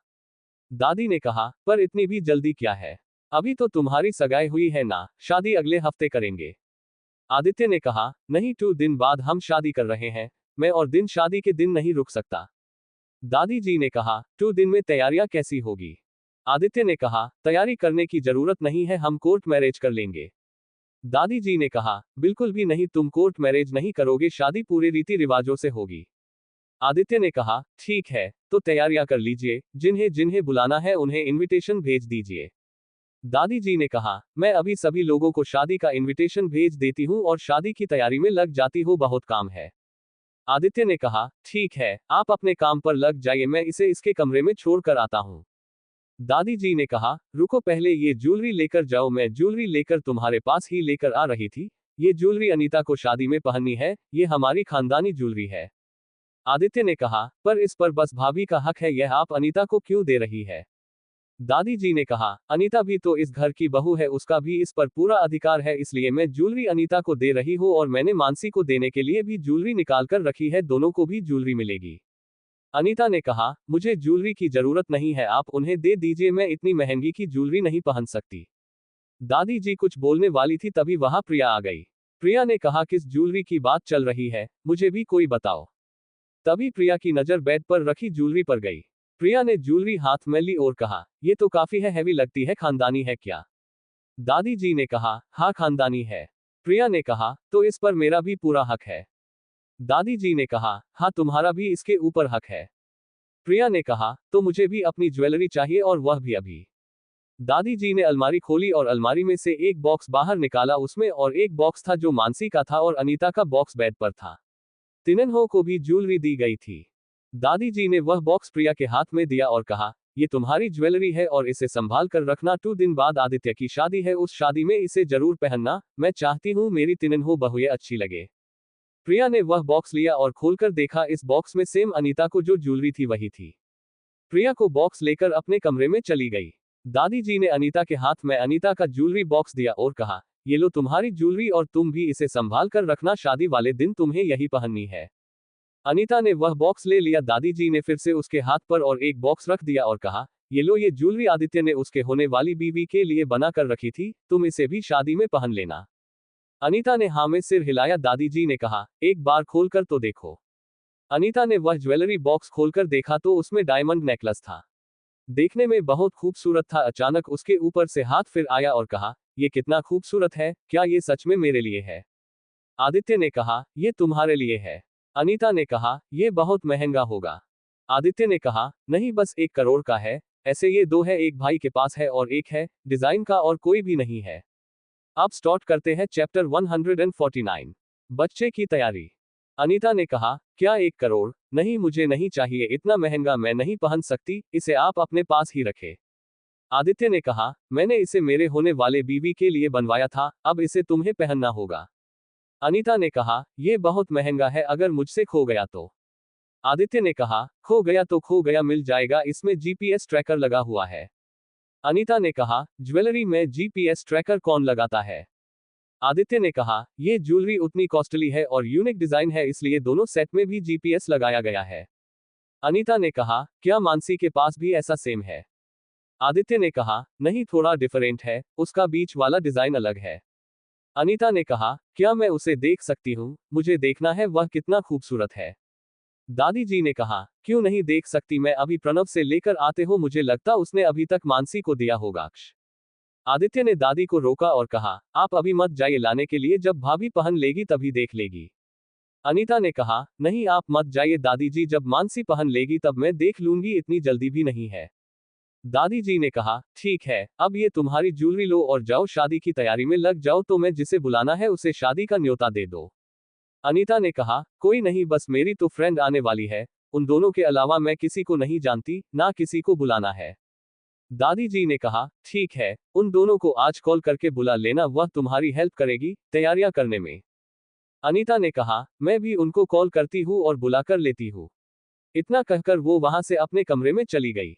दादी ने कहा, पर इतनी भी जल्दी क्या है? अभी तो तुम्हारी सगाई हुई है ना, शादी अगले हफ्ते करेंगे। आदित्य ने कहा, नहीं 2 दिन बाद हम शादी कर रहे हैं, मैं और दिन शादी के दिन नहीं रुक सकता। दादी जी ने कहा, 2 दिन में तैयारियां कैसी होगी? आदित्य ने कहा, तैयारी करने की जरूरत नहीं है, हम कोर्ट मैरिज कर लेंगे। दादी जी ने कहा, बिल्कुल भी नहीं, तुम कोर्ट मैरिज नहीं करोगे, शादी पूरे रीति रिवाजों से होगी। आदित्य ने कहा, ठीक है, तो तैयारियां कर लीजिए, जिन्हें जिन्हें बुलाना है उन्हें इनविटेशन भेज दीजिए। दादी जी ने कहा, मैं अभी सभी लोगों को शादी का इनविटेशन भेज देती हूँ और शादी की तैयारी में लग जाती हूँ, बहुत काम है। आदित्य ने कहा, ठीक है, आप अपने काम पर लग जाइए, मैं इसे इसके कमरे में छोड़ कर आता हूँ। दादी जी ने कहा, रुको, पहले ये ज्वेलरी लेकर जाओ, मैं ज्वेलरी लेकर तुम्हारे पास ही लेकर आ रही थी। ये ज्वेलरी अनीता को शादी में पहननी है, ये हमारी खानदानी ज्वेलरी है। आदित्य ने कहा, पर इस पर बस भाभी का हक है, यह आप अनीता को क्यों दे रही है? दादी जी ने कहा, अनीता भी तो इस घर की बहू है, उसका भी इस पर पूरा अधिकार है, इसलिए मैं ज्वेलरी अनीता को दे रही हूँ और मैंने मानसी को देने के लिए भी ज्वेलरी निकाल कर रखी है, दोनों को भी ज्वेलरी मिलेगी। अनीता ने कहा, मुझे ज्वेलरी की जरूरत नहीं है, आप उन्हें दे दीजिए, मैं इतनी महंगी की ज्वेलरी नहीं पहन सकती। दादी जी कुछ बोलने वाली थी, तभी वहां प्रिया आ गई। प्रिया ने कहा, किस ज्वेलरी की बात चल रही है, मुझे भी कोई बताओ। तभी प्रिया की नजर बेड पर रखी ज्वेलरी पर गई। प्रिया ने ज्वेलरी हाथ में ली और कहा, ये तो काफी है, हैवी लगती है, खानदानी है क्या? दादी जी ने कहा, हाँ खानदानी है। प्रिया ने कहा, तो इस पर मेरा भी पूरा हक है। दादी जी ने कहा, हाँ तुम्हारा भी इसके ऊपर हक है। प्रिया ने कहा, तो मुझे भी अपनी ज्वेलरी चाहिए और वह भी अभी। दादी जी ने अलमारी खोली और अलमारी में से एक बॉक्स बाहर निकाला, उसमें और एक बॉक्स था जो मानसी का था और अनीता का बॉक्स बेड पर था। तिनन्हो को भी ज्वेलरी दी गई थी। दादी जी ने वह बॉक्स प्रिया के हाथ में दिया और कहा, ये तुम्हारी ज्वेलरी है और इसे संभाल कर रखना, 2 दिन बाद आदित्य की शादी है, उस शादी में इसे जरूर पहनना, मैं चाहती हूँ मेरी तिनन्हो बहुएं अच्छी लगे। प्रिया ने वह बॉक्स लिया और खोलकर देखा, इस बॉक्स में सेम अनीता को जो ज्वेलरी थी वही थी। प्रिया को बॉक्स लेकर अपने कमरे में चली गई। दादी जी ने अनीता के हाथ में अनीता का ज्वेलरी बॉक्स दिया और कहा, ये लो तुम्हारी ज्वेलरी और तुम भी इसे संभाल कर रखना, शादी वाले दिन तुम्हें यही पहननी है। अनीता ने वह बॉक्स ले लिया। दादी जी ने फिर से उसके हाथ पर और एक बॉक्स रख दिया और कहा, ये लो, ये ज्वेलरी आदित्य ने उसके होने वाली बीवी के लिए बना कर रखी थी, तुम इसे भी शादी में पहन लेना। अनीता ने हाँ में सिर हिलाया। दादी जी ने कहा, एक बार खोलकर तो देखो। अनीता ने वह ज्वेलरी बॉक्स खोलकर देखा तो उसमें डायमंड नेकलेस था। देखने में बहुत खूबसूरत था। अचानक उसके ऊपर से हाथ फिर आया और कहा, ये कितना खूबसूरत है, क्या ये सच में मेरे लिए है? आदित्य ने कहा, ये तुम्हारे लिए है। अनीता ने कहा, ये बहुत महंगा होगा। आदित्य ने कहा, नहीं, बस 1 करोड़ का है। ऐसे ये 2 है, एक भाई के पास है और एक है डिजाइन का और कोई भी नहीं है। अब स्टार्ट करते हैं चैप्टर 149, बच्चे की तैयारी। अनीता ने कहा, क्या 1 करोड़? नहीं, मुझे नहीं चाहिए, इतना महंगा मैं नहीं पहन सकती, इसे आप अपने पास ही रखें। आदित्य ने कहा, मैंने इसे मेरे होने वाले बीवी के लिए बनवाया था, अब इसे तुम्हें पहनना होगा। अनीता ने कहा, यह बहुत महंगा है, अगर मुझसे खो गया तो? आदित्य ने कहा, खो गया तो खो गया, मिल जाएगा, इसमें जीपीएस ट्रैकर लगा हुआ है। अनीता ने कहा, ज्वेलरी में जीपीएस ट्रैकर कौन लगाता है? आदित्य ने कहा, यह ज्वेलरी उतनी कॉस्टली है और यूनिक डिजाइन है, इसलिए दोनों सेट में भी जीपीएस लगाया गया है। अनीता ने कहा, क्या मानसी के पास भी ऐसा सेम है? आदित्य ने कहा, नहीं, थोड़ा डिफरेंट है, उसका बीच वाला डिजाइन अलग है। अनीता ने कहा, क्या मैं उसे देख सकती हूँ? मुझे देखना है, वह कितना खूबसूरत है। दादी जी ने कहा, क्यों नहीं देख सकती, मैं अभी प्रणव से लेकर आते हो, मुझे लगता उसने अभी तक मानसी को दिया होगा। आदित्य ने दादी को रोका और कहा, आप अभी मत जाइए, लाने के लिए जब भाभी पहन लेगी तभी देख लेगी। अनीता ने कहा, नहीं आप मत जाइए दादी जी, जब मानसी पहन लेगी तब मैं देख लूंगी, इतनी जल्दी भी नहीं है। दादी जी ने कहा, ठीक है, अब ये तुम्हारी ज्वेलरी लो और जाओ, शादी की तैयारी में लग जाओ, तो मैं जिसे बुलाना है उसे शादी का न्योता दे दो। अनीता ने कहा, कोई नहीं, बस मेरी तो फ्रेंड आने वाली है, उन दोनों के अलावा मैं किसी को नहीं जानती, ना किसी को बुलाना है। दादी जी ने कहा, ठीक है, उन दोनों को आज कॉल करके बुला लेना, वह तुम्हारी हेल्प करेगी तैयारियां करने में। अनीता ने कहा, मैं भी उनको कॉल करती हूँ और बुला कर लेती हूँ। इतना कहकर वो वहां से अपने कमरे में चली गई।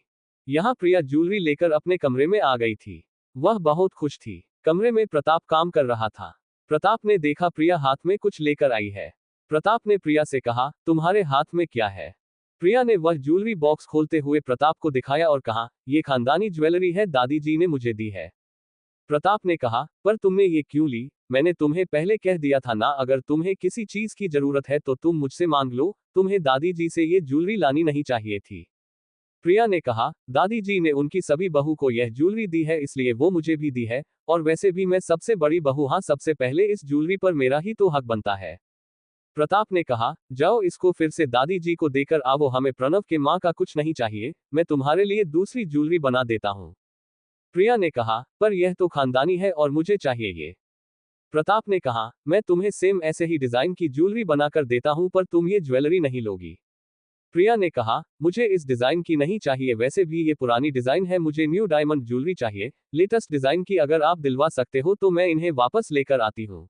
यहाँ प्रिया ज्वेलरी लेकर अपने कमरे में आ गई थी। वह बहुत खुश थी। कमरे में प्रताप काम कर रहा था। प्रताप ने देखा प्रिया हाथ में कुछ लेकर आई है। प्रताप ने प्रिया से कहा, तुम्हारे हाथ में क्या है? प्रिया ने वह ज्वेलरी बॉक्स खोलते हुए प्रताप को दिखाया और कहा, ये खानदानी ज्वेलरी है, दादी जी ने मुझे दी है। प्रताप ने कहा, पर तुमने ये क्यों ली? मैंने तुम्हें पहले कह दिया था ना, अगर तुम्हें किसी चीज की जरूरत है तो तुम मुझसे मांग लो, तुम्हें दादी जी से ये ज्वेलरी लानी नहीं चाहिए थी। प्रिया ने कहा, दादी जी ने उनकी सभी बहू को यह ज्वेलरी दी है, इसलिए वो मुझे भी दी है, और वैसे भी मैं सबसे बड़ी बहू, हाँ सबसे पहले इस ज्वेलरी पर मेरा ही तो हक बनता है। प्रताप ने कहा, जाओ इसको फिर से दादी जी को देकर आओ, हमें प्रणव के माँ का कुछ नहीं चाहिए, मैं तुम्हारे लिए दूसरी ज्वेलरी बना देता हूँ। प्रिया ने कहा, पर यह तो खानदानी है और मुझे चाहिए ये। प्रताप ने कहा, मैं तुम्हें सेम ऐसे ही डिजाइन की ज्वेलरी बनाकर देता हूं, पर तुम ये ज्वेलरी नहीं लोगी। प्रिया ने कहा, मुझे इस डिजाइन की नहीं चाहिए, वैसे भी ये पुरानी डिजाइन है, मुझे न्यू डायमंड ज्वेलरी चाहिए, लेटेस्ट डिजाइन की, अगर आप दिलवा सकते हो तो मैं इन्हें वापस लेकर आती हूँ।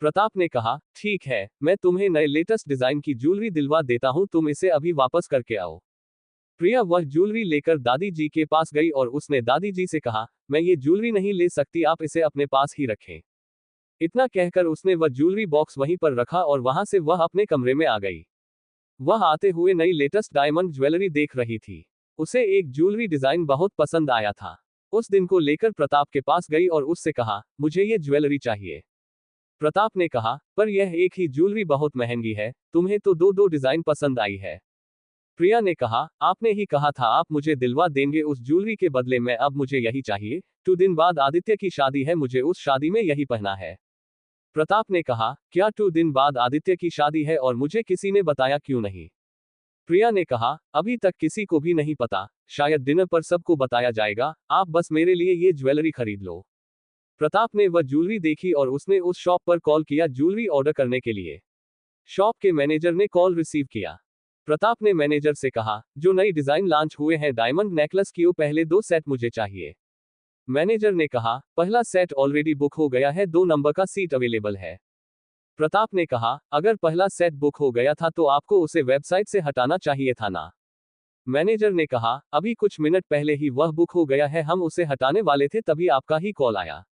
प्रताप ने कहा, ठीक है, मैं तुम्हें नए लेटेस्ट डिजाइन की ज्वेलरी दिलवा देता हूँ, तुम इसे अभी वापस करके आओ। प्रिया वह ज्वेलरी लेकर दादी जी के पास गई और उसने दादी जी से कहा, मैं ये ज्वेलरी नहीं ले सकती, आप इसे अपने पास ही रखें। इतना कहकर उसने वह ज्वेलरी बॉक्स वहीं पर रखा और वहां से वह अपने कमरे में आ गई। वह आते हुए नई लेटेस्ट डायमंड ज्वेलरी देख रही थी। उसे एक ज्वेलरी डिजाइन बहुत पसंद आया था। उस दिन को लेकर प्रताप के पास गई और उससे कहा, मुझे ये ज्वेलरी चाहिए। प्रताप ने कहा, पर यह एक ही ज्वेलरी बहुत महंगी है, तुम्हें तो दो दो डिजाइन पसंद आई है। प्रिया ने कहा, आपने ही कहा था आप मुझे दिलवा देंगे उस ज्वेलरी के बदले में, अब मुझे यही चाहिए। 2 दिन बाद आदित्य की शादी है, मुझे उस शादी में यही पहना है। प्रताप ने कहा, क्या 2 दिन बाद आदित्य की शादी है और मुझे किसी ने बताया क्यों नहीं? प्रिया ने कहा, अभी तक किसी को भी नहीं पता, शायद डिनर पर सबको बताया जाएगा, आप बस मेरे लिए ये ज्वेलरी खरीद लो। प्रताप ने वह ज्वेलरी देखी और उसने उस शॉप पर कॉल किया ज्वेलरी ऑर्डर करने के लिए। शॉप के मैनेजर ने कॉल रिसीव किया। प्रताप ने मैनेजर से कहा, जो नई डिजाइन लॉन्च हुए हैं डायमंड नेकलेस की, वो पहले 2 सेट मुझे चाहिए। मैनेजर ने कहा, पहला सेट ऑलरेडी बुक हो गया है, 2 नंबर का सीट अवेलेबल है। प्रताप ने कहा, अगर पहला सेट बुक हो गया था तो आपको उसे वेबसाइट से हटाना चाहिए था ना। मैनेजर ने कहा, अभी कुछ मिनट पहले ही वह बुक हो गया है, हम उसे हटाने वाले थे तभी आपका ही कॉल आया।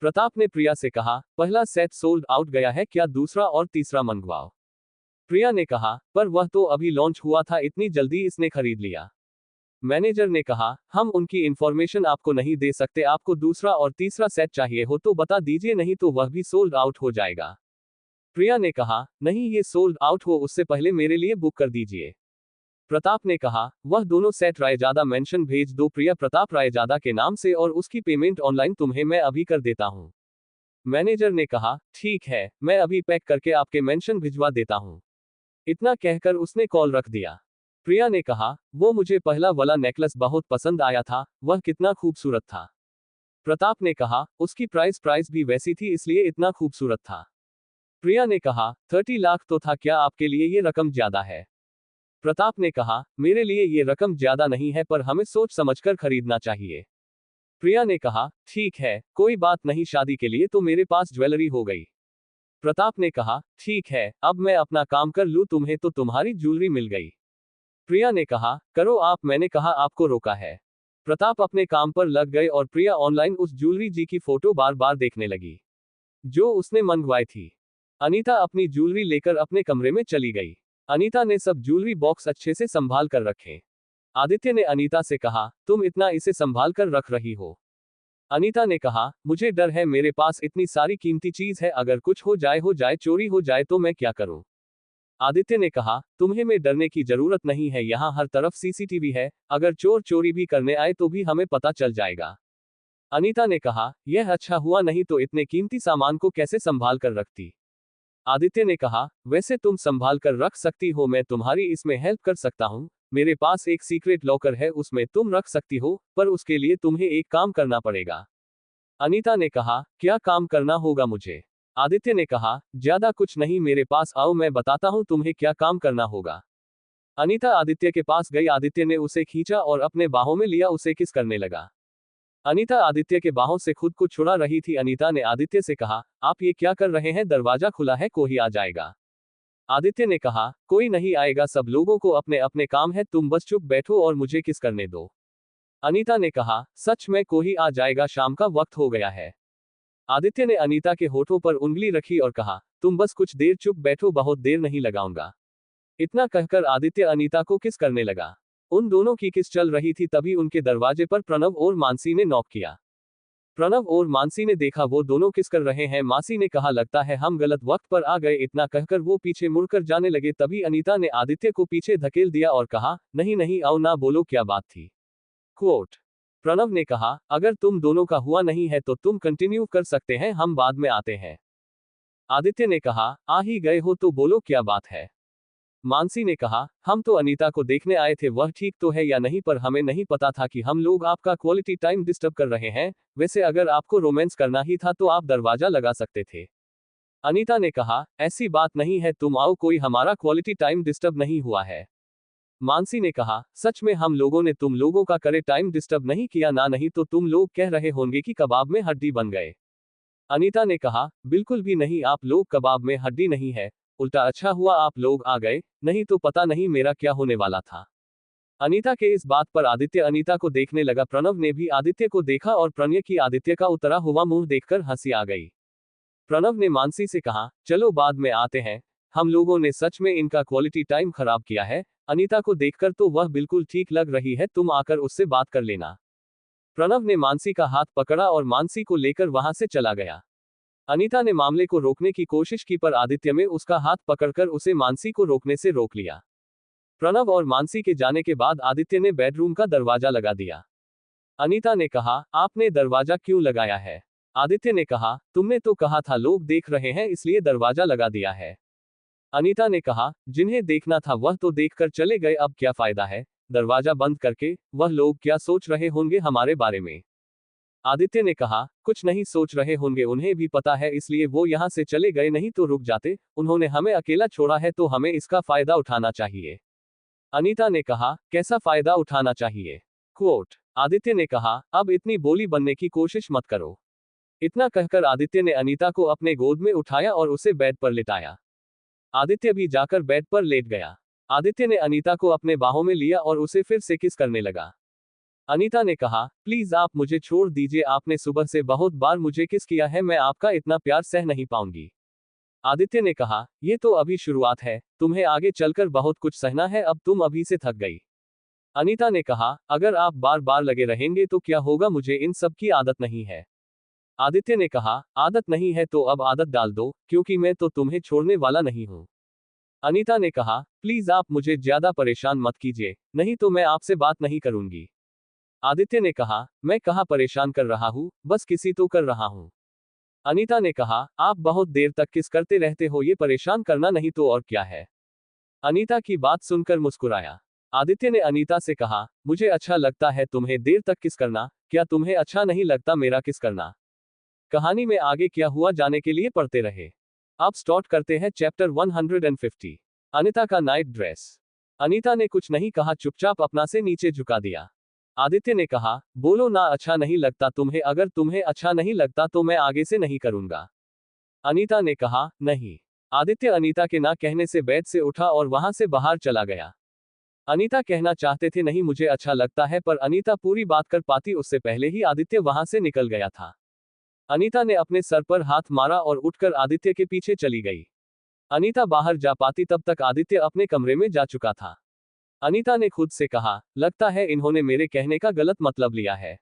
प्रताप ने प्रिया से कहा, पहला सेट सोल्ड आउट गया है, क्या दूसरा और तीसरा मंगवाओ? प्रिया ने कहा, पर वह तो अभी लॉन्च हुआ था, इतनी जल्दी इसने खरीद लिया। मैनेजर ने कहा, हम उनकी इंफॉर्मेशन आपको नहीं दे सकते, आपको दूसरा और तीसरा सेट चाहिए हो तो बता दीजिए, नहीं तो वह भी सोल्ड आउट हो जाएगा। प्रिया ने कहा, नहीं ये सोल्ड आउट हो उससे पहले मेरे लिए बुक कर दीजिए। प्रताप ने कहा, वह दोनों सेट रायजादा मेंशन भेज दो प्रिया, प्रताप रायजादा के नाम से, और उसकी पेमेंट ऑनलाइन तुम्हें मैं अभी कर देता हूँ। मैनेजर ने कहा, ठीक है, मैं अभी पैक करके आपके मेंशन भिजवा देता हूँ। इतना कहकर उसने कॉल रख दिया। प्रिया ने कहा, वो मुझे पहला वाला नेकलेस बहुत पसंद आया था, वह कितना खूबसूरत था। प्रताप ने कहा, उसकी प्राइस भी वैसी थी इसलिए इतना खूबसूरत था। प्रिया ने कहा, 30 लाख तो था, क्या आपके लिए ये रकम ज्यादा है? प्रताप ने कहा, मेरे लिए ये रकम ज्यादा नहीं है, पर हमें सोच समझकर खरीदना चाहिए। प्रिया ने कहा, ठीक है, कोई बात नहीं, शादी के लिए तो मेरे पास ज्वेलरी हो गई। प्रताप ने कहा, ठीक है, अब मैं अपना काम कर लूं, तुम्हें तो तुम्हारी ज्वेलरी मिल गई। प्रिया ने कहा, करो आप, मैंने कहा आपको रोका है। प्रताप अपने काम पर लग गए और प्रिया ऑनलाइन उस ज्वेलरी जी की फोटो बार बार देखने लगी जो उसने मंगवाई थी। अनीता अपनी ज्वेलरी लेकर अपने कमरे में चली गई। अनीता ने सब ज्वेलरी बॉक्स अच्छे से संभाल कर रखे। आदित्य ने अनीता से कहा, तुम इतना इसे संभाल कर रख रही हो? अनीता ने कहा, मुझे डर है, मेरे पास इतनी सारी कीमती चीज है, अगर कुछ हो जाए, चोरी हो जाए तो मैं क्या करूं? आदित्य ने कहा, तुम्हें में डरने की जरूरत नहीं है, यहाँ हर तरफ सीसीटीवी है, अगर चोर चोरी भी करने आए तो भी हमें पता चल जाएगा। अनीता ने कहा, यह अच्छा हुआ, नहीं तो इतने कीमती सामान को कैसे संभाल कर रखती? आदित्य ने कहा, वैसे तुम संभाल कर रख सकती हो, मैं तुम्हारी इसमें हेल्प कर सकता हूँ, मेरे पास एक सीक्रेट लॉकर है, उसमें तुम रख सकती हो, पर उसके लिए तुम्हें एक काम करना पड़ेगा। अनीता ने कहा, क्या काम करना होगा मुझे? आदित्य ने कहा, ज्यादा कुछ नहीं, मेरे पास आओ, मैं बताता हूँ तुम्हें क्या काम करना होगा। अनीता आदित्य के पास गई, आदित्य ने उसे खींचा और अपने बाहों में लिया, उसे किस करने लगा। अनीता आदित्य के बाहों से खुद को छुड़ा रही थी। अनीता ने आदित्य से कहा, आप ये क्या कर रहे हैं, दरवाजा खुला है, कोई आ जाएगा। आदित्य ने कहा, कोई नहीं आएगा, सब लोगों को अपने अपने काम है, तुम बस चुप बैठो और मुझे किस करने दो। अनीता ने कहा, सच में कोई आ जाएगा, शाम का वक्त हो गया है। आदित्य ने अनीता के होठों पर उंगली रखी और कहा, तुम बस कुछ देर चुप बैठो, बहुत देर नहीं लगाऊंगा। इतना कहकर आदित्य अनीता को किस करने लगा। उन दोनों की किस चल रही थी, तभी उनके दरवाजे पर प्रणव और मानसी ने नॉक किया। प्रणव और मानसी ने देखा वो दोनों किस कर रहे हैं। मानसी ने कहा, लगता है हम गलत वक्त पर आ गए। इतना कहकर वो पीछे मुड़कर जाने लगे, तभी अनीता ने आदित्य को पीछे धकेल दिया और कहा, नहीं नहीं आओ ना, बोलो क्या बात थी। क्वोट। प्रणव ने कहा, अगर तुम दोनों का हुआ नहीं है तो तुम कंटिन्यू कर सकते हैं, हम बाद में आते हैं। आदित्य ने कहा, आ ही गए हो तो बोलो क्या बात है। मानसी ने कहा, हम तो अनीता को देखने आए थे, वह ठीक तो है या नहीं, पर हमें नहीं पता था कि हम लोग आपका क्वालिटी टाइम डिस्टर्ब कर रहे हैं। वैसे अगर आपको रोमांस करना ही था तो आप दरवाजा लगा सकते थे। अनीता ने कहा, ऐसी बात नहीं है, तुम आओ, कोई हमारा क्वालिटी टाइम डिस्टर्ब नहीं हुआ है। मानसी ने कहा, सच में हम लोगों ने तुम लोगों का करे टाइम डिस्टर्ब नहीं किया ना, नहीं तो तुम लोग कह रहे होंगे कि कबाब में हड्डी बन गए। अनीता ने कहा, बिल्कुल भी नहीं, आप लोग कबाब में हड्डी नहीं है, उल्टा अच्छा हुआ आप लोग आ गए, नहीं तो पता नहीं मेरा क्या होने वाला था। अनीता के इस बात पर आदित्य अनीता को देखने लगा। प्रणव ने भी आदित्य को देखा और प्रणय की आदित्य का उतरा हुआ मुंह देखकर हंसी आ गई। प्रणव ने मानसी से कहा, चलो बाद में आते हैं, हम लोगों ने सच में इनका क्वालिटी टाइम खराब किया है। अनीता को देखकर तो वह बिल्कुल ठीक लग रही है, तुम आकर उससे बात कर लेना। प्रणव ने मानसी का हाथ पकड़ा और मानसी को लेकर वहां से चला गया। अनीता ने मामले को रोकने की कोशिश की, पर आदित्य में उसका हाथ पकड़कर उसे मानसी को रोकने से रोक लिया। प्रणव और मानसी के जाने के बाद आदित्य ने बेडरूम का दरवाजा लगा दिया। अनीता ने कहा, आपने दरवाजा क्यों लगाया है। आदित्य ने कहा, तुमने तो कहा था लोग देख रहे हैं इसलिए दरवाजा लगा दिया है। अनीता ने कहा, जिन्हें देखना था वह तो देखकर चले गए, अब क्या फायदा है दरवाजा बंद करके, वह लोग क्या सोच रहे होंगे हमारे बारे में। आदित्य ने कहा, कुछ नहीं सोच रहे होंगे, उन्हें भी पता है इसलिए वो यहाँ से चले गए, नहीं तो रुक जाते, उन्होंने हमें अकेला छोड़ा है तो हमें इसका फायदा उठाना चाहिए। अनीता ने कहा, कैसा फायदा उठाना चाहिए। क्वोट। आदित्य ने कहा, अब इतनी बोली बनने की कोशिश मत करो। इतना कहकर आदित्य ने अनीता को अपने गोद में उठाया और उसे बेड पर लिटाया। आदित्य भी जाकर बेड पर लेट गया। आदित्य ने अनीता को अपने बाहों में लिया और उसे फिर से किस करने लगा। अनीता ने कहा, प्लीज आप मुझे छोड़ दीजिए, आपने सुबह से बहुत बार मुझे किस किया है, मैं आपका इतना प्यार सह नहीं पाऊंगी। आदित्य ने कहा, ये तो अभी शुरुआत है, तुम्हें आगे चलकर बहुत कुछ सहना है, अब तुम अभी से थक गई। अनीता ने कहा, अगर आप बार बार लगे रहेंगे तो क्या होगा, मुझे इन सब की आदत नहीं है। आदित्य ने कहा, आदत नहीं है तो अब आदत डाल दो, क्योंकि मैं तो तुम्हें छोड़ने वाला नहीं हूं। अनीता ने कहा, प्लीज आप मुझे ज्यादा परेशान मत कीजिए, नहीं तो मैं आपसे बात नहीं करूंगी। आदित्य ने कहा, मैं कहाँ परेशान कर रहा हूँ, बस किसी तो कर रहा हूँ। अनीता ने कहा, आप बहुत देर तक किस करते रहते हो, ये परेशान करना नहीं तो और क्या है। अनीता की बात सुनकर मुस्कुराया। आदित्य ने अनीता से कहा, मुझे अच्छा लगता है तुम्हें देर तक किस करना, क्या तुम्हें अच्छा नहीं लगता मेरा किस करना। कहानी में आगे क्या हुआ जाने के लिए पढ़ते रहे। अब स्टार्ट करते हैं चैप्टर 150। अनीता का नाइट ड्रेस। अनीता ने कुछ नहीं कहा, चुपचाप अपना से नीचे झुका दिया। आदित्य ने कहा, बोलो ना, अच्छा नहीं लगता तुम्हें, अगर तुम्हें अच्छा नहीं लगता तो मैं आगे से नहीं करूंगा। अनीता ने कहा, नहीं। आदित्य अनीता के ना कहने से बेड से उठा और वहां से बाहर चला गया। अनीता कहना चाहते थे, नहीं मुझे अच्छा लगता है, पर अनीता पूरी बात कर पाती उससे पहले ही आदित्य वहां से निकल गया था। अनीता ने अपने सर पर हाथ मारा और उठकर आदित्य के पीछे चली गई। अनीता बाहर जा पाती तब तक आदित्य अपने कमरे में जा चुका था। अनीता ने खुद से कहा, लगता है इन्होंने मेरे कहने का गलत मतलब लिया है।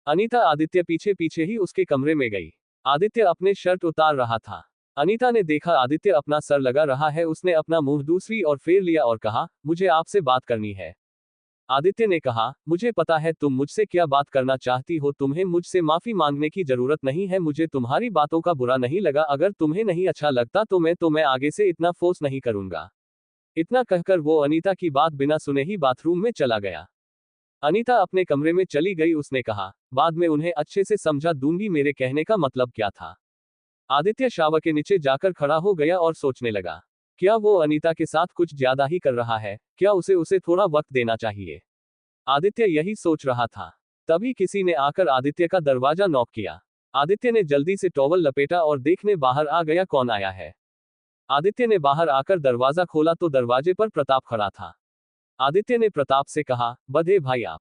अनीता आदित्य पीछे पीछे ही उसके कमरे में गई। आदित्य अपने शर्ट उतार रहा था। अनीता ने देखा आदित्य अपना सर लगा रहा है, उसने अपना मुंह दूसरी ओर फेर लिया और कहा, मुझे आपसे बात करनी है। आदित्य ने कहा, मुझे पता है तुम मुझसे क्या बात करना चाहती हो, तुम्हें मुझसे माफी मांगने की जरूरत नहीं है, मुझे तुम्हारी बातों का बुरा नहीं लगा, अगर तुम्हें नहीं अच्छा लगता तो मैं आगे से इतना फोर्स नहीं करूंगा। इतना कहकर वो अनीता की बात बिना सुने ही बाथरूम में चला गया। अनीता अपने कमरे में चली गई। उसने कहा, बाद में उन्हें अच्छे से समझा दूंगी मेरे कहने का मतलब क्या था। आदित्य शावर के नीचे जाकर खड़ा हो गया और सोचने लगा, क्या वो अनीता के साथ कुछ ज्यादा ही कर रहा है, क्या उसे थोड़ा वक्त देना चाहिए। आदित्य यही सोच रहा था। तभी किसी ने आकर आदित्य का दरवाजा नॉक किया। आदित्य ने जल्दी से टॉवल लपेटा और देखने बाहर आ गया कौन आया है। आदित्य ने बाहर आकर दरवाजा खोला तो दरवाजे पर प्रताप खड़ा था। आदित्य ने प्रताप से कहा, बधे भाई आप।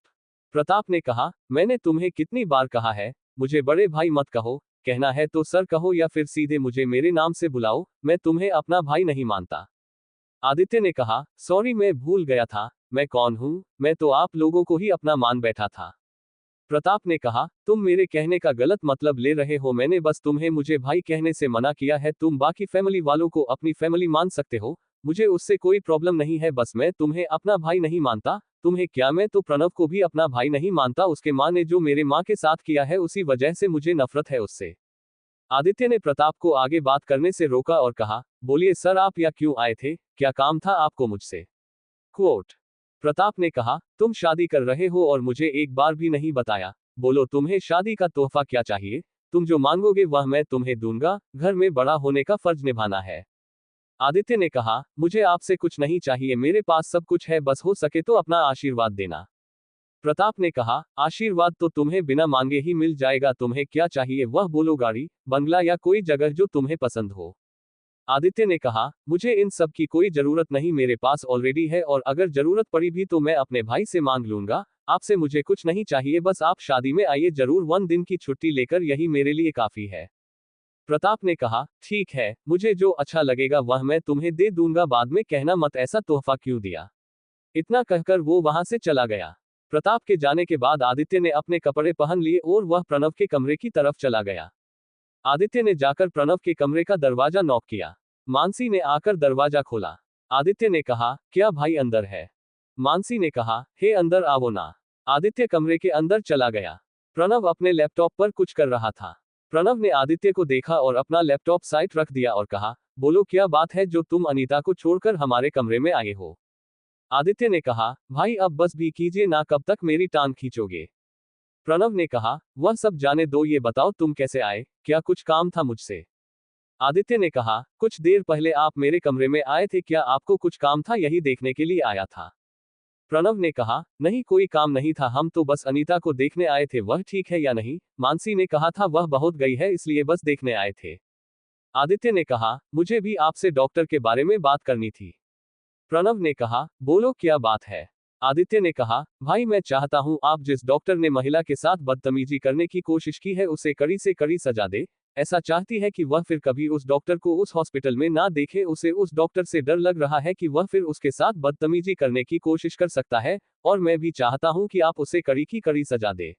प्रताप ने कहा, मैंने तुम्हें कितनी बार कहा है, मुझे बड़े भाई मत कहो, कहना है तो सर कहो या फिर सीधे मुझे मेरे नाम से बुलाओ, मैं तुम्हें अपना भाई नहीं मानता। आदित्य ने कहा, सॉरी मैं भूल गया था, मैं कौन हूं, मैं तो आप लोगों को ही अपना मान बैठा था। प्रताप ने कहा, तुम मेरे कहने का गलत मतलब ले रहे हो, मैंने बस तुम्हें मुझे भाई कहने से मना किया है, तुम बाकी फैमिली वालों को अपनी फैमिली मान सकते हो, मुझे उससे कोई प्रॉब्लम नहीं है, बस मैं तुम्हें अपना भाई नहीं मानता। तुम्हें क्या, मैं तो प्रणव को भी अपना भाई नहीं मानता, उसके माँ ने जो मेरे माँ के साथ किया है उसी वजह से मुझे नफरत है उससे। आदित्य ने प्रताप को आगे बात करने से रोका और कहा, बोलिए सर आप यहाँ क्यों आए थे, क्या काम था आपको मुझसे। क्वोट। प्रताप ने कहा, तुम शादी कर रहे हो और मुझे एक बार भी नहीं बताया, बोलो तुम्हें शादी का तोहफा क्या चाहिए, तुम जो मांगोगे वह मैं तुम्हें दूंगा, घर में बड़ा होने का फर्ज निभाना है। आदित्य ने कहा, मुझे आपसे कुछ नहीं चाहिए, मेरे पास सब कुछ है, बस हो सके तो अपना आशीर्वाद देना। प्रताप ने कहा, आशीर्वाद तो तुम्हें बिना मांगे ही मिल जाएगा, तुम्हें क्या चाहिए वह बोलो, गाड़ी, बंगला या कोई जगह जो तुम्हें पसंद हो। आदित्य ने कहा, मुझे इन सब की कोई जरूरत नहीं, मेरे पास ऑलरेडी है, और अगर जरूरत पड़ी भी तो मैं अपने भाई से मांग लूंगा, आपसे मुझे कुछ नहीं चाहिए, बस आप शादी में आइए जरूर, 1 दिन की छुट्टी लेकर, यही मेरे लिए काफी है। प्रताप ने कहा, ठीक है, मुझे जो अच्छा लगेगा वह मैं तुम्हें दे दूंगा, बाद में कहना मत ऐसा तोहफा क्यों दिया। इतना कहकर वो वहां से चला गया। प्रताप के जाने के बाद आदित्य ने अपने कपड़े पहन लिए और वह प्रणव के कमरे की तरफ चला गया। आदित्य ने जाकर प्रणव के कमरे का दरवाजा नॉक किया। मानसी ने आकर दरवाजा खोला। आदित्य ने कहा, क्या भाई अंदर है। मानसी ने कहा, हे अंदर आओ ना। आदित्य कमरे के अंदर चला गया। प्रणव अपने लैपटॉप पर कुछ कर रहा था। प्रणव ने आदित्य को देखा और अपना लैपटॉप साइड रख दिया और कहा, बोलो क्या बात है जो तुम अनीता को छोड़कर हमारे कमरे में आए हो। आदित्य ने कहा, भाई अब बस भी कीजिए ना, कब तक मेरी टांग खींचोगे। प्रणव ने कहा, वह सब जाने दो, ये बताओ तुम कैसे आए, क्या कुछ काम था मुझसे। आदित्य ने कहा, कुछ देर पहले आप मेरे कमरे में आए थे, क्या आपको कुछ काम था, यही देखने के लिए आया था। प्रणव ने कहा, नहीं कोई काम नहीं था, हम तो बस अनीता को देखने आए थे, वह ठीक है या नहीं। मानसी ने कहा था वह बहुत गई है इसलिए बस देखने आए थे। आदित्य ने कहा, मुझे भी आपसे डॉक्टर के बारे में बात करनी थी। प्रणव ने कहा, बोलो क्या बात है। आदित्य ने कहा, भाई मैं चाहता हूं आप जिस डॉक्टर ने महिला के साथ बदतमीजी करने की कोशिश की है उसे कड़ी से कड़ी सजा दे। ऐसा चाहती है कि वह फिर कभी उस डॉक्टर को उस हॉस्पिटल में ना देखे, उसे उस डॉक्टर से डर लग रहा है कि वह फिर उसके साथ बदतमीजी करने की कोशिश कर सकता है, और मैं भी चाहता हूं कि आप उसे कड़ी की कड़ी सजा दे।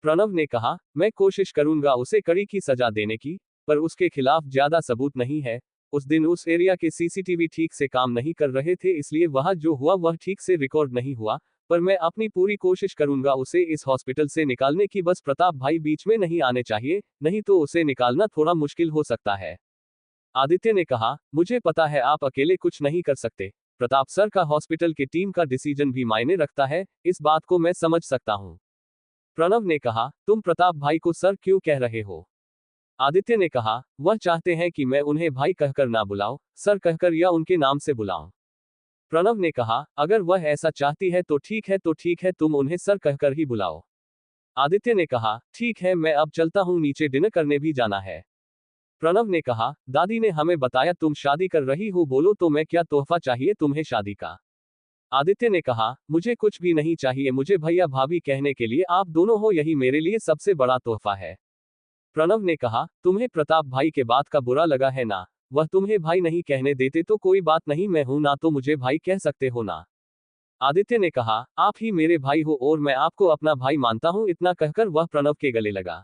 प्रणव ने कहा, मैं कोशिश करूंगा उसे कड़ी की सजा देने की, पर उसके खिलाफ ज्यादा सबूत नहीं है। उस दिन उस एरिया के सीसीटीवी ठीक से काम नहीं कर रहे थे, इसलिए वहां जो हुआ वह ठीक से रिकॉर्ड नहीं हुआ, पर मैं अपनी पूरी कोशिश करूंगा उसे इस हॉस्पिटल से निकालने की, बस प्रताप भाई बीच में नहीं आने चाहिए, नहीं तो उसे निकालना थोड़ा मुश्किल हो सकता है। आदित्य ने कहा, मुझे पता है आप अकेले कुछ नहीं कर सकते, प्रताप सर का हॉस्पिटल की टीम का डिसीजन भी मायने रखता है, इस बात को मैं समझ सकता हूं। प्रणव ने कहा, तुम प्रताप भाई को सर क्यों कह रहे हो। आदित्य ने कहा, वह चाहते हैं कि मैं उन्हें भाई कहकर ना बुलाऊं, सर कहकर या उनके नाम से बुलाऊं। प्रणव ने कहा, अगर वह ऐसा चाहती है तो ठीक है, तुम उन्हें सर कहकर ही बुलाओ। आदित्य ने कहा, ठीक है, मैं अब चलता हूं, नीचे डिनर करने भी जाना है। प्रणव ने कहा, दादी ने हमें बताया तुम शादी कर रही हो, बोलो तो मैं क्या तोहफा चाहिए तुम्हें शादी का। आदित्य ने कहा, मुझे कुछ भी नहीं चाहिए, मुझे भैया भाभी कहने के लिए आप दोनों हो, यही मेरे लिए सबसे बड़ा तोहफा है। प्रणव ने कहा, तुम्हें प्रताप भाई के बात का बुरा लगा है ना, वह तुम्हें भाई नहीं कहने देते तो कोई बात नहीं, मैं हूं ना, तो मुझे भाई कह सकते हो ना। आदित्य ने कहा, आप ही मेरे भाई हो और मैं आपको अपना भाई मानता हूं, इतना कहकर वह प्रणव के गले लगा।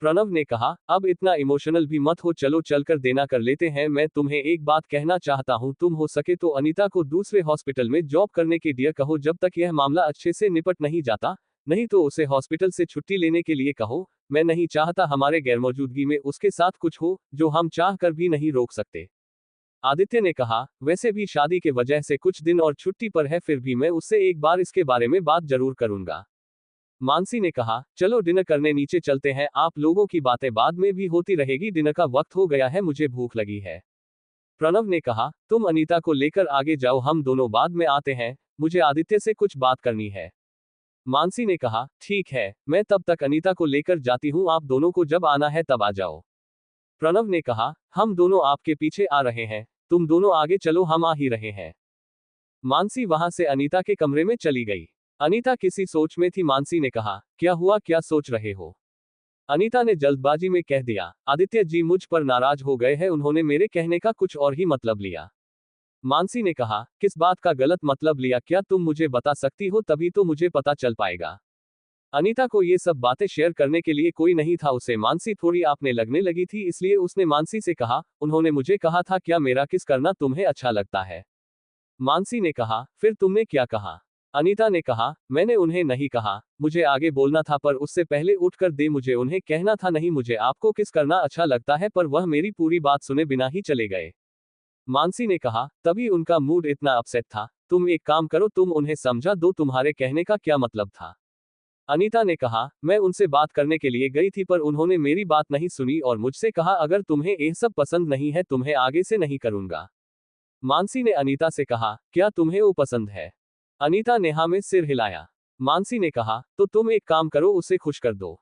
प्रणव ने कहा, अब इतना इमोशनल भी मत हो, चलो चलकर देना कर लेते हैं, मैं तुम्हें एक बात कहना चाहता हूं, तुम हो सके तो अनीता को दूसरे हॉस्पिटल में जॉब करने के लिए कहो, जब तक यह मामला अच्छे से निपट नहीं जाता, नहीं तो उसे हॉस्पिटल से छुट्टी लेने के लिए कहो, मैं नहीं चाहता हमारे गैरमौजूदगी में उसके साथ कुछ हो, जो हम चाह कर भी नहीं रोक सकते। आदित्य ने कहा, वैसे भी शादी के वजह से कुछ दिन और छुट्टी पर है, फिर भी मैं उससे एक बार इसके बारे में बात जरूर करूंगा। मानसी ने कहा, चलो डिनर करने नीचे चलते हैं, आप लोगों की बातें बाद में भी होती रहेगी, डिनर का वक्त हो गया है, मुझे भूख लगी है। प्रणव ने कहा, तुम अनीता को लेकर आगे जाओ, हम दोनों बाद में आते हैं, मुझे आदित्य से कुछ बात करनी है। मानसी ने कहा, ठीक है, मैं तब तक अनीता को लेकर जाती हूँ, आप दोनों को जब आना है तब आ जाओ। प्रणव ने कहा, हम दोनों आपके पीछे आ रहे हैं, तुम दोनों आगे चलो, हम आ ही रहे हैं। मानसी वहां से अनीता के कमरे में चली गई। अनीता किसी सोच में थी। मानसी ने कहा, क्या हुआ, क्या सोच रहे हो? अनीता ने जल्दबाजी में कह दिया, आदित्य जी मुझ पर नाराज हो गए हैं, उन्होंने मेरे कहने का कुछ और ही मतलब लिया। मानसी ने कहा, किस बात का गलत मतलब लिया, क्या तुम मुझे बता सकती हो, तभी तो मुझे पता चल पाएगा। अनीता को ये सब बातें शेयर करने के लिए कोई नहीं था। उसे मानसी थोड़ी आपने लगने लगी थी, इसलिए उसने मानसी से कहा, उन्होंने मुझे कहा था, क्या मेरा किस करना तुम्हें अच्छा लगता है? मानसी ने कहा, फिर तुमने क्या कहा? अनीता ने कहा, मैंने उन्हें नहीं कहा, मुझे आगे बोलना था पर उससे पहले उठकर दे मुझे उन्हें कहना था, नहीं मुझे आपको किस करना अच्छा लगता है, पर वह मेरी पूरी बात सुने बिना ही चले गए। मानसी ने कहा, तभी उनका मूड इतना अपसेट था। तुम एक काम करो, तुम उन्हें समझा दो, तुम्हारे कहने का क्या मतलब था? अनीता ने कहा, मैं उनसे बात करने के लिए गई थी पर उन्होंने मेरी बात नहीं सुनी और मुझसे कहा, अगर तुम्हें ये सब पसंद नहीं है, तुम्हें आगे से नहीं करूंगा। मानसी ने अनीता से कहा, क्या तुम्हें वो पसंद है? अनीता ने हाँ में सिर हिलाया। मानसी ने कहा, तो तुम एक काम करो, उसे खुश कर दो।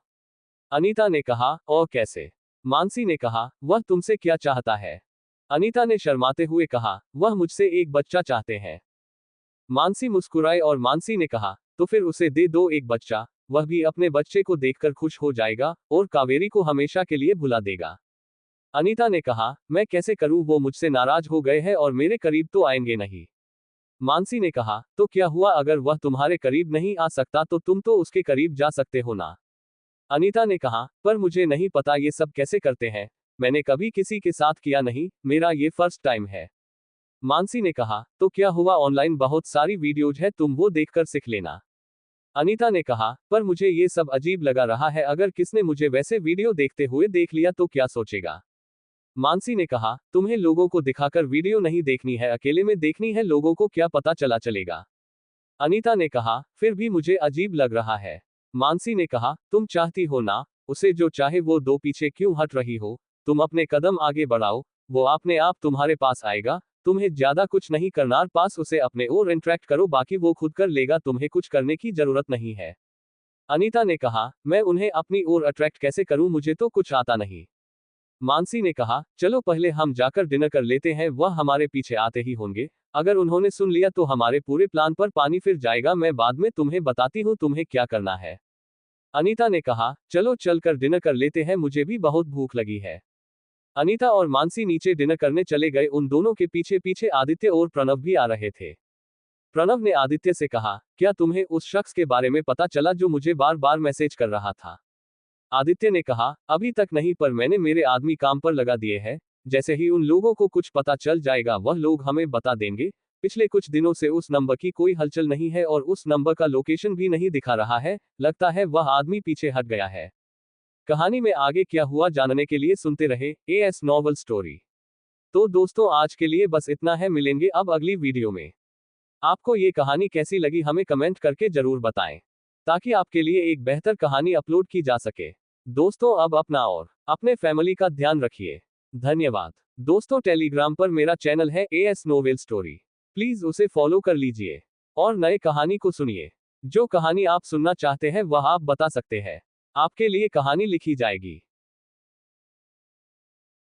अनीता ने कहा, और कैसे? मानसी ने कहा, वह तुमसे क्या चाहता है? अनीता ने शर्माते हुए कहा, वह मुझसे एक बच्चा चाहते हैं। मानसी मुस्कुराए और मानसी ने कहा, तो फिर उसे दे दो एक बच्चा, वह भी अपने बच्चे को देखकर खुश हो जाएगा और कावेरी को हमेशा के लिए भुला देगा। अनीता ने कहा, मैं कैसे करूं, वो मुझसे नाराज हो गए हैं और मेरे करीब तो आएंगे नहीं। मानसी ने कहा, तो क्या हुआ, अगर वह तुम्हारे करीब नहीं आ सकता तो तुम तो उसके करीब जा सकते हो ना? अनीता ने कहा, पर मुझे नहीं पता ये सब कैसे करते हैं, मैंने कभी किसी के साथ किया नहीं, मेरा ये फर्स्ट टाइम है। मानसी ने कहा, तो क्या हुआ, ऑनलाइन बहुत सारी वीडियोज है, तुम वो देखकर सीख लेना। अनीता ने कहा, पर मुझे ये सब अजीब लगा रहा है, अगर किसने मुझे वैसे वीडियो देखते हुए देख लिया तो क्या सोचेगा? मानसी ने कहा, तुम्हें लोगों को दिखाकर वीडियो नहीं देखनी है, अकेले में देखनी है, लोगों को क्या पता चलेगा। अनीता ने कहा, फिर भी मुझे अजीब लग रहा है। मानसी ने कहा, तुम चाहती हो ना, उसे जो चाहे वो दो, पीछे क्यों हट रही हो? तुम अपने कदम आगे बढ़ाओ, वो अपने आप तुम्हारे पास आएगा, तुम्हें ज्यादा कुछ नहीं करना, पास उसे अपने ओर इंटरेक्ट करो, बाकी वो खुद कर लेगा, तुम्हें कुछ करने की जरूरत नहीं है। अनीता ने कहा, मैं उन्हें अपनी ओर अट्रैक्ट कैसे करूं, मुझे तो कुछ आता नहीं। मानसी ने कहा, चलो पहले हम जाकर डिनर कर लेते हैं, वह हमारे पीछे आते ही होंगे, अगर उन्होंने सुन लिया तो हमारे पूरे प्लान पर पानी फिर जाएगा, मैं बाद में तुम्हें बताती हूँ तुम्हें क्या करना है। अनीता ने कहा, चलो चलकर डिनर कर लेते हैं, मुझे भी बहुत भूख लगी है। अनीता और मानसी नीचे डिनर करने चले गए। उन दोनों के पीछे पीछे आदित्य और प्रणव भी आ रहे थे। प्रणव ने आदित्य से कहा, क्या तुम्हें उस शख्स के बारे में पता चला जो मुझे बार बार मैसेज कर रहा था? आदित्य ने कहा, अभी तक नहीं, पर मैंने मेरे आदमी काम पर लगा दिए हैं, जैसे ही उन लोगों को कुछ पता चल जाएगा वह लोग हमें बता देंगे। पिछले कुछ दिनों से उस नंबर की कोई हलचल नहीं है और उस नंबर का लोकेशन भी नहीं दिखा रहा है, लगता है वह आदमी पीछे हट गया है। कहानी में आगे क्या हुआ जानने के लिए सुनते रहे एएस नॉवल स्टोरी। तो दोस्तों आज के लिए बस इतना है, मिलेंगे अब अगली वीडियो में। आपको ये कहानी कैसी लगी हमें कमेंट करके जरूर बताएं, ताकि आपके लिए एक बेहतर कहानी अपलोड की जा सके। दोस्तों अब अपना और अपने फैमिली का ध्यान रखिए। धन्यवाद। दोस्तों टेलीग्राम पर मेरा चैनल है एएस नोवेल स्टोरी, प्लीज उसे फॉलो कर लीजिए और नए कहानी को सुनिए। जो कहानी आप सुनना चाहते हैं वह आप बता सकते हैं, आपके लिए कहानी लिखी जाएगी।